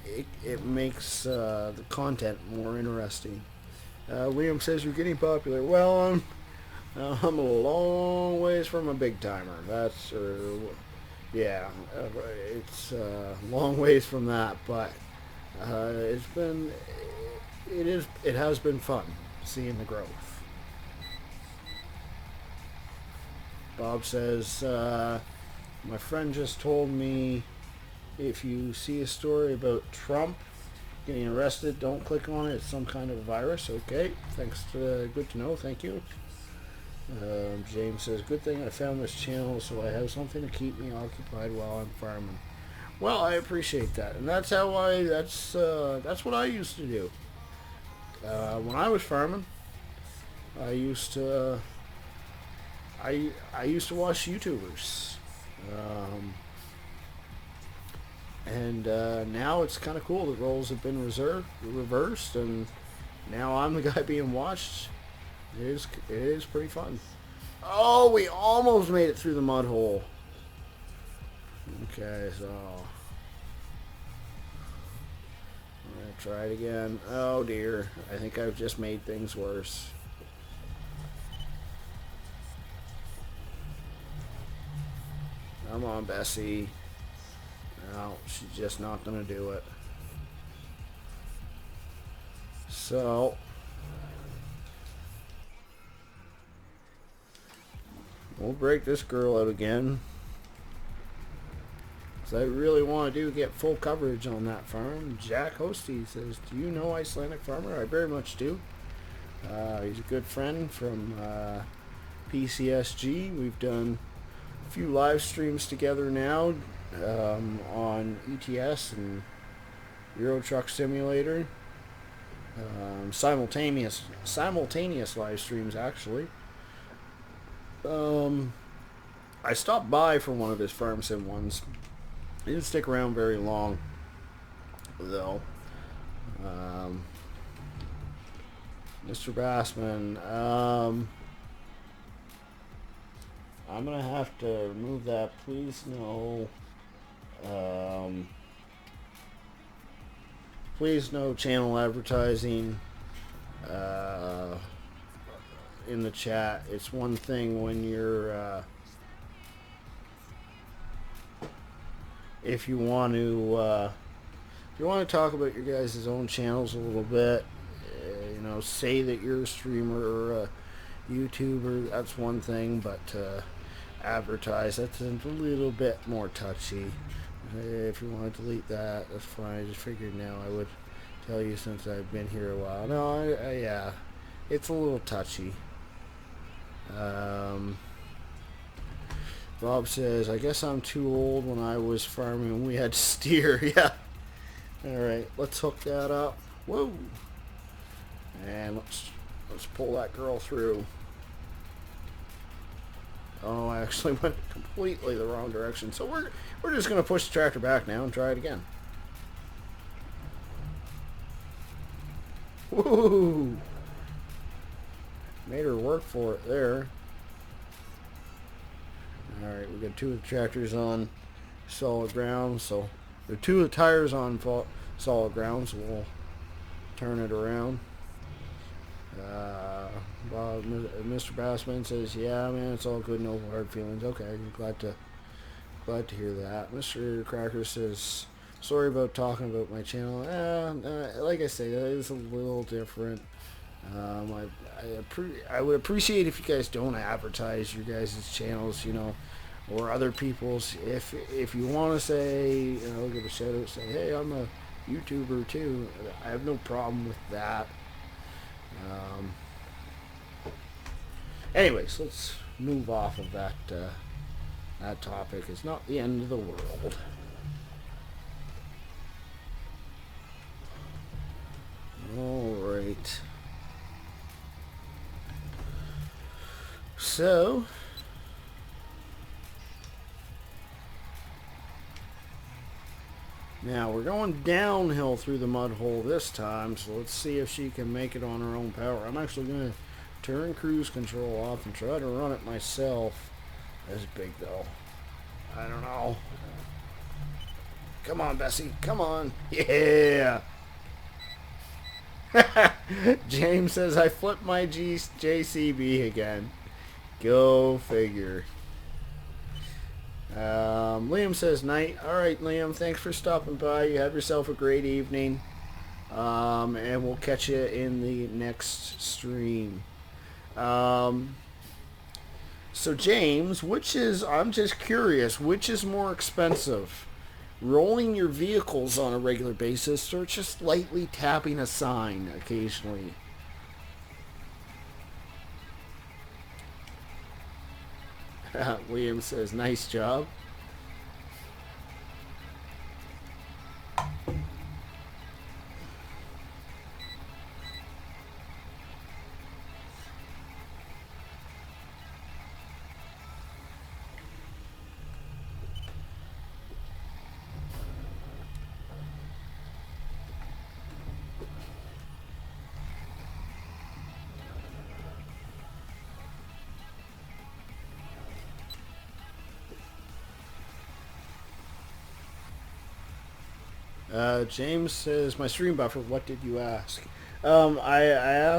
it makes the content more interesting. Liam says you're getting popular. Well, I'm a long ways from a big timer. Yeah, it's a long ways from that, but it has been fun seeing the growth. Bob says, my friend just told me if you see a story about Trump getting arrested, don't click on it. It's some kind of virus. Okay, thanks. Good to know. Thank you. James says, good thing I found this channel so I have something to keep me occupied while I'm farming. Well, I appreciate that, and that's what I used to do. When I was farming, I used to watch YouTubers, and now it's kind of cool. The roles have been reversed, and now I'm the guy being watched. It is pretty fun. Oh, we almost made it through the mud hole. Okay, so I'm gonna try it again. Oh dear, I think I've just made things worse. Come on, Bessie. No, she's just not gonna do it. So we'll break this girl out again. So I really want to get full coverage on that farm. Jack Hosty says, do you know Icelandic Farmer? I very much do. He's a good friend from PCSG. We've done a few live streams together now on ETS and Euro Truck Simulator. Simultaneous live streams, actually. I stopped by for one of his farm sim ones. He didn't stick around very long, though. Mr. Bassman, I'm gonna have to remove that. Please no. Please no channel advertising in the chat. It's one thing when you're if you want to talk about your guys' own channels a little bit, say that you're a streamer or a YouTuber, that's one thing, but advertise, that's a little bit more touchy. If you want to delete that, that's fine. I just figured now I would tell you since I've been here a while. No, yeah, it's a little touchy. Bob says, I guess I'm too old. When I was farming, we had steer. Yeah. Alright, let's hook that up. Whoa. And let's pull that girl through. Oh, I actually went completely the wrong direction. So we're just going to push the tractor back now and try it again. Woo! Made her work for it there. Alright, we got two of the tractors on. solid ground. So there are two tires on solid ground, so we'll turn it around. Mr. Bassman says, "Yeah, man, it's all good, no hard feelings." Okay, glad to hear that. Mr. Cracker says, "Sorry about talking about my channel. Like I say, it's a little different. I would appreciate if you guys don't advertise your guys' channels, or other people's. If you want to say, give a shout out, say, hey, I'm a YouTuber too. I have no problem with that. Anyways, let's move off of that. That topic. It's not the end of the world." All right. So, now we're going downhill through the mud hole this time, so let's see if she can make it on her own power. I'm actually going to turn cruise control off and try to run it myself. That's big though. I don't know. Come on, Bessie. Come on. Yeah. James says, I flipped my JCB again. Go figure. Liam says, night. Alright, Liam. Thanks for stopping by. You have yourself a great evening. And we'll catch you in the next stream. So James, I'm just curious, which is more expensive? Rolling your vehicles on a regular basis or just lightly tapping a sign occasionally? William says, nice job. James says, my stream buffer, what did you ask? I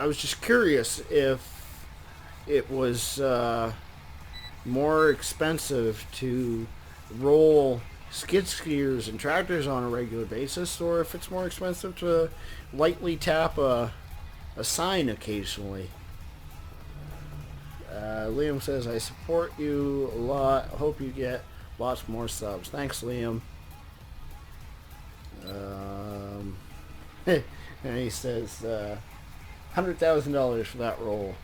was just curious if it was more expensive to roll skid steers and tractors on a regular basis, or if it's more expensive to lightly tap a sign occasionally. Liam says, I support you a lot. Hope you get lots more subs. Thanks, Liam. And he says, $100,000 for that roll.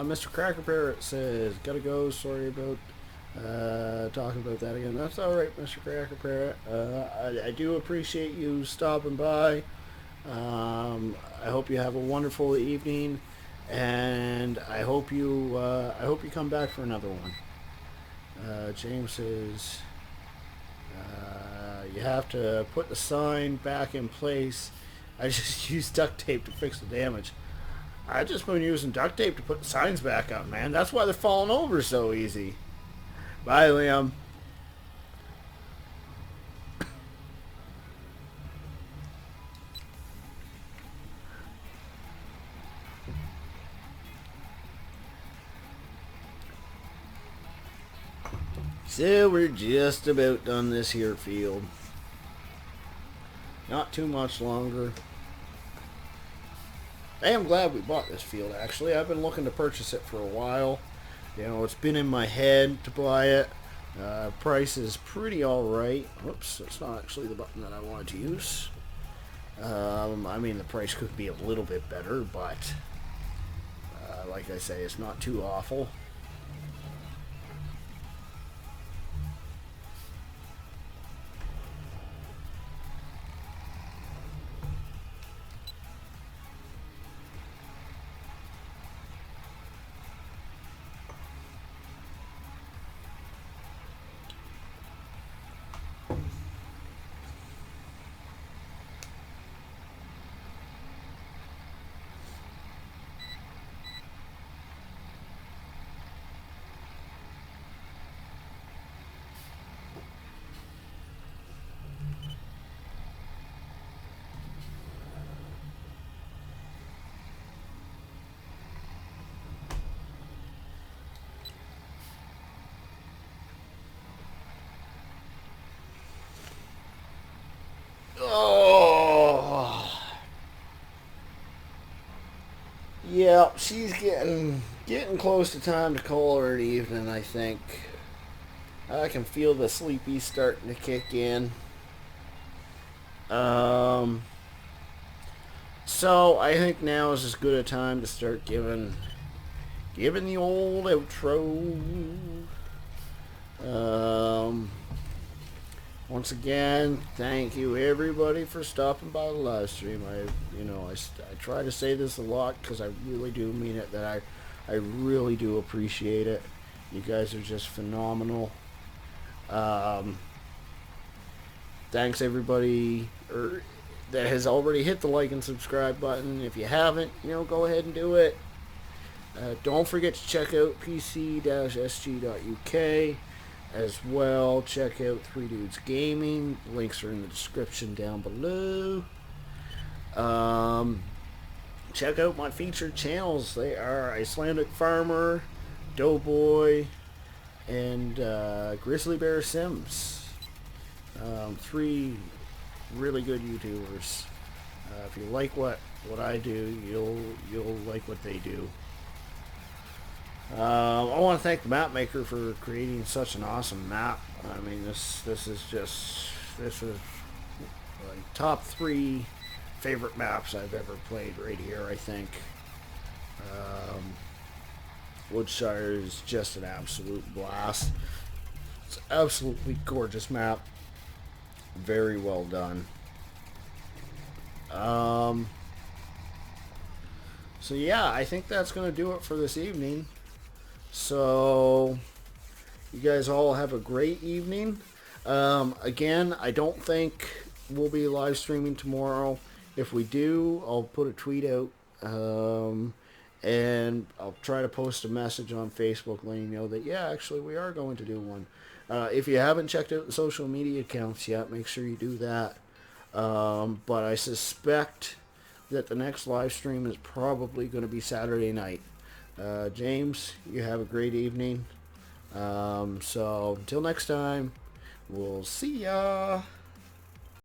Mr. Cracker Parrot says, gotta go, sorry about talking about that again. That's alright, Mr. Cracker Parrot. I do appreciate you stopping by. I hope you have a wonderful evening, and I hope you come back for another one. James says, you have to put the sign back in place. I just used duct tape to fix the damage. I just been using duct tape to put the signs back up, man. That's why they're falling over so easy. Bye, Liam. So we're just about done this here field. Not too much longer. I am glad we bought this field, actually. I've been looking to purchase it for a while. You know, it's been in my head to buy it. Price is pretty alright. Whoops, that's not actually the button that I wanted to use. I mean, the price could be a little bit better, but like I say, it's not too awful. Oh, yeah, she's getting close to time to call her an evening. I think I can feel the sleepy starting to kick in. Um, so I think now is as good a time to start giving the old outro. Um, Once again, thank you everybody for stopping by the live stream. I try to say this a lot because I really do mean it. I really do appreciate it. You guys are just phenomenal. Thanks everybody that has already hit the like and subscribe button. If you haven't, go ahead and do it. Don't forget to check out pc-sg.uk. As well, check out 3 Dudes Gaming. Links are in the description down below. Check out my featured channels. They are Icelandic Farmer, Doughboy, and Grizzly Bear Sims. 3 really good YouTubers. If you like what I do, you'll like what they do. I want to thank the map maker for creating such an awesome map. I mean, this is like top 3 favorite maps I've ever played right here. I think Woodshire is just an absolute blast. It's an absolutely gorgeous map. Very well done. So yeah, I think that's gonna do it for this evening. So, you guys all have a great evening. Again, I don't think we'll be live streaming tomorrow. If we do, I'll put a tweet out. And I'll try to post a message on Facebook letting you know that, yeah, actually we are going to do one. If you haven't checked out the social media accounts yet, make sure you do that. But I suspect that the next live stream is probably going to be Saturday night. James, you have a great evening. So until next time, we'll see ya.